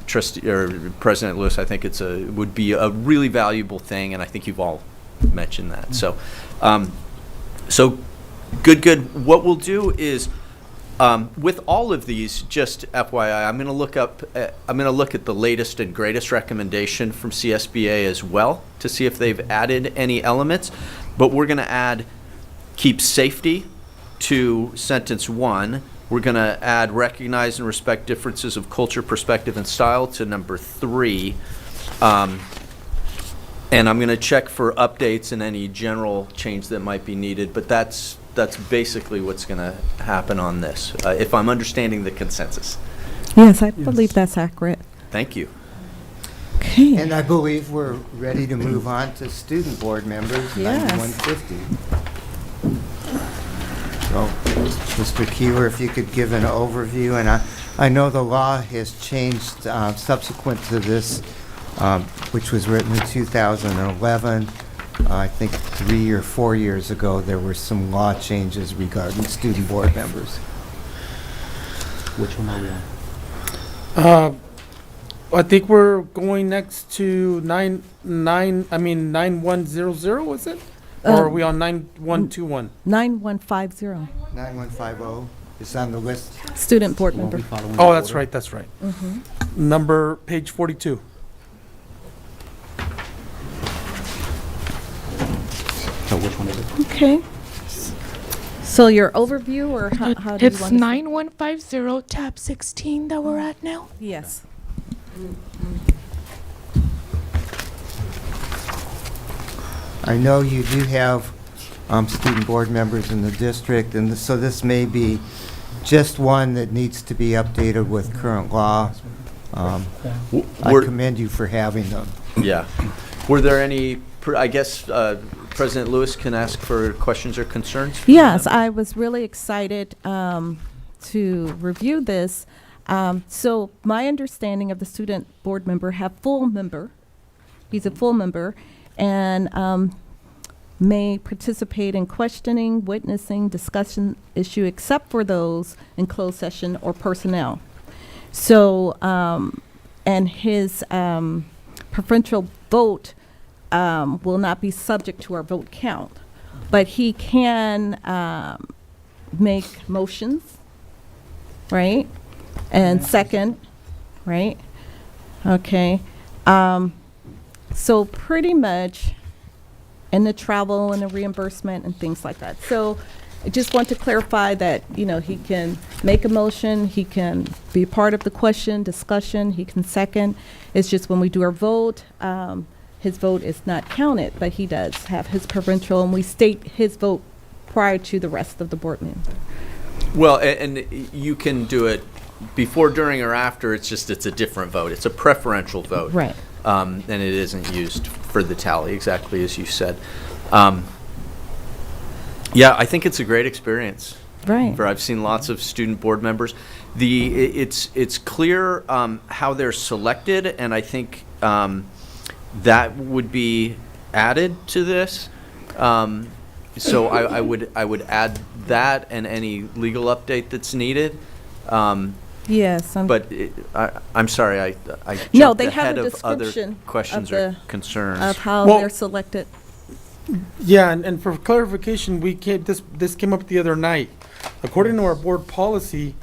Trustee or President Lewis, I think would be a really valuable thing, and I think you've all mentioned that. So good. What we'll do is, with all of these, just FYI, I'm going to look at the latest and greatest recommendation from CSBA as well to see if they've added any elements. But we're going to add keep safety to sentence 1. We're going to add recognize and respect differences of culture, perspective, and style to number 3. And I'm going to check for updates and any general change that might be needed, but that's basically what's going to happen on this, if I'm understanding the consensus. Yes, I believe that's accurate. Thank you. Okay. And I believe we're ready to move on to student board members, Yes. 9150. So, Mr. Keeler, if you could give an overview, and I know the law has changed subsequent to this, which was written in 2011. I think 3 or 4 years ago, there were some law changes regarding student board members. Which one are we on? I think we're going next to 9100, is it? Or are we on 9121? 9150, 9150 is on the list. student board Won't member. we follow in the Oh, that's order? right, that's right. Mhm. Number, page 42. So which one is it? Okay. So your overview, or how do you It's want to? 9150, tab 16 that we're at now. Yes. I know you do have student board members in the district, and so this may be just one that needs to be updated with current law. I Were- commend you for having them. Yeah. Were there any, I guess President Lewis can ask for questions or concerns? Yes, I was really excited to review this. So my understanding of the student board member have full member. He's a full member and may participate in questioning, witnessing, discussion issue, except for those in closed session or personnel. So, and his preferential vote will not be subject to our vote count, but he can make motions, right? And second, right? Okay. So pretty much, and the travel and the reimbursement and things like that. So I just want to clarify that, you know, he can make a motion, he can be part of the question, discussion, he can second. It's just when we do our vote, his vote is not counted, but he does have his preferential, and we state his vote prior to the rest of the board members. Well, and you can do it before, during, or after. It's just, it's a different vote. It's a preferential vote. Right. And it isn't used for the tally, exactly as you said. Yeah, I think it's a great experience. Right. I've seen lots of student board members. It's clear how they're selected, and I think that would be added to this. So I would add that and any legal update that's needed. Yes. But I'm sorry, I jumped No, they have ahead a of other description questions of or the- concerns. Of how Well- they're selected. Yeah, and for clarification, this came up the other night. According to our board policy,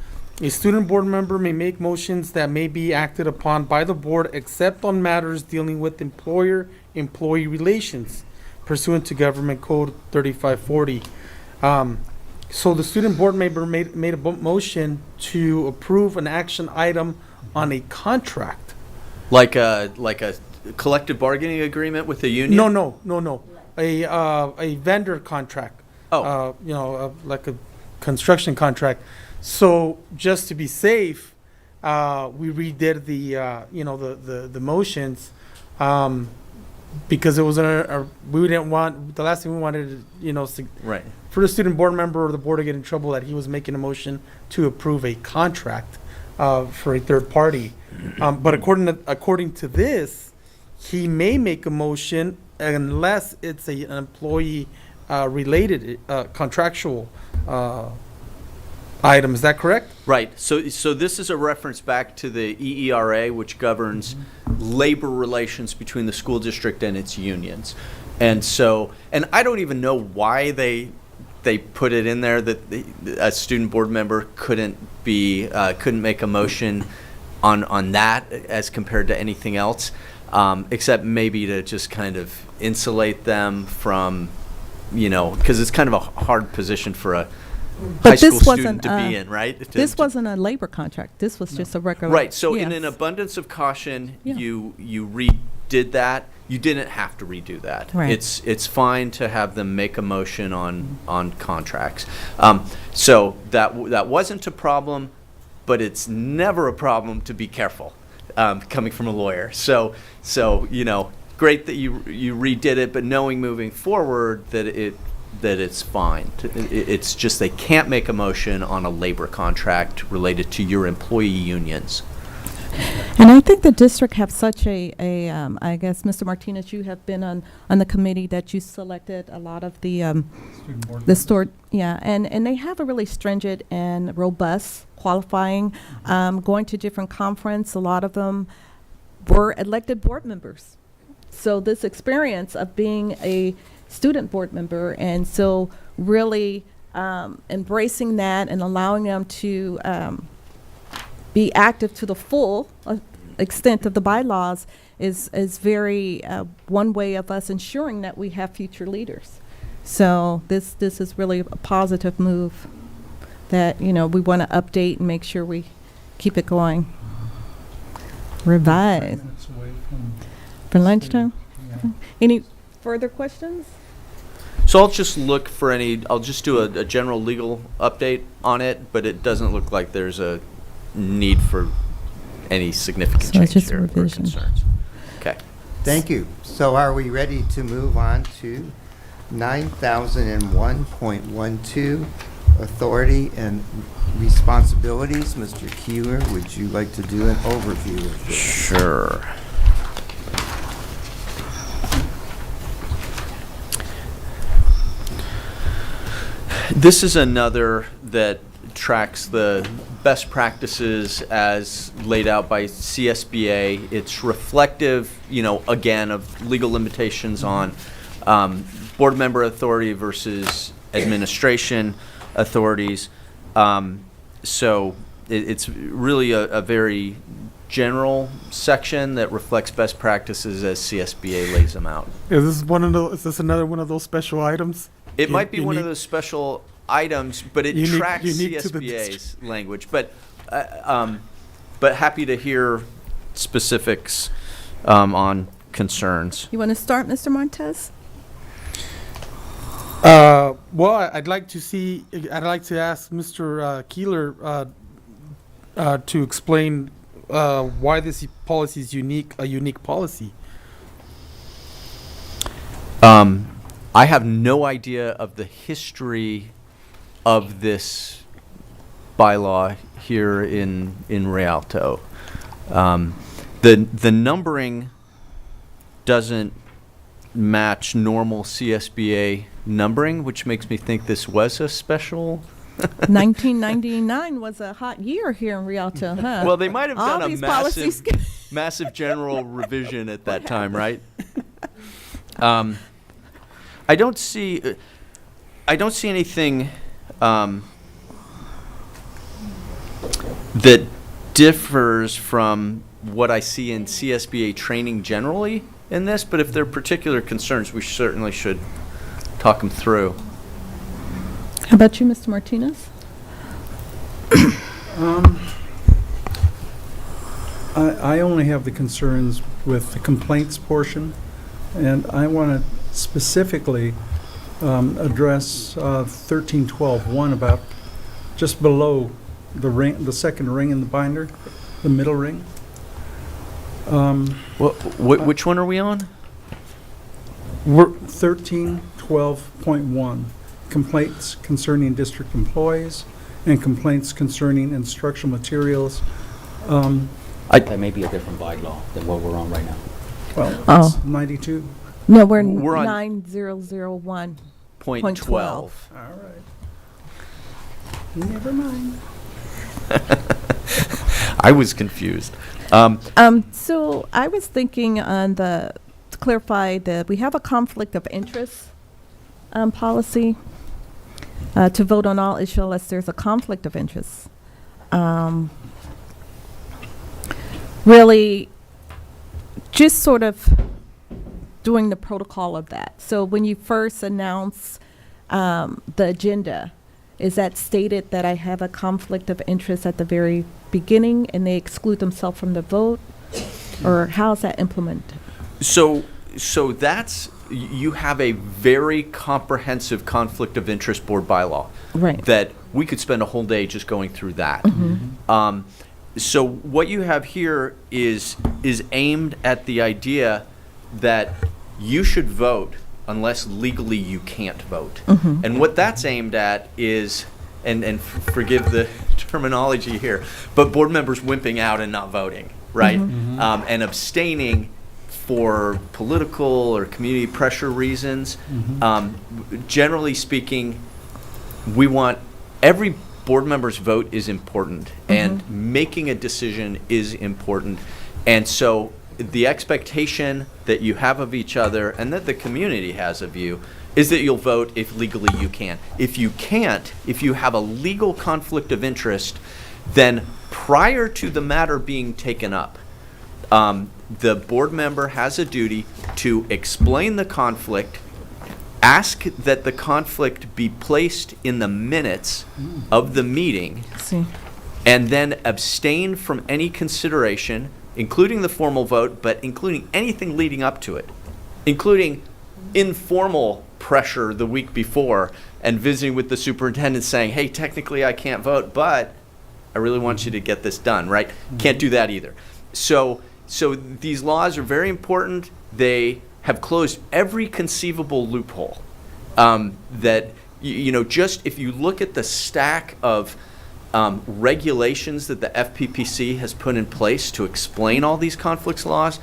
a student board member may make motions that may be acted upon by the board except on matters dealing with employer-employee relations pursuant to Government Code 3540. So the student board member made a motion to approve an action item on a contract. Like a collective bargaining agreement with the union? No. A vendor contract. Oh. Like a construction contract. So just to be safe, we redid the motions, because it was we didn't want, the last thing we wanted, Right. for the student board member or the board to get in trouble that he was making a motion to approve a contract for a third party. But according to this, he may make a motion unless it's an employee related contractual item. Is that correct? Right. So this is a reference back to the EERA, which governs labor relations between the school district and its unions. And I don't even know why they put it in there that a student board member couldn't make a motion on that as compared to anything else, except maybe to just kind of insulate them from because it's kind of a hard position for a But high school this wasn't, student to be in, right? This wasn't a labor contract. This was just a regular. Right, so in an yes. abundance of caution, Yeah. you redid that. You didn't have to redo that. Right. It's fine to have them make a motion on contracts. So that wasn't a problem, but it's never a problem to be careful, coming from a lawyer. So great that you redid it, but knowing moving forward that it's fine. It's just they can't make a motion on a labor contract related to your employee unions. And I think the district have such I guess, Mr. Martinez, you have been on the committee that you selected a lot of the store, and they have a really stringent and robust qualifying, going to different conference. A lot of them were elected board members. So this experience of being a student board member, and so really embracing that and allowing them to be active to the full extent of the bylaws is very one way of us ensuring that we have future leaders. So this is really a positive move that we want to update and make sure we keep it going. Revise Minutes away for lunchtime. Yeah. Any further questions? So I'll just look for I'll just do a general legal update on it, but it doesn't look like there's a need for any significant So it's change just a here or revision. concerns. Okay. Thank you. So are we ready to move on to 9001.12, authority and responsibilities? Mr. Keeler, would you like to do an overview of this? Sure. This is another that tracks the best practices as laid out by CSBA. It's reflective, again, of legal limitations on board member authority versus administration authorities. So it's really a very general section that reflects best practices as CSBA lays them out. Is this another one of those special items? It might be one of those special items, but it tracks unique to the CSBA's language. But happy to hear specifics on concerns. You want to start, Mr. Montez? Well, I'd like to ask Mr. Keeler to explain why this policy is a unique policy. I have no idea of the history of this bylaw here in Rialto. The numbering doesn't match normal CSBA numbering, which makes me think this was a special. 1999 was a hot year here in Rialto, huh? Well, they might have All done a these policies- massive general revision at that time, right? I don't see anything that differs from what I see in CSBA training generally in this, but if there are particular concerns, we certainly should talk them through. How about you, Mr. Martinez? I only have the concerns with the complaints portion, and I want to specifically address 1312.1 about just below the ring, the second ring in the binder, the middle ring. Which one are we on? 1312.1, complaints concerning district employees and complaints concerning instructional materials. That may be a different bylaw than what we're on right now. Well, Oh. it's 92. No, we're We're on 9001. Point Point 12. All right. Never mind. I was confused. So I was thinking to clarify that we have a conflict of interest policy to vote on all issues unless there's a conflict of interest. Really, just sort of doing the protocol of that. So when you first announce the agenda, is that stated that I have a conflict of interest at the very beginning and they exclude themselves from the vote? Or how is that implemented? So that's, you have a very comprehensive conflict of interest board bylaw. Right. That we could spend a whole day just going through that. So what you have here is aimed at the idea that you should vote unless legally you can't vote. And what that's aimed at is, and forgive the terminology here, but board members wimping out and not voting, right? And abstaining for political or community pressure reasons. Generally speaking, we want every board member's vote is important, and making a decision is important. And so the expectation that you have of each other and that the community has of you is that you'll vote if legally you can. If you can't, if you have a legal conflict of interest, then prior to the matter being taken up, the board member has a duty to explain the conflict, ask that the conflict be placed in the minutes of the meeting, See. and then abstain from any consideration, including the formal vote, but including anything leading up to it, including informal pressure the week before and visiting with the superintendent saying, hey, technically I can't vote, but I really want you to get this done, right? Can't do that either. So these laws are very important. They have closed every conceivable loophole. That, just if you look at the stack of regulations that the FPPC has put in place to explain all these conflicts laws,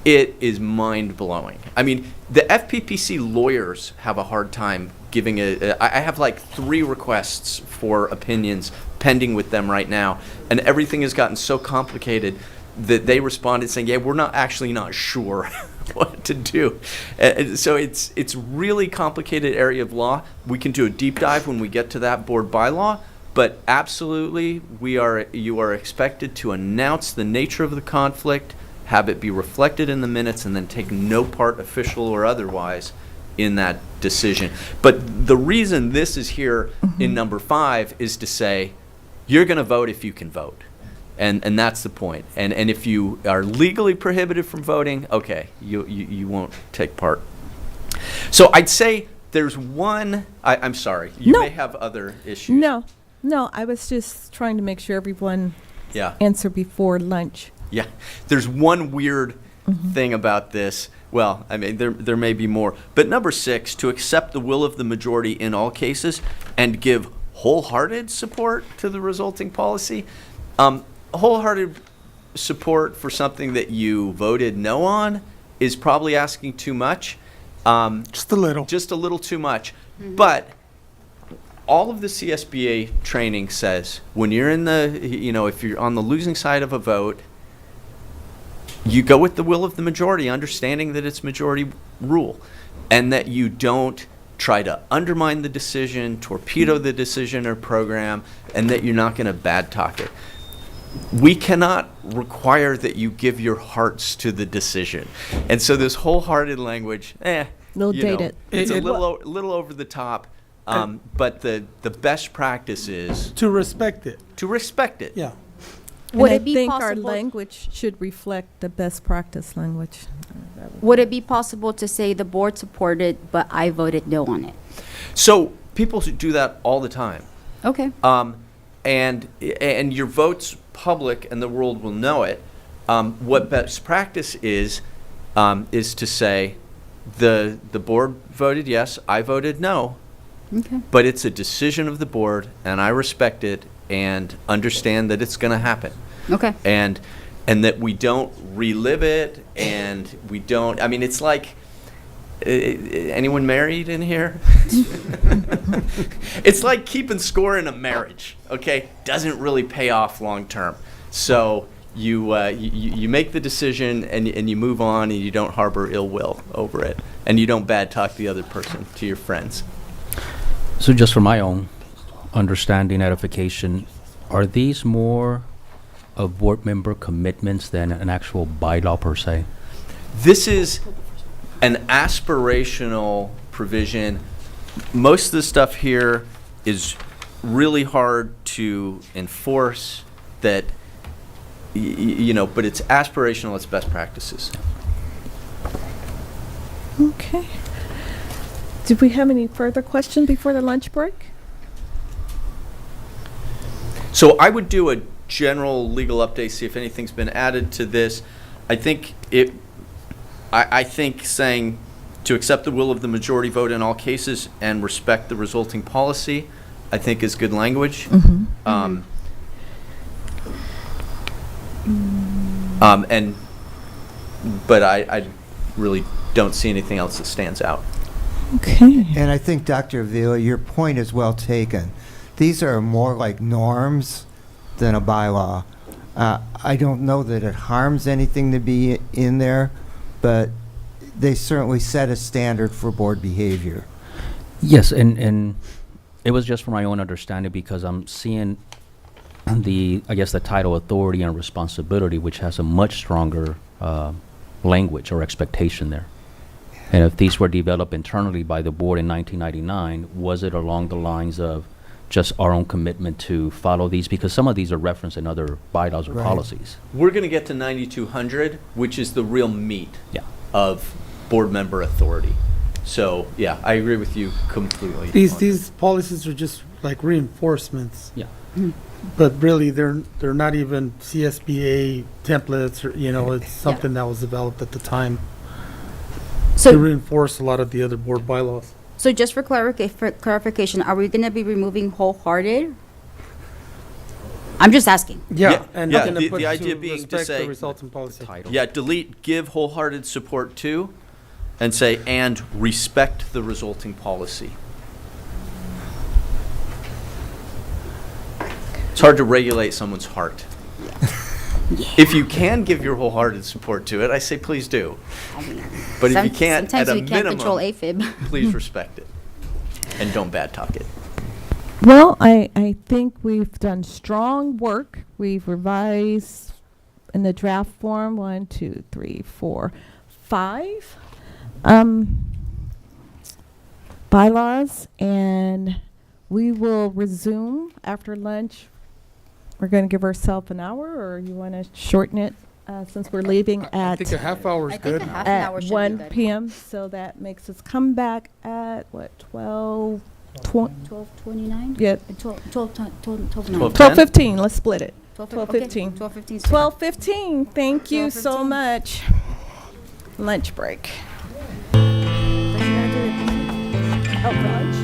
it is mind-blowing. I mean, the FPPC lawyers have a hard time giving I have like 3 requests for opinions pending with them right now, and everything has gotten so complicated that they responded saying, yeah, we're not sure what to do. So it's really complicated area of law. We can do a deep dive when we get to that board bylaw, but absolutely you are expected to announce the nature of the conflict, have it be reflected in the minutes, and then take no part, official or otherwise, in that decision. But the reason this is here in number 5 is to say, you're going to vote if you can vote. And that's the point. And if you are legally prohibited from voting, okay, you won't take part. So I'd say there's one, I'm sorry, you No. may have other issues. No, I was just trying to make sure everyone Yeah. answered before lunch. Yeah, there's one weird thing about this. Well, I mean, there may be more. But number 6, to accept the will of the majority in all cases and give wholehearted support to the resulting policy. Wholehearted support for something that you voted no on is probably asking too much. Just a little. Just a little too much. But all of the CSBA training says when you're in the, if you're on the losing side of a vote, you go with the will of the majority, understanding that it's majority rule, and that you don't try to undermine the decision, torpedo the decision or program, and that you're not going to bad talk it. We cannot require that you give your hearts to the decision. And so this wholehearted language, Little dated. it's a little over the top, but the best practice is To respect it. to respect it. Yeah. Would And it be I think our possible- language should reflect the best practice language. Would it be possible to say the board supported, but I voted no on it? So people do that all the time. Okay. And your vote's public and the world will know it. What best practice is to say the board voted yes, I voted no, Okay. but it's a decision of the board and I respect it and understand that it's going to happen. Okay. And that we don't relive it, and we don't, I mean, it's like, anyone married in here? It's like keeping score in a marriage, okay? Doesn't really pay off long term. So you make the decision and you move on, and you don't harbor ill will over it, and you don't bad talk the other person to your friends. So just for my own understanding, edification, are these more of board member commitments than an actual bylaw per se? This is, an aspirational provision. Most of the stuff here is really hard to enforce, that, but it's aspirational, it's best practices. Okay. Did we have any further questions before the lunch break? So I would do a general legal update, see if anything's been added to this. I think I think saying to accept the will of the majority vote in all cases and respect the resulting policy, I think is good language. But I really don't see anything else that stands out. Okay. And I think, Dr. Avila, your point is well taken. These are more like norms than a bylaw. I don't know that it harms anything to be in there, but they certainly set a standard for board behavior. Yes, and it was just for my own understanding, because I'm seeing the title authority and responsibility, which has a much stronger language or expectation there. And if these were developed internally by the board in 1999, was it along the lines of just our own commitment to follow these? Because some of these are referenced in other bylaws or Right. policies. We're going to get to 9200, which is the real meat Yeah. of board member authority. So, yeah, I agree with you completely. These policies are just like reinforcements, Yeah. but really they're not even CSBA templates, or, it's something that was developed at the time to So, reinforce a lot of the other board bylaws. so just for clarification, are we gonna be removing wholehearted? I'm just asking. Yeah, And yeah, gonna the- put the idea to being to respect say- the resulting policy. Title. Yeah, delete give wholehearted support to, and say, and respect the resulting policy. It's hard to regulate someone's heart. If you can give your wholehearted support to it, I say please do. But if you can't, at Sometimes a we can't control minimum, AFib. please respect it. And don't bad talk it. Well, I think we've done strong work. We've revised in the draft form 1, 2, 3, 4, 5 bylaws, and we will resume after lunch. We're going to give ourselves an hour, or you want to shorten it since we're leaving I at think a half hour is I think good. a half an hour at should be 1 good. p.m. So that makes us come back at what 12, 12:29? yeah, 12:15. Let's split it. 12:15. 12:15. 12:15. 's fine. 12:15. Thank you so 12:15. much. Lunch break. Doesn't gotta do it. Oh, lunch.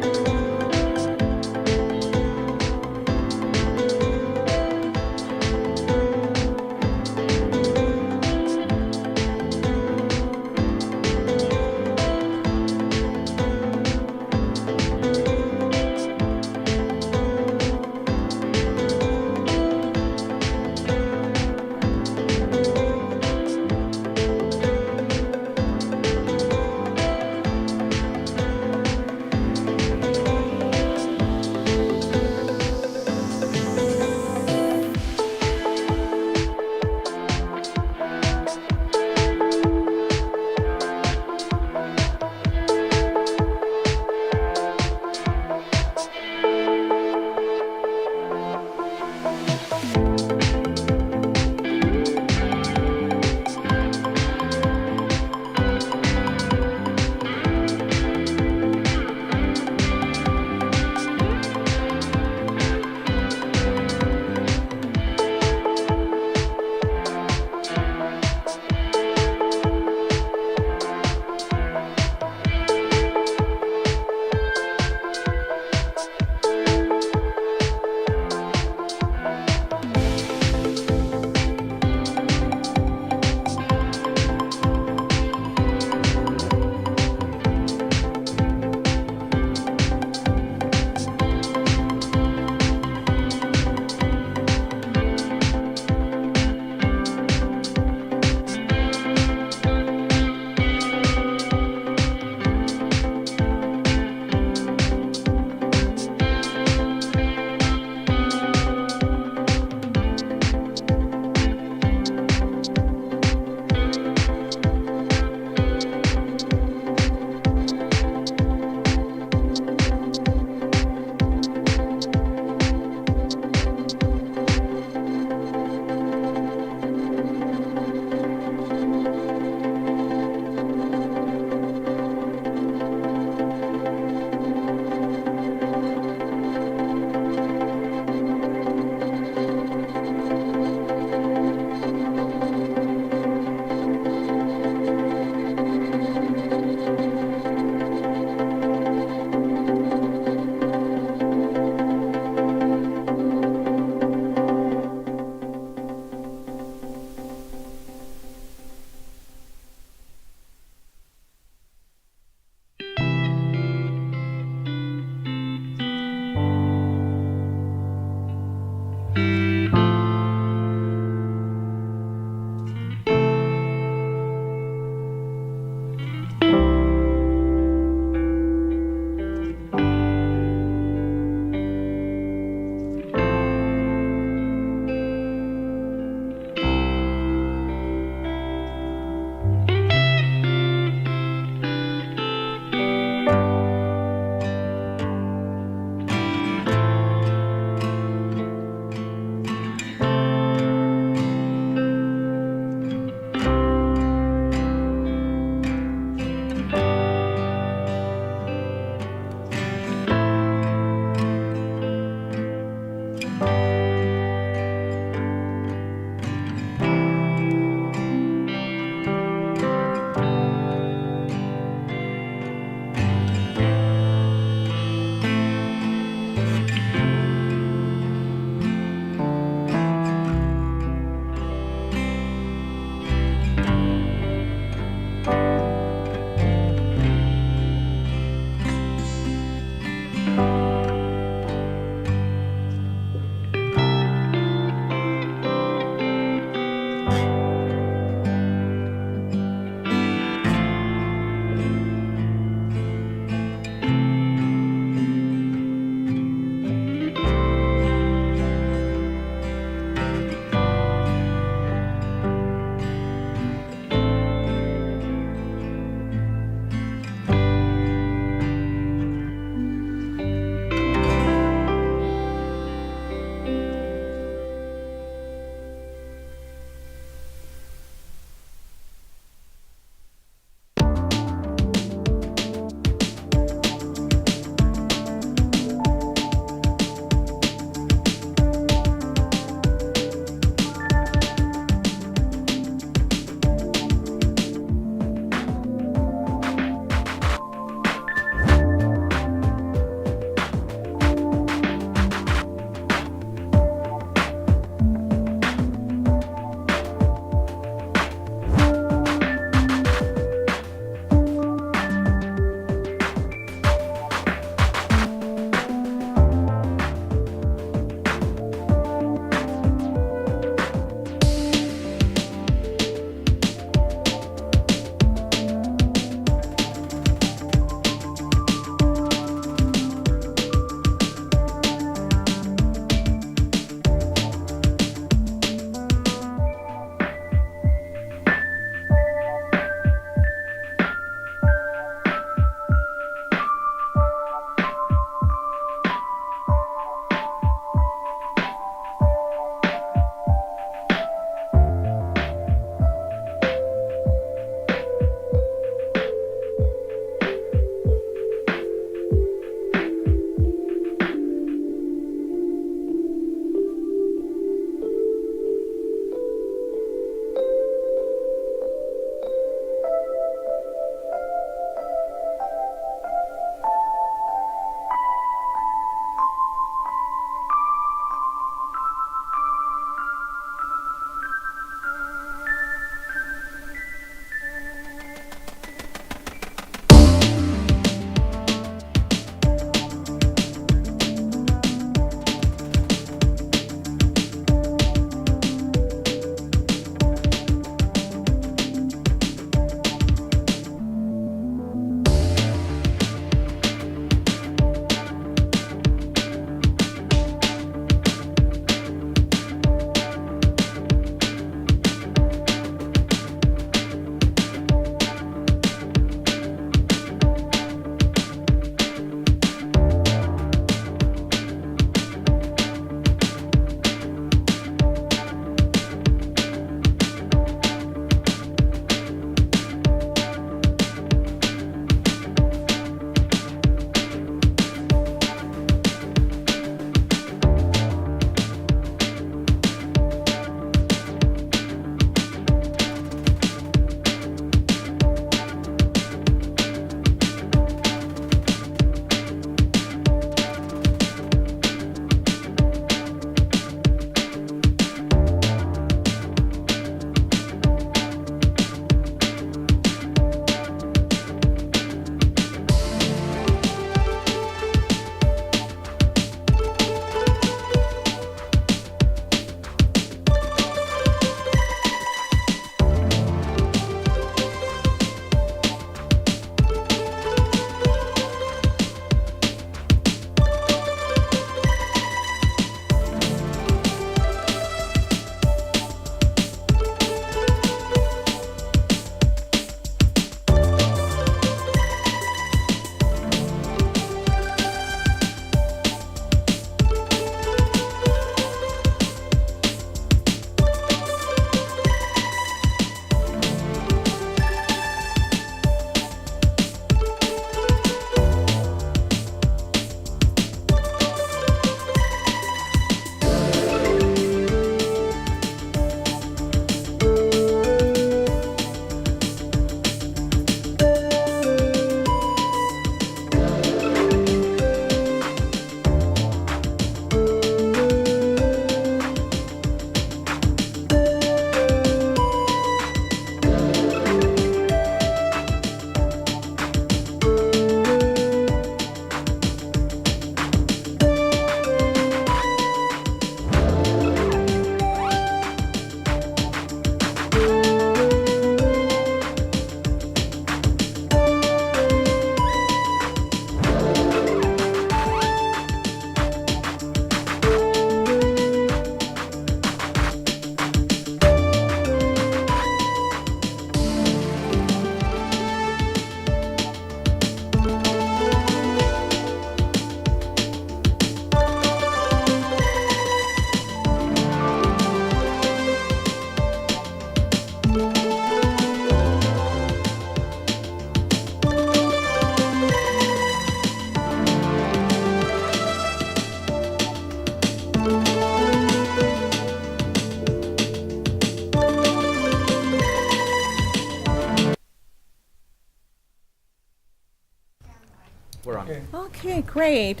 We're on. Okay, great.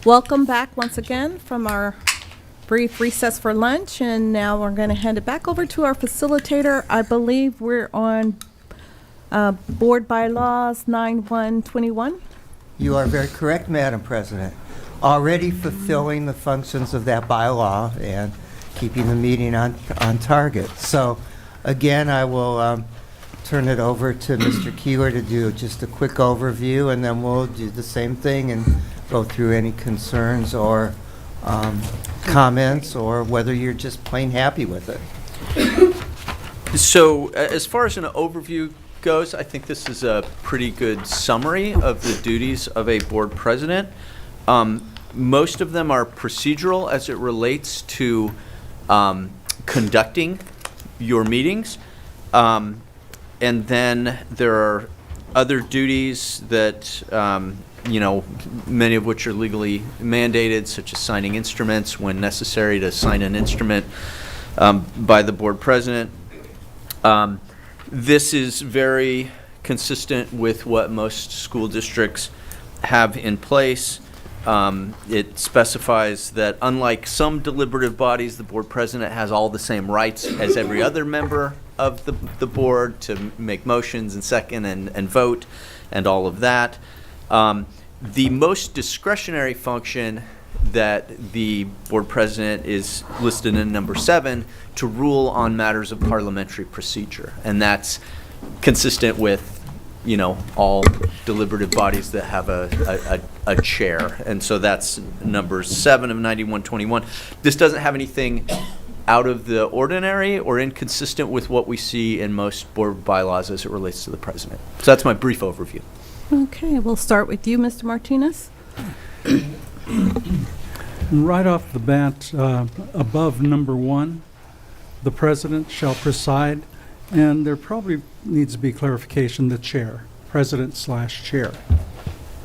Welcome back once again from our brief recess for lunch, and now we're going to hand it back over to our facilitator. I believe we're on Board Bylaws 9121. You are very correct, Madam President. Already fulfilling the functions of that bylaw and keeping the meeting on target. So, again, I will turn it over to Mr. Keeler to do just a quick overview, and then we'll do the same thing and go through any concerns or comments, or whether you're just plain happy with it. So, as far as an overview goes, I think this is a pretty good summary of the duties of a board president. Most of them are procedural as it relates to conducting your meetings. And then there are other duties that, many of which are legally mandated, such as signing instruments when necessary to sign an instrument by the board president. This is very consistent with what most school districts have in place. It specifies that unlike some deliberative bodies, the board president has all the same rights as every other member of the board to make motions and second and vote and all of that. The most discretionary function that the board president is listed in number 7, to rule on matters of parliamentary procedure. And that's consistent with, all deliberative bodies that have a chair. And so that's number 7 of 9121. This doesn't have anything out of the ordinary or inconsistent with what we see in most board bylaws as it relates to the president. So that's my brief overview. Okay, we'll start with you, Mr. Martinez. Right off the bat, above number 1, the president shall preside, and there probably needs to be clarification, the chair, president/chair.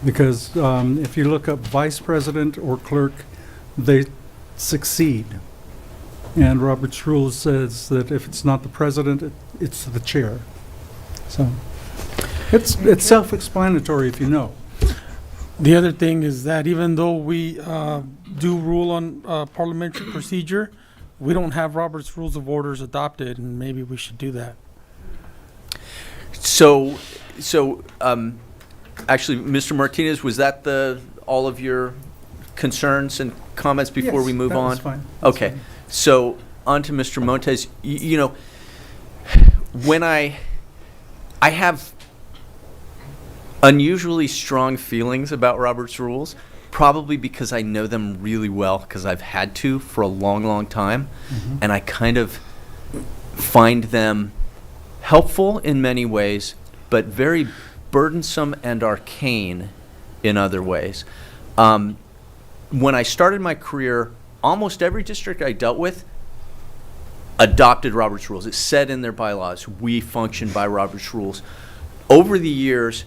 Because if you look up vice president or clerk, they succeed. And Robert's Rules says that if it's not the president, it's the chair. So it's self-explanatory if you know. The other thing is that even though we do rule on parliamentary procedure, we don't have Robert's Rules of Orders adopted, and maybe we should do that. So, actually, Mr. Martinez, was that all of your concerns and comments before Yes, we move that on? was fine. That's Okay. fine. So, on to Mr. Montes. When I have unusually strong feelings about Robert's Rules, probably because I know them really well, because I've had to for a long, long time, and I kind of find them helpful in many ways, but very burdensome and arcane in other ways. When I started my career, almost every district I dealt with adopted Robert's Rules. It said in their bylaws, we function by Robert's Rules. Over the years,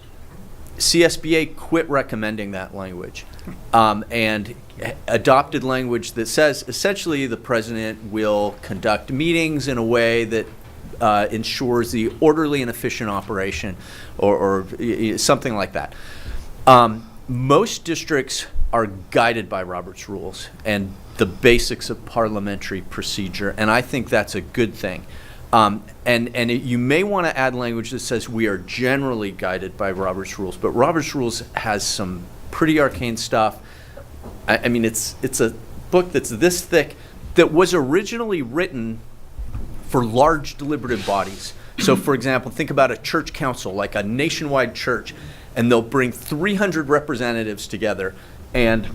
CSBA quit recommending that language and adopted language that says essentially the president will conduct meetings in a way that ensures the orderly and efficient operation or something like that. Most districts are guided by Robert's Rules and the basics of parliamentary procedure, and I think that's a good thing. You may want to add language that says we are generally guided by Robert's Rules, but Robert's Rules has some pretty arcane stuff. I mean, it's a book that's this thick that was originally written for large deliberative bodies. So, for example, think about a church council, like a nationwide church, and they'll bring 300 representatives together, and,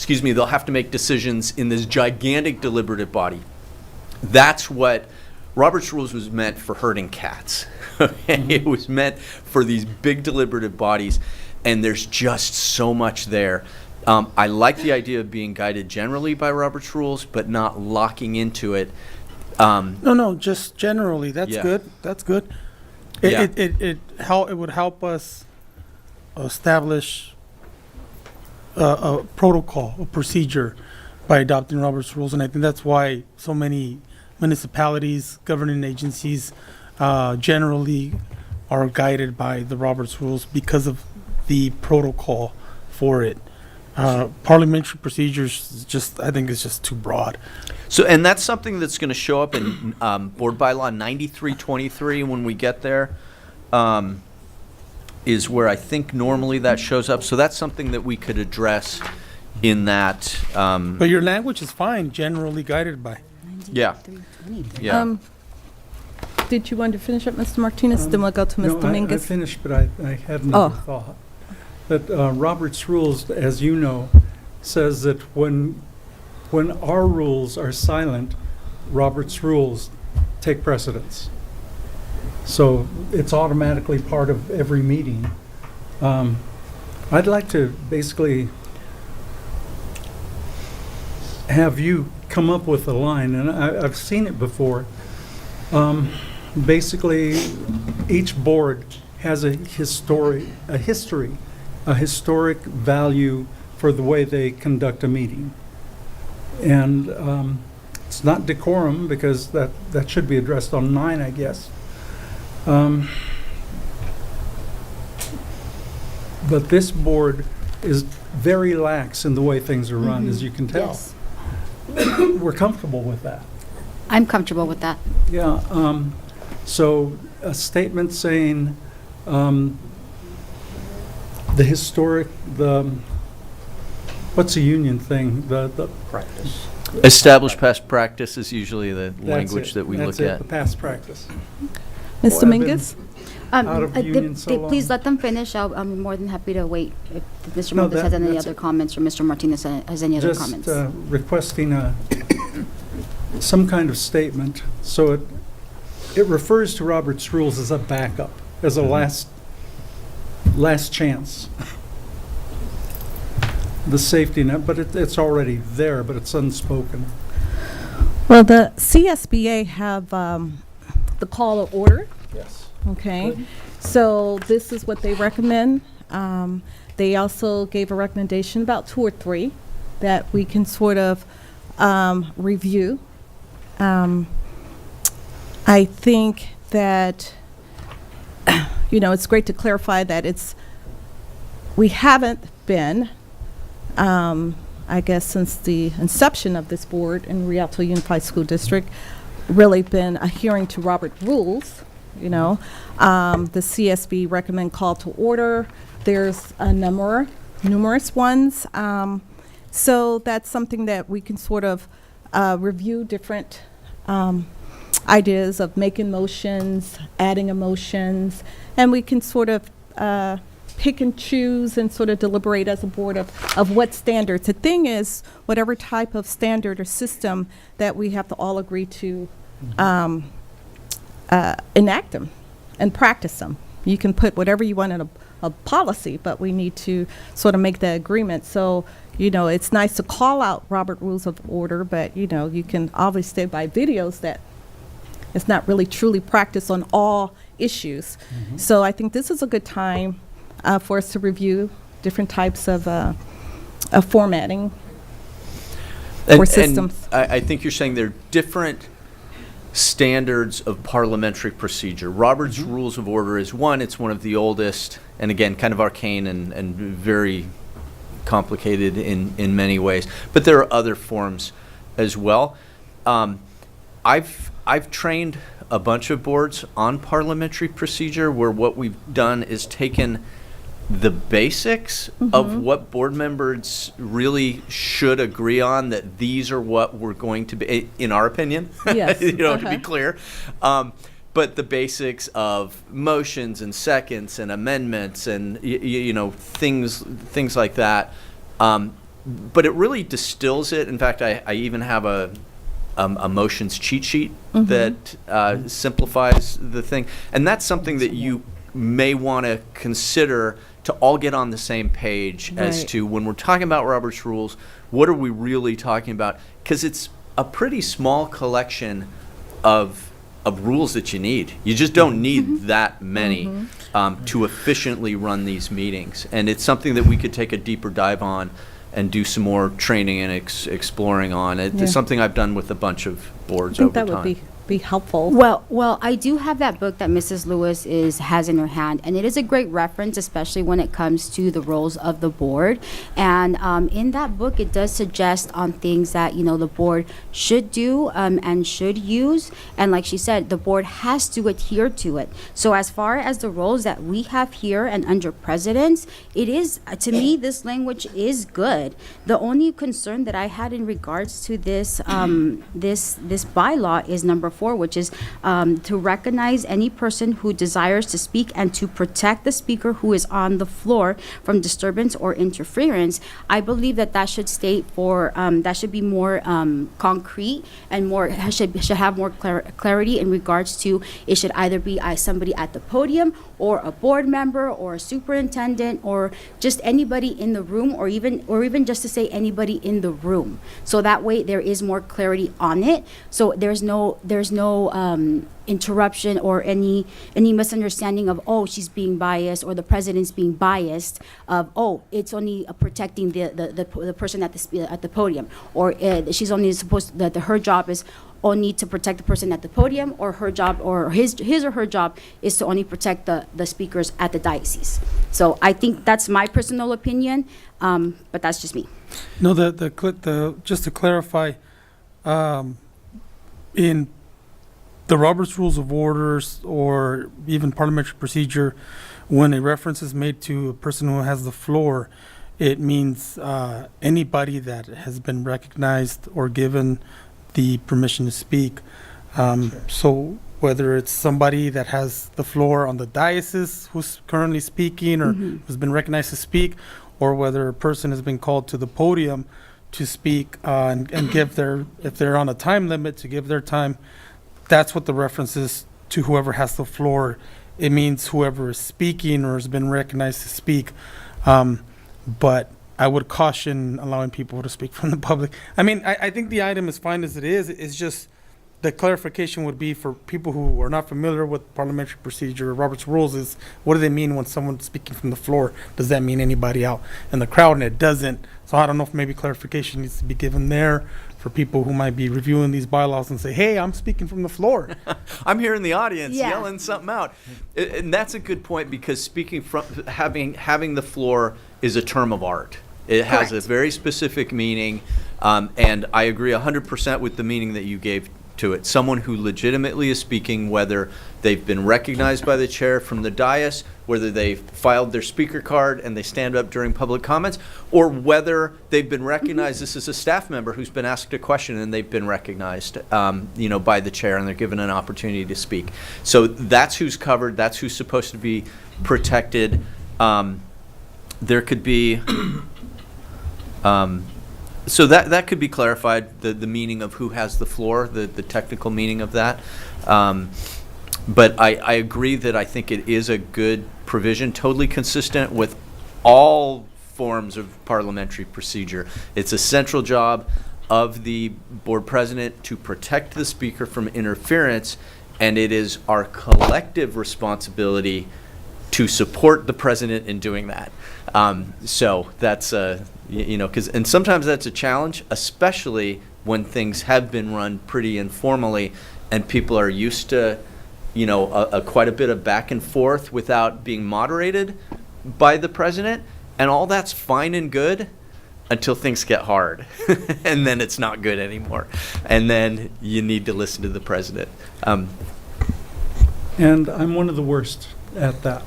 they'll have to make decisions in this gigantic deliberative body. That's what Robert's Rules was meant for herding cats. It was meant for these big deliberative bodies, and there's just so much there. I like the idea of being guided generally by Robert's Rules, but not locking into it. No, just generally. That's Yeah. good. That's good. Yeah. It would help us establish a protocol, a procedure by adopting Robert's Rules, and I think that's why so many municipalities, governing agencies, generally are guided by the Robert's Rules because of the protocol for it. Parliamentary procedures is just, I think, is just too broad. So, and that's something that's going to show up in Board Bylaw 9323 when we get there, is where I think normally that shows up. So that's something that we could address in that. But your language is fine, generally guided by. Yeah. Yeah. Did you want to finish up, Mr. Martinez? Then we'll go to Ms. No, I Dominguez. finished, but I had another Oh. thought. That Robert's rules, as you know, says that when our rules are silent, Robert's rules take precedence. So it's automatically part of every meeting. I'd like to basically have you come up with a line, and I've seen it before. Basically, each board has a historic value for the way they conduct a meeting. And it's not decorum, because that should be addressed on 9, I guess. But this board is very lax in the way things are run, as you can tell. Yes. We're comfortable with that. I'm comfortable with that. Yeah, so a statement saying, what's a union thing? The Practice. Established past practice is usually the that's language it. that we That's look it, at. the past practice. Ms. Boy, I've been- Dominguez? Out of union so long. Please let them finish. I'm more than happy to wait if Mr. No, Montes has any that's other it. comments or Mr. Martinez has any other comments. Just requesting some kind of statement, so it refers to Robert's rules as a backup, as a last chance. The safety net, but it's already there, but it's unspoken. Well, the CSBA have the call of order. Yes. Okay, Good. so this is what they recommend. They also gave a recommendation about 2 or 3 that we can sort of review. I think that, it's great to clarify that we haven't been, I guess since the inception of this board in Rialto Unified School District, really been adhering to Robert rules. The CSB recommend call to order. There's a numerous ones. So that's something that we can sort of review different ideas of making motions, adding emotions, and we can sort of pick and choose and sort of deliberate as a board of what standards. The thing is, whatever type of standard or system that we have to all agree to enact them and practice them. You can put whatever you want in a policy, but we need to sort of make the agreement. So, it's nice to call out Robert Rules of Order, but, you can always stay by videos that it's not really truly practiced on all issues. So I think this is a good time for us to review different types of formatting for systems. And I think you're saying there are different standards of parliamentary procedure. Robert's Rules of Order is one. It's one of the oldest, and again, kind of arcane and very complicated in many ways. But there are other forms as well. I've trained a bunch of boards on parliamentary procedure, where what we've done is taken the basics of what board members really should agree on, that these are what we're going to be, in our opinion, Yes. to be clear. But the basics of motions and seconds and amendments and, things like that. But it really distills it. In fact, I even have a motions cheat sheet that simplifies the thing. And that's something that you may want to consider to all get on the same page as Right. to, when we're talking about Robert's Rules, what are we really talking about? Because it's a pretty small collection of rules that you need. You just don't need that many to efficiently run these meetings. And it's something that we could take a deeper dive on and do some more training and exploring on. It's Yeah. something I've done with a bunch of I boards think over that time. would be be helpful. Well, I do have that book that Mrs. Lewis has in her hand, and it is a great reference, especially when it comes to the roles of the board. And in that book, it does suggest on things that the board should do and should use. And like she said, the board has to adhere to it. So as far as the roles that we have here and under presidents, it is, to me, this language is good. The only concern that I had in regards to this this bylaw is number 4, which is to recognize any person who desires to speak and to protect the speaker who is on the floor from disturbance or interference. I believe that should state for that should be more concrete and should have more clarity in regards to it should either be somebody at the podium or a board member or a superintendent or just anybody in the room, or even just to say anybody in the room. So that way there is more clarity on it. So there's no interruption or any misunderstanding of, oh, she's being biased, or the president's being biased, of, oh, it's only protecting the person at the podium, or she's only supposed that her job is only to protect the person at the podium, or her job, or his or her job is to only protect the speakers at the diocese. So I think that's my personal opinion, but that's just me. No, just to clarify, in the Robert's Rules of Orders or even parliamentary procedure, when a reference is made to a person who has the floor, it means anybody that has been recognized or given the permission to speak. So whether it's somebody that has the floor on the diocese who's currently speaking or has been recognized to speak, or whether a person has been called to the podium to speak and give if they're on a time limit, to give their time. That's what the reference is to whoever has the floor. It means whoever is speaking or has been recognized to speak. But I would caution allowing people to speak from the public. I mean, I think the item is fine as it is. It's just the clarification would be for people who are not familiar with parliamentary procedure or Robert's Rules is, what do they mean when someone's speaking from the floor? Does that mean anybody out in the crowd? And it doesn't. So I don't know if maybe clarification needs to be given there for people who might be reviewing these bylaws and say, hey, I'm speaking from the floor. I'm here in the audience yelling something out. And that's a good point, because speaking from having the floor is a term of art. It has a very specific meaning, and I agree 100% with the meaning that you gave to it. Someone who legitimately is speaking, whether they've been recognized by the chair from the dais, whether they've filed their speaker card and they stand up during public comments, or whether they've been recognized. This is a staff member who's been asked a question and they've been recognized, by the chair, and they're given an opportunity to speak. So that's who's covered. That's who's supposed to be protected. There could be. So that could be clarified, the meaning of who has the floor, the technical meaning of that. But I agree that I think it is a good provision, totally consistent with all forms of parliamentary procedure. It's a central job of the board president to protect the speaker from interference, and it is our collective responsibility to support the president in doing that. So that's and sometimes that's a challenge, especially when things have been run pretty informally and people are used to, quite a bit of back and forth without being moderated by the president. And all that's fine and good until things get hard. And then it's not good anymore. And then you need to listen to the president. And I'm one of the worst at that.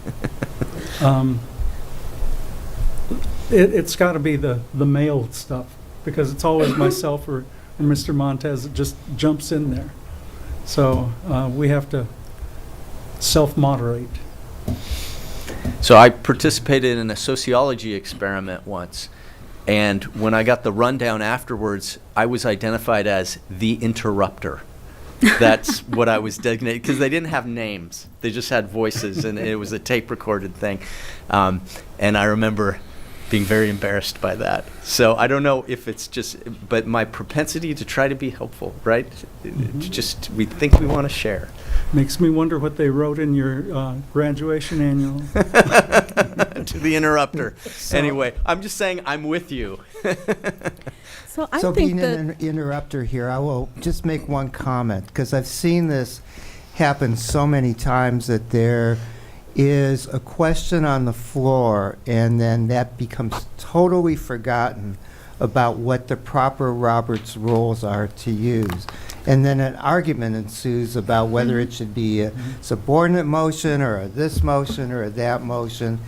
It's got to be the male stuff, because it's always myself or Mr. Montez that just jumps in there. So we have to self-moderate. So I participated in a sociology experiment once, and when I got the rundown afterwards, I was identified as the interrupter. That's what I was designated, because they didn't have names. They just had voices, and it was a tape-recorded thing. And I remember being very embarrassed by that. So I don't know if it's just, but my propensity to try to be helpful, right? Just, we think we want to share. Makes me wonder what they wrote in your graduation annual. To the interrupter. Anyway, I'm just saying I'm with you. So I So think being that an interrupter here, I will just make one comment, because I've seen this happen so many times that there is a question on the floor, and then that becomes totally forgotten about what the proper Roberts rules are to use. And then an argument ensues about whether it should be a subordinate motion or a this motion or a that motion.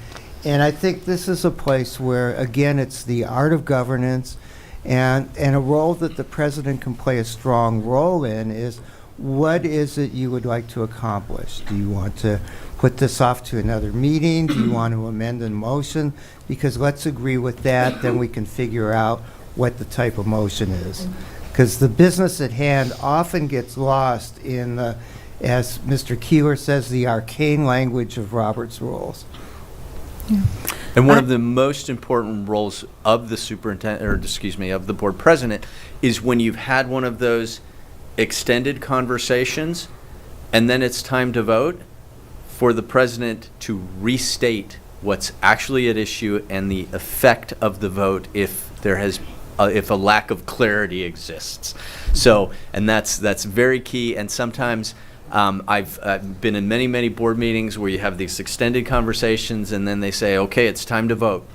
And I think this is a place where, again, it's the art of governance, and a role that the president can play a strong role in is, what is it you would like to accomplish? Do you want to put this off to another meeting? Do you want to amend a motion? Because let's agree with that, then we can figure out what the type of motion is. Because the business at hand often gets lost in the, as Mr. Keeler says, the arcane language of Robert's rules. And one of the most important roles of the superintendent, or excuse me, of the board president, is when you've had one of those extended conversations and then it's time to vote, for the president to restate what's actually at issue and the effect of the vote if there has if a lack of clarity exists. So, and that's very key. And sometimes I've been in many board meetings where you have these extended conversations and then they say, okay, it's time to vote.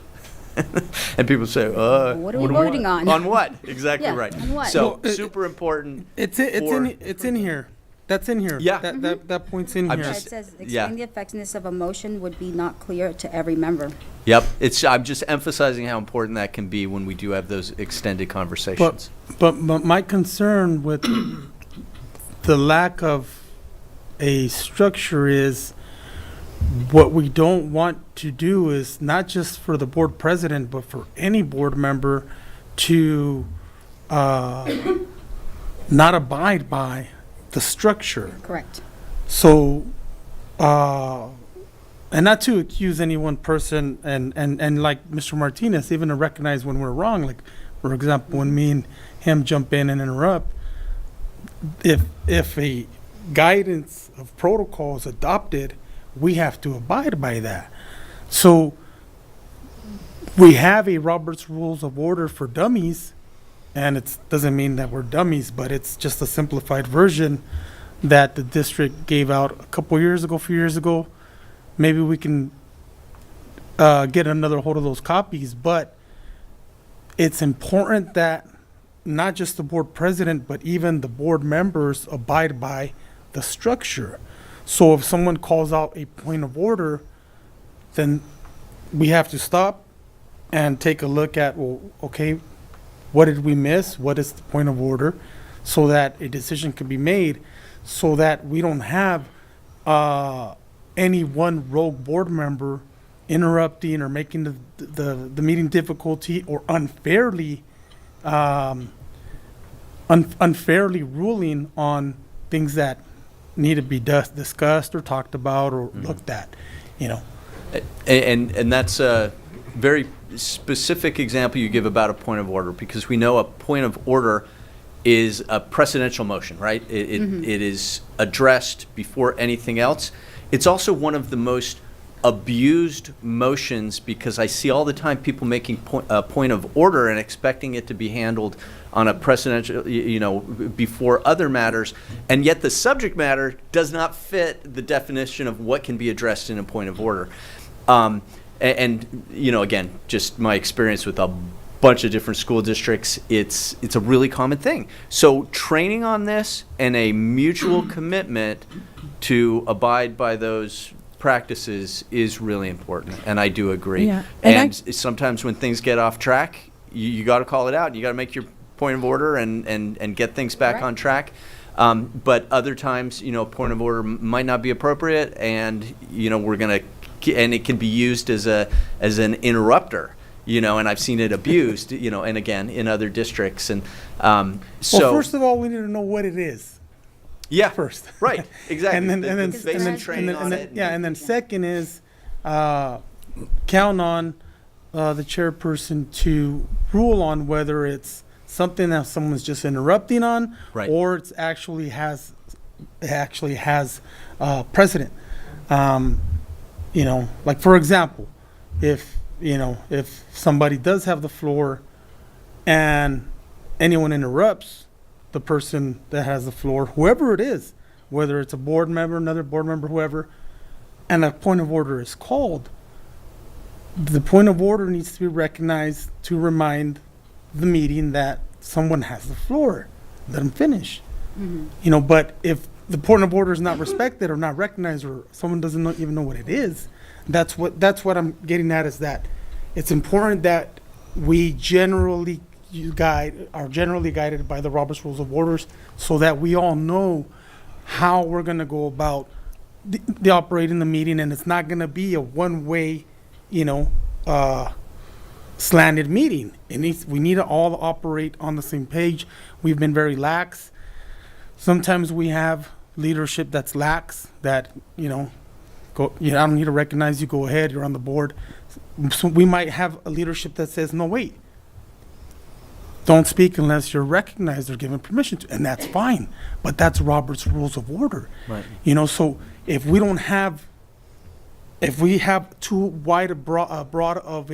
And people say, What are we voting on? On what? Exactly Yeah, right. on what? So No, super important. It's in here. That's in here. Yeah. That point's in I'm here. Yeah, just- it says, yeah. explain the effectiveness of a motion would be not clear to every member. Yep. I'm just emphasizing how important that can be when we do have those extended conversations. But my concern with the lack of a structure is, what we don't want to do is not just for the board president, but for any board member to not abide by the structure. Correct. So, and not to accuse any one person, and like Mr. Martinez, even to recognize when we're wrong. Like, for example, when me and him jump in and interrupt, if a guidance of protocol is adopted, we have to abide by that. So we have a Robert's Rules of Order for dummies, and it doesn't mean that we're dummies, but it's just a simplified version that the district gave out a few years ago. Maybe we can get another hold of those copies, but it's important that not just the board president, but even the board members abide by the structure. So if someone calls out a point of order, then we have to stop and take a look at, well, okay, what did we miss? What is the point of order? So that a decision can be made, so that we don't have any one rogue board member interrupting or making the meeting difficulty, or unfairly ruling on things that need to be discussed or talked about or looked at, And that's a very specific example you give about a point of order, because we know a point of order is a precedential motion, right? It is addressed before anything else. It's also one of the most abused motions, because I see all the time people making a point of order and expecting it to be handled on a precedential, before other matters, and yet the subject matter does not fit the definition of what can be addressed in a point of order. Again, just my experience with a bunch of different school districts, it's a really common thing. So training on this and a mutual commitment to abide by those practices is really important, and I do agree. Yeah. And sometimes when things get off track, you got to call it out. You got to make your point of order and get things back on track. But other times, a point of order might not be appropriate, and we're gonna, and it can be used as an interrupter. And I've seen it abused. And again in other districts. And well, first of all, we need to know what it is. Yeah. First. Right. Exactly. and then basic training on it. Yeah, and then second is count on the chairperson to rule on whether it's something that someone's just interrupting on, Right. or it actually has precedent. Like for example, if somebody does have the floor and anyone interrupts the person that has the floor, whoever it is, whether it's a board member, another board member, whoever, and a point of order is called, the point of order needs to be recognized to remind the meeting that someone has the floor. Let them finish. But if the point of order is not respected or not recognized, or someone doesn't even know what it is, that's what I'm getting at, is that it's important that we generally guided by the Robert's Rules of Orders, so that we all know how we're going to go about the operating the meeting, and it's not going to be a one-way, slanted meeting. We need to all operate on the same page. We've been very lax. Sometimes we have leadership that's lax, that, I don't need to recognize you, go ahead, you're on the board. So we might have a leadership that says, no, wait, don't speak unless you're recognized or given permission to, and that's fine. But that's Robert's Rules of Order. Right. So if we have too wide a broad of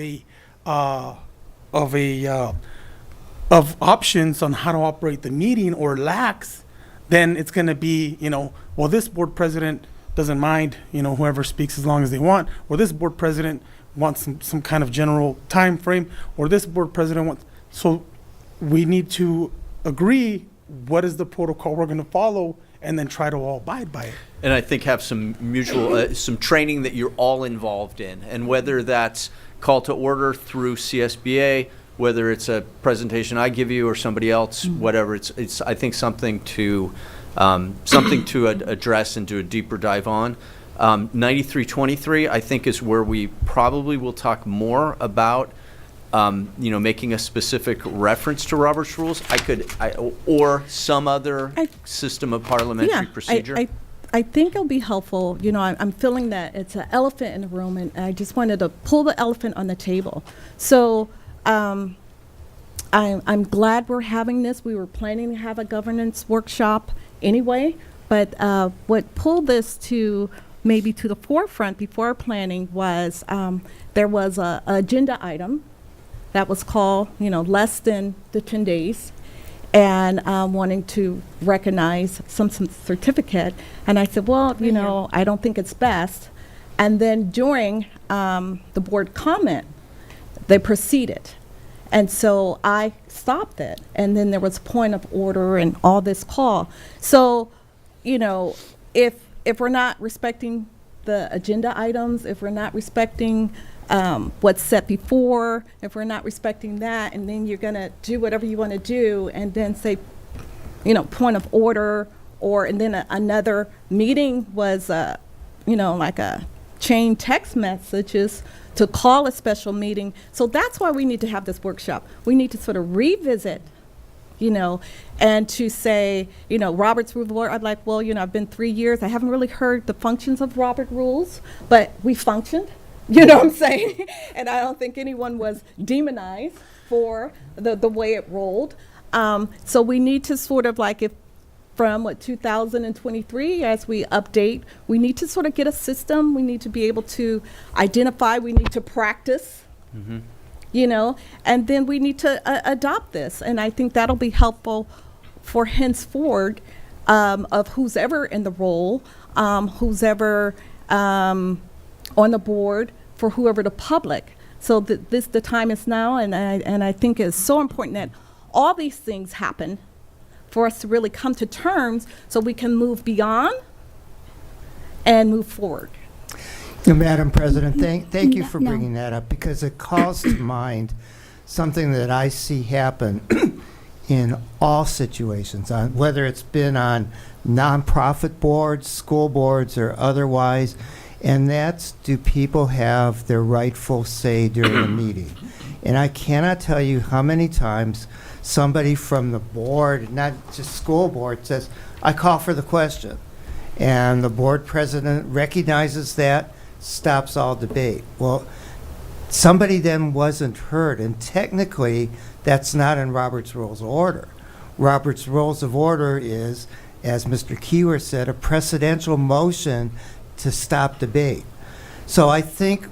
options on how to operate the meeting, or lax, then it's going to be, well, this board president doesn't mind, whoever speaks as long as they want, or this board president wants some kind of general time frame, or this board president wants. So we need to agree what is the protocol we're going to follow, and then try to all abide by it. And I think have some mutual, some training that you're all involved in, and whether that's call to order through CSBA, whether it's a presentation I give you or somebody else, whatever, it's I think something to address and do a deeper dive on. 9323, I think, is where we probably will talk more about, making a specific reference to Robert's Rules. Or some other system of parliamentary procedure. I think it'll be helpful. I'm feeling that it's an elephant in the room, and I just wanted to pull the elephant on the table. So I'm glad we're having this. We were planning to have a governance workshop anyway, but what pulled this to the forefront before planning was there was a agenda item that was called, less than the 10 days, and wanting to recognize some certificate. And I said, well, I don't think it's best. And then during the board comment, they proceeded. And so I stopped it. And then there was point of order and all this call. So, if we're not respecting the agenda items, if we're not respecting what's set before, if we're not respecting that, and then you're going to do whatever you want to do, and then say, point of order, and then another meeting was, like a chain text messages to call a special meeting. So that's why we need to have this workshop. We need to sort of revisit, and to say, Robert's Rule of Order. I'm like, well, I've been 3 years. I haven't really heard the functions of Robert Rules, but we functioned. You know what I'm saying? And I don't think anyone was demonized for the way it rolled. So we need to sort of from 2023, as we update, we need to sort of get a system. We need to be able to identify. We need to practice, and then we need to adopt this. And I think that'll be helpful for henceforward of who's ever in the role, who's ever on the board, for whoever the public. So the time is now, and I think it's so important that all these things happen for us to really come to terms so we can move beyond and move forward. Madam President, thank you for bringing that up, because it calls to mind something that I see happen in all situations, whether it's been on nonprofit boards, school boards, or otherwise. And that's, do people have their rightful say during a meeting? And I cannot tell you how many times somebody from the board, not just school board, says, I call for the question. And the board president recognizes that, stops all debate. Well, somebody then wasn't heard, and technically, that's not in Robert's Rules of Order. Robert's Rules of Order is, as Mr. Keeler said, a precedential motion to stop debate. So I think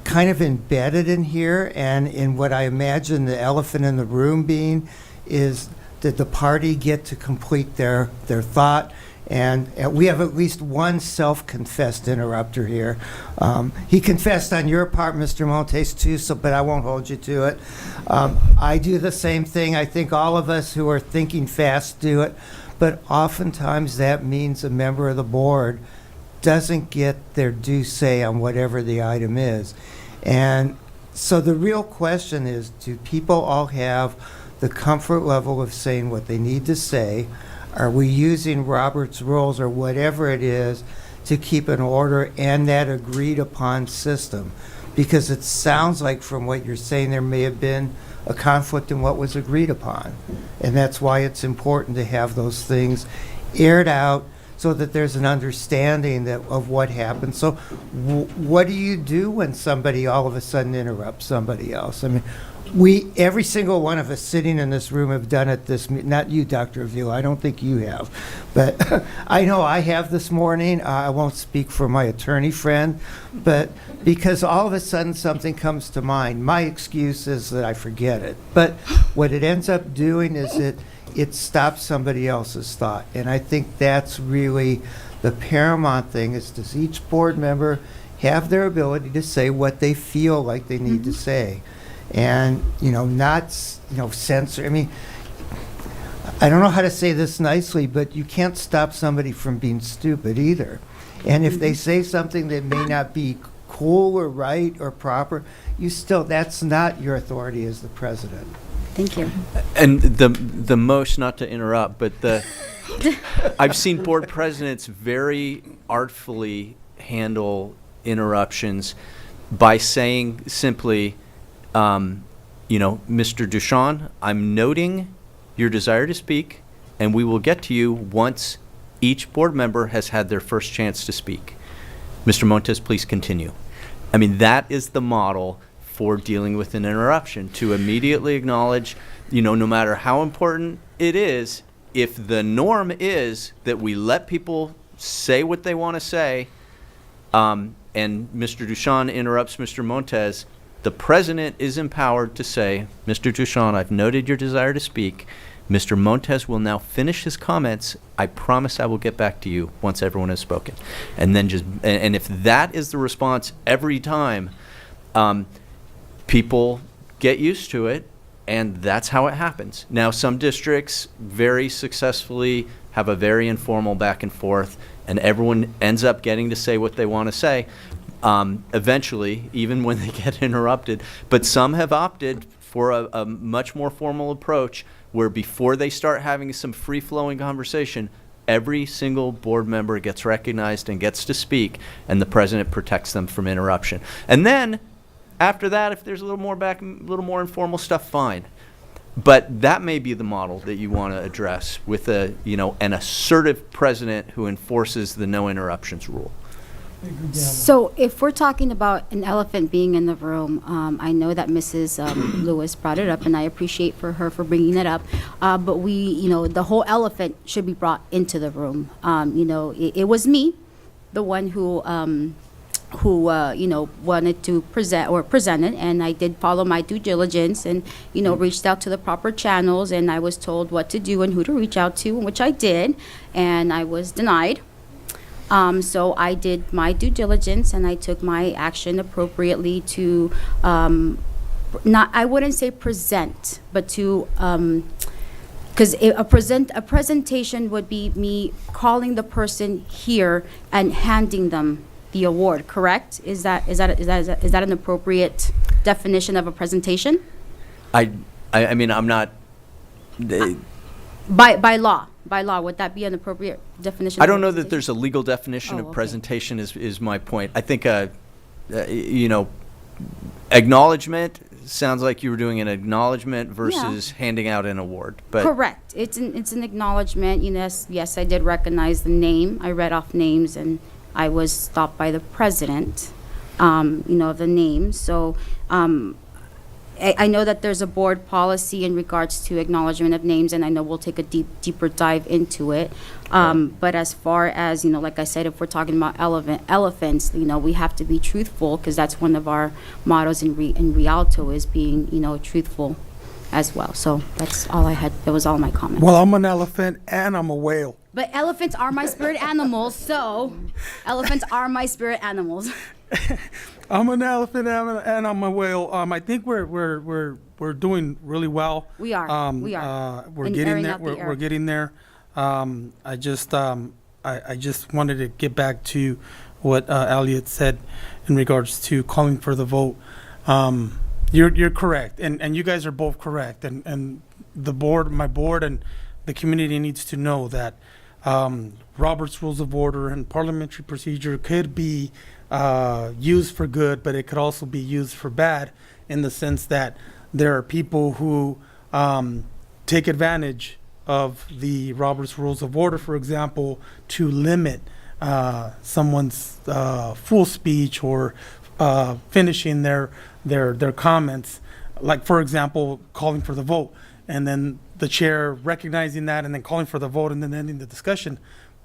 kind of embedded in here, and in what I imagine the elephant in the room being, is that the party get to complete their thought. And we have at least one self-confessed interrupter here. He confessed on your part, Mr. Montes, too, but I won't hold you to it. I do the same thing. I think all of us who are thinking fast do it. But oftentimes that means a member of the board doesn't get their due say on whatever the item is. And so the real question is, do people all have the comfort level of saying what they need to say? Are we using Robert's rules or whatever it is to keep an order and that agreed upon system? Because it sounds like from what you're saying there may have been a conflict in what was agreed upon. And that's why it's important to have those things aired out so that there's an understanding of what happened. So what do you do when somebody all of a sudden interrupts somebody else? I mean, every single one of us sitting in this room have done it not you, Dr. Avila, I don't think you have, but I know I have this morning. I won't speak for my attorney friend, but because all of a sudden something comes to mind, my excuse is that I forget it. But what it ends up doing is it stops somebody else's thought. And I think that's really the paramount thing, is does each board member have their ability to say what they feel like they need to say? And, not, censor. I mean, I don't know how to say this nicely, but you can't stop somebody from being stupid either. And if they say something that may not be cool or right or proper, that's not your authority as the president. Thank you. And the most, not to interrupt, but I've seen board presidents very artfully handle interruptions by saying simply, Mr. Ducharme, I'm noting your desire to speak, and we will get to you once each board member has had their first chance to speak. Mr. Montes, please continue. I mean, that is the model for dealing with an interruption, to immediately acknowledge, no matter how important it is, if the norm is that we let people say what they want to say, and Mr. Ducharme interrupts Mr. Montes, the president is empowered to say, Mr. Ducharme, I've noted your desire to speak. Mr. Montes will now finish his comments. I promise I will get back to you once everyone has spoken. And then and if that is the response every time, people get used to it, and that's how it happens. Now, some districts very successfully have a very informal back and forth, and everyone ends up getting to say what they want to say. Eventually, even when they get interrupted. But some have opted for a much more formal approach where before they start having some free-flowing conversation, every single board member gets recognized and gets to speak, and the president protects them from interruption. And then, after that, if there's a little more informal stuff, fine. But that may be the model that you want to address with an assertive president who enforces the no interruptions rule. So if we're talking about an elephant being in the room, I know that Mrs. Lewis brought it up, and I appreciate her for bringing it up. But the whole elephant should be brought into the room. It was me, the one who wanted to present it, and I did follow my due diligence and, reached out to the proper channels, and I was told what to do and who to reach out to, which I did, and I was denied. So I did my due diligence, and I took my action appropriately to, I wouldn't say present, but to, because a presentation would be me calling the person here and handing them the award, correct? Is that an appropriate definition of a presentation? I mean, I'm not. By law, would that be an appropriate definition? I don't know that there's a legal definition of presentation. Is my point. I think acknowledgement sounds like you were doing an acknowledgement versus handing out an award. But correct. It's an acknowledgement. Yes, I did recognize the name. I read off names, and I was stopped by the president. of the names. So I know that there's a board policy in regards to acknowledgement of names, and I know we'll take a deeper dive into it. But as far as, like I said, if we're talking about elephants, we have to be truthful, because that's one of our mottos in Rialto, is being, truthful as well. So that's all I had. That was all my comments. Well, I'm an elephant and I'm a whale. But elephants are my spirit animals, so elephants are my spirit animals. I'm an elephant and I'm a whale. I think we're doing really well. We are. We are. We're And getting airing there. out the air. We're getting there. I just wanted to get back to what Elliot said in regards to calling for the vote. You're correct, and you guys are both correct. And the board, my board, and the community needs to know that Robert's Rules of Order and parliamentary procedure could be used for good, but it could also be used for bad, in the sense that there are people who take advantage of the Robert's Rules of Order, for example, to limit someone's full speech or finishing their comments. Like, for example, calling for the vote, and then the chair recognizing that and then calling for the vote and then ending the discussion.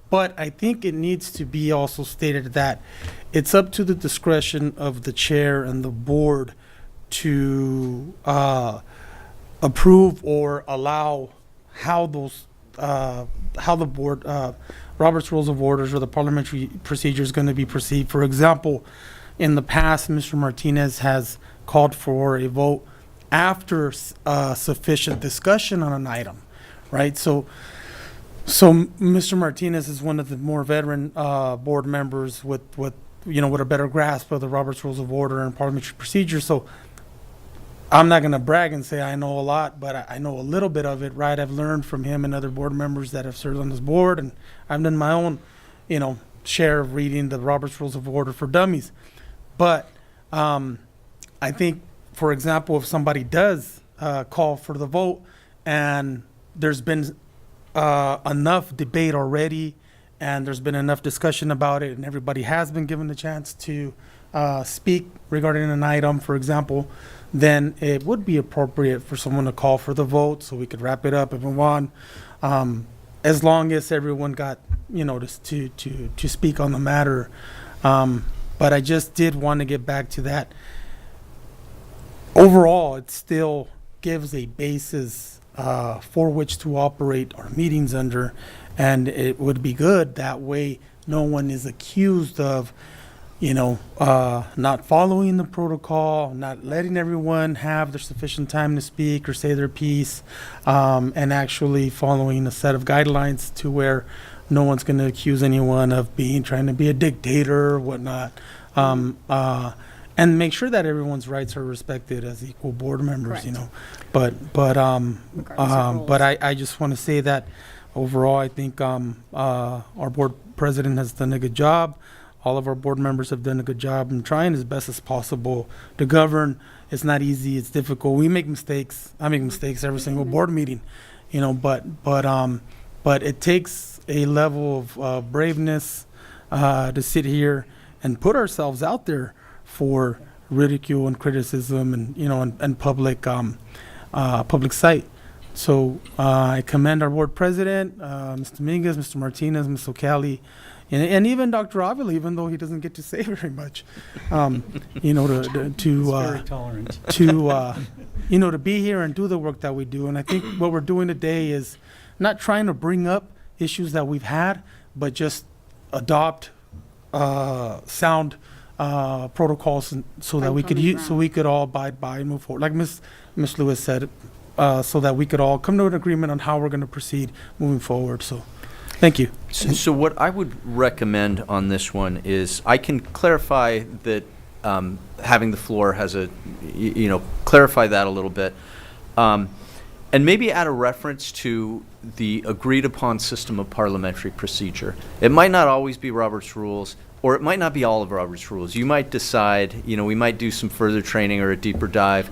But I think it needs to be also stated that it's up to the discretion of the chair and the board to approve or allow how the board, Robert's Rules of Orders or the parliamentary procedure is going to be perceived. For example, in the past, Mr. Martinez has called for a vote after sufficient discussion on an item, right? So Mr. Martinez is one of the more veteran board members with a better grasp of the Robert's Rules of Order and parliamentary procedure. So I'm not going to brag and say I know a lot, but I know a little bit of it, right? I've learned from him and other board members that have served on this board, and I've done my own, share of reading the Robert's Rules of Order for Dummies. But I think, for example, if somebody does call for the vote and there's been enough debate already and there's been enough discussion about it and everybody has been given the chance to speak regarding an item, for example, then it would be appropriate for someone to call for the vote so we could wrap it up if we want, as long as everyone got, to speak on the matter. But I just did want to get back to that. Overall, it still gives a basis for which to operate our meetings under, and it would be good that way no one is accused of not following the protocol, not letting everyone have their sufficient time to speak or say their piece, and actually following a set of guidelines to where no one's going to accuse anyone of trying to be a dictator or whatnot. And make sure that everyone's rights are respected as equal board members, Correct. But rules. I just want to say that overall, I think our board president has done a good job. All of our board members have done a good job in trying as best as possible to govern. It's not easy. It's difficult. We make mistakes. I make mistakes every single board meeting, but it takes a level of braveness to sit here and put ourselves out there for ridicule and criticism and and public sight. So I commend our board president, Mr. Dominguez, Mr. Martinez, Ms. O'Calley, and even Dr. Avila, even though he doesn't get to say very much, Very tolerant. to be here and do the work that we do. And I think what we're doing today is not trying to bring up issues that we've had, but just adopt sound protocols so that we could so we could all abide by and move forward. Like Ms. Lewis said, so that we could all come to an agreement on how we're going to proceed moving forward. So, thank you. So what I would recommend on this one is I can clarify that having the floor has clarify that a little bit. And maybe add a reference to the agreed upon system of parliamentary procedure. It might not always be Robert's Rules, or it might not be all of Robert's Rules. You might decide, we might do some further training or a deeper dive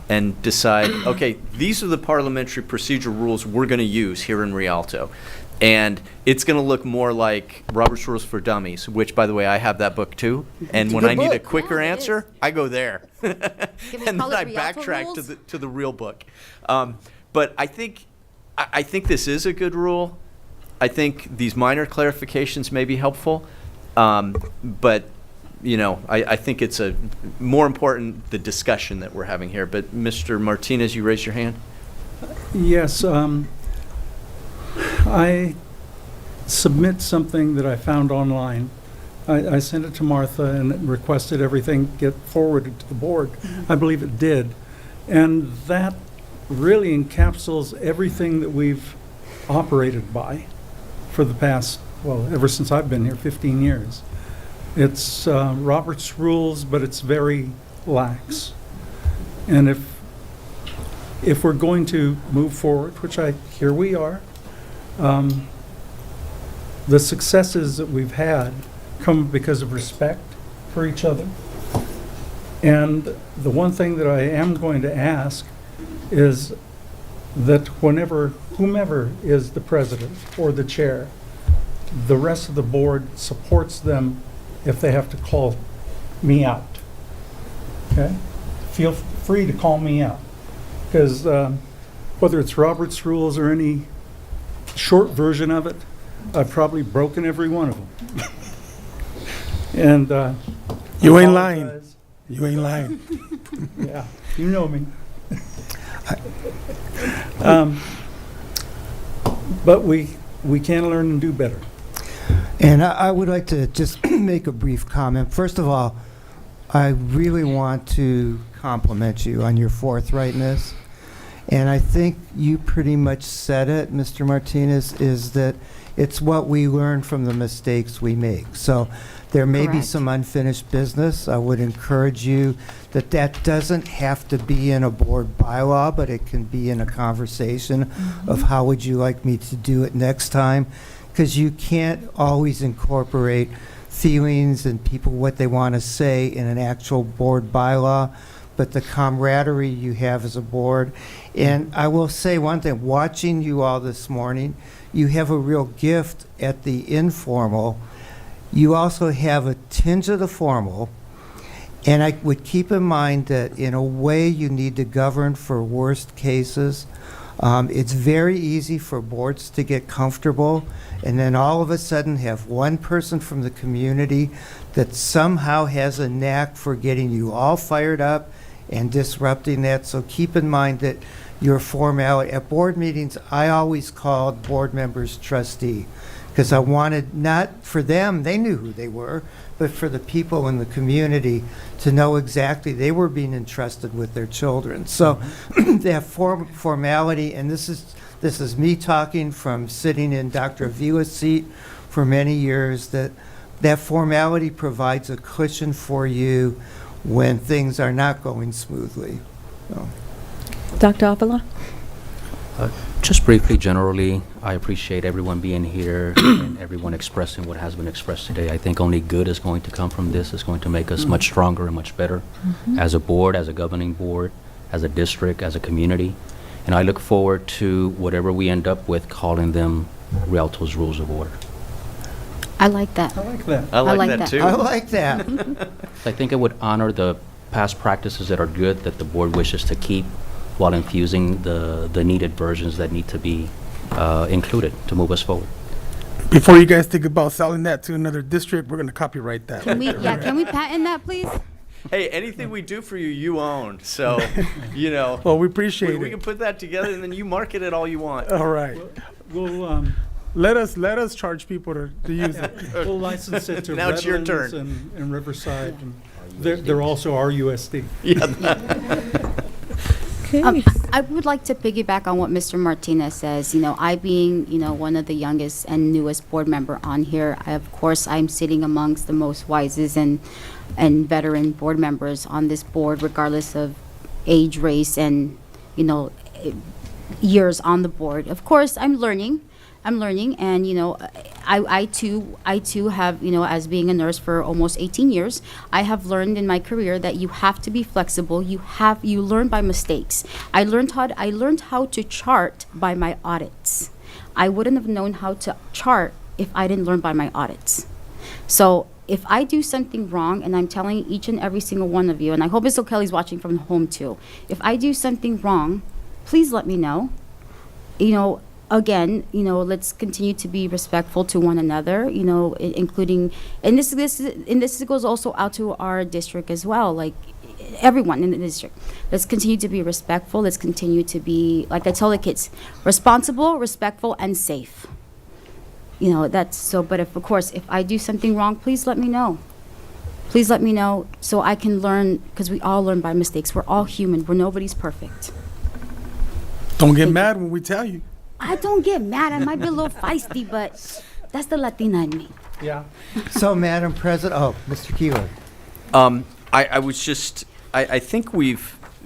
and decide, okay, these are the parliamentary procedure rules we're going to use here in Rialto. And it's going to look more like Robert's Rules for Dummies, which, by the way, I have that book too. And when I need a quicker Yeah, it answer, I go there. we And then call it I Rialto backtrack rules? to the real book. But I think this is a good rule. I think these minor clarifications may be helpful. But, you know, I think it's more important, the discussion that we're having here. But Mr. Martinez, you raised your hand? Yes, I submit something that I found online. I sent it to Martha and requested everything get forwarded to the board. I believe it did. And that really encapsulates everything that we've operated by for the past, well, ever since I've been here, 15 years. It's Robert's rules, but it's very lax. And if we're going to move forward, which here we are, the successes that we've had come because of respect for each other. And the one thing that I am going to ask is that whomever is the president or the chair, the rest of the board supports them if they have to call me out. Okay? Feel free to call me out. Because whether it's Robert's Rules or any short version of it, I've probably broken every one of them. And You ain't lying. apologize. You ain't lying. Yeah, you know me. But we can learn and do better. And I would like to just make a brief comment. First of all, I really want to compliment you on your forthrightness. And I think you pretty much said it, Mr. Martinez, is that it's what we learn from the mistakes we make. So there may be Correct. some unfinished business. I would encourage you that doesn't have to be in a board bylaw, but it can be in a conversation of how would you like me to do it next time? Because you can't always incorporate feelings and people what they want to say in an actual board bylaw, but the camaraderie you have as a board. And I will say one thing, watching you all this morning, you have a real gift at the informal. You also have a tinge of the formal. And I would keep in mind that in a way you need to govern for worst cases. It's very easy for boards to get comfortable and then all of a sudden have one person from the community that somehow has a knack for getting you all fired up and disrupting that. So keep in mind that your formality at board meetings, I always called board members trustee because I wanted not for them, they knew who they were, but for the people in the community to know exactly they were being entrusted with their children. So that formality, and this is me talking from sitting in Dr. Avila's seat for many years, that formality provides a cushion for you when things are not going smoothly. So. Dr. Avila? Just briefly, generally, I appreciate everyone being here and everyone expressing what has been expressed today. I think only good is going to come from this. It's going to make us much stronger and much better as a board, as a governing board, as a district, as a community. And I look forward to whatever we end up with, calling them Rialto's Rules of Order. I like that. I like that. I like like that that. too. I like that. I think it would honor the past practices that are good that the board wishes to keep while infusing the needed versions that need to be included to move us forward. Before you guys think about selling that to another district, we're going to copyright that. Can we patent that, please? Hey, anything we do for you, you own. So, you know, Well, we appreciate we it. can put that together and then you market it all you want. All right. We'll Let us charge people to use it. we'll license it to Now it's your Redlands turn. and Riverside. And they're also RUSD. Okay. I would like to piggyback on what Mr. Martinez says. You know, I being, one of the youngest and newest board member on here, of course, I'm sitting amongst the most wisest and veteran board members on this board, regardless of age, race, and, years on the board. Of course, I'm learning, and, I too have, as being a nurse for almost 18 years, I have learned in my career that you have to be flexible. You learn by mistakes. I learned how to chart by my audits. I wouldn't have known how to chart if I didn't learn by my audits. So if I do something wrong, and I'm telling each and every single one of you, and I hope Ms. O'Kelly's watching from home too, if I do something wrong, please let me know. You know, again, you know, let's continue to be respectful to one another, you know, including, and this goes also out to our district as well, like everyone in the district. Let's continue to be respectful. Let's continue to be, like I tell the kids, responsible, respectful, and safe. You know, that's so, but if, of course, if I do something wrong, please let me know. Please let me know so I can learn, because we all learn by mistakes. We're all human. Nobody's perfect. Don't get mad when we tell you. I don't get mad. I might be a little feisty, but that's the Latina in me. Yeah. So, Madam President, oh, Mr. Keeler. I think we've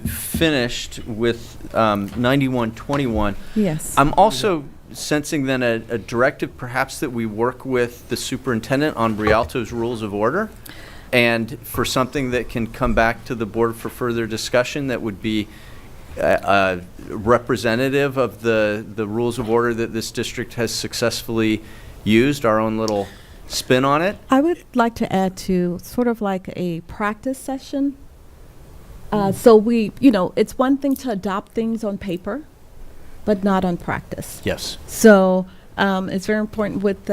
finished with 9121. Yes. I'm also sensing then a directive perhaps that we work with the superintendent on Rialto's rules of order, and for something that can come back to the board for further discussion that would be representative of the rules of order that this district has successfully used, our own little spin on it. I would like to add to sort of like a practice session. So we, you know, it's one thing to adopt things on paper, but not on practice. Yes. So it's very important with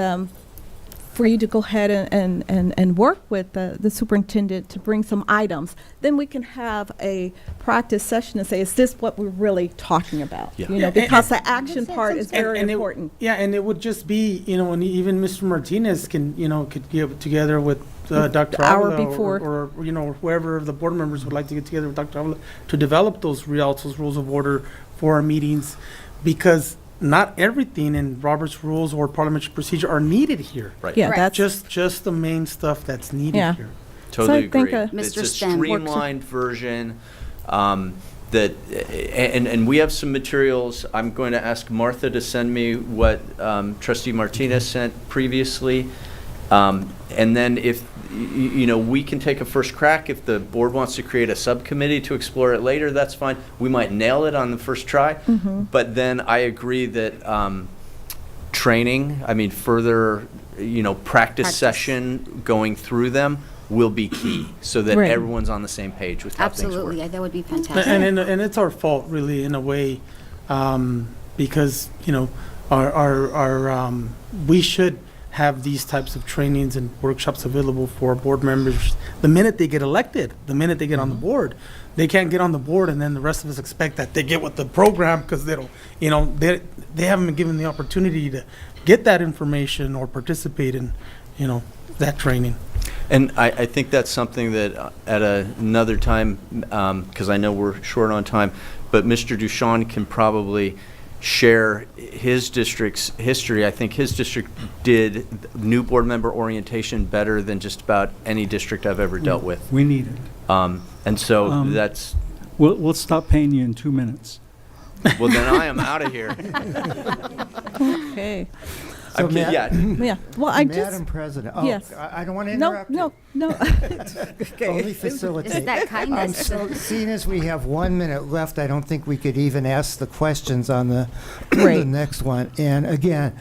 for you to go ahead and work with the superintendent to bring some items. Then we can have a practice session and say, is this what we're really talking about? Yeah. You know, because the action part is very important. And it would just be, you know, and even Mr. Martinez can, you know, could get together with Dr. hour Avila before. or, you know, whoever of the board members would like to get together with Dr. Avila to develop those Rialto's rules of order for our meetings, because not everything in Robert's rules or parliamentary procedure are needed here. Right. Yeah, Correct. that's Just the main stuff that's needed Yeah. here. Totally So I think, agree. It's Mr. a Stem works with- streamlined version that, and we have some materials. I'm going to ask Martha to send me what Trustee Martinez sent previously. And then if, you know, we can take a first crack. If the board wants to create a subcommittee to explore it later, that's fine. We might nail it on the first try. But then I agree that training, I mean, further, you know, practice session going through them will be key so that Right. everyone's on the same page with how things work. Absolutely. That would be fantastic. And it's our fault, really, in a way, because, you know, our we should have these types of trainings and workshops available for board members the minute they get elected, the minute they get on the board. They can't get on the board and then the rest of us expect that they get with the program because they don't, you know, they haven't been given the opportunity to get that information or participate in, you know, that training. And I think that's something that at another time, because I know we're short on time, but Mr. Duchamp can probably share his district's history. I think his district did new board member orientation better than just about any district I've ever dealt with. We need it. And so that's, We'll stop paying you in 2 minutes. well, then I am out of here. okay. So, Yeah. Well, I just Madam President, oh, yes. I don't want to no, interrupt no, no. Only It's facilitate. that kindness. So, seeing as we have 1 minute left, I don't think we could even ask the questions on the, Right. the next one. And again,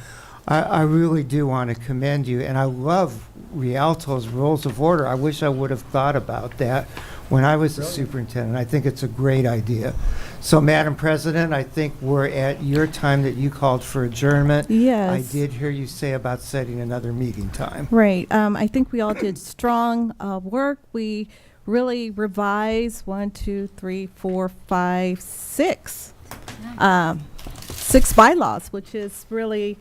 I really do want to commend you, and I love Rialto's rules of order. I wish I would have thought about that when I was the superintendent. I think it's a great idea. So, Madam President, I think we're at your time that you called for adjournment. Yes. I did hear you say about setting another meeting time. Right. I think we all did strong work. We really revised 6 bylaws, which is really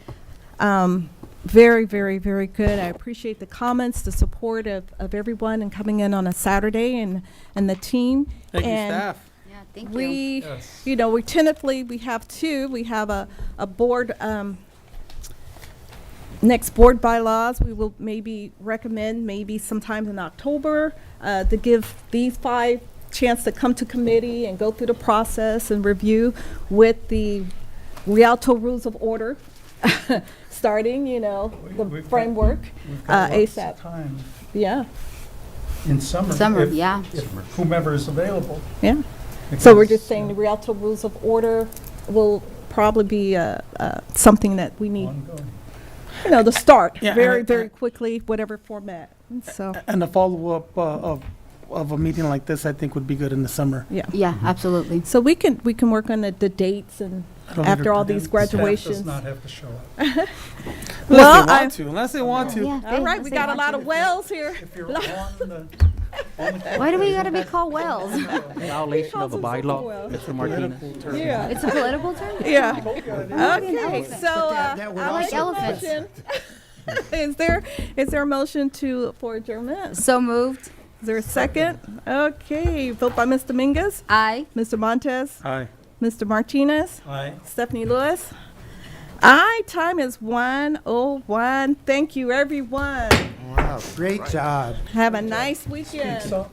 very, very, very good. I appreciate the comments, the support of everyone and coming in on a Saturday and the team. Thank you, And staff. Yeah, thank you. we, you know, we tentatively, we have two. We have a board, next board bylaws, we will maybe recommend maybe sometime in October to give these 5 chance to come to committee and go through the process and review with the Rialto Rules of Order, starting, you know, the We've got- framework We've got lots ASAP. of time Yeah, in summer. Summer, if- yeah. If whomever is available. yeah. So we're because, just saying the Rialto Rules of Order will probably be something that we need, to start Yeah, very, and- very quickly, whatever format. And so, And the follow-up of a meeting like this, I think, would be good in the summer. yeah. Yeah, absolutely. So we can work on the dates and after all these Staff graduations. does not have to show up. Well, Unless they want to. Yeah, all right, we got a lot of wells here. If you're on the Why do we gotta be called Wells? Violation of a Calls bylaw, well. Mr. Martinez. Yeah. It's a political term? Yeah. Okay, so that would I like also- a motion. Is there a motion for adjournment? So moved. Is there a second? Okay, vote by Ms. Dominguez, Aye. Mr. Montez, Aye. Mr. Martinez, Aye. Stephanie Lewis. Aye, time is 1:01. Thank you, everyone. Wow, great job. Have a nice weekend. So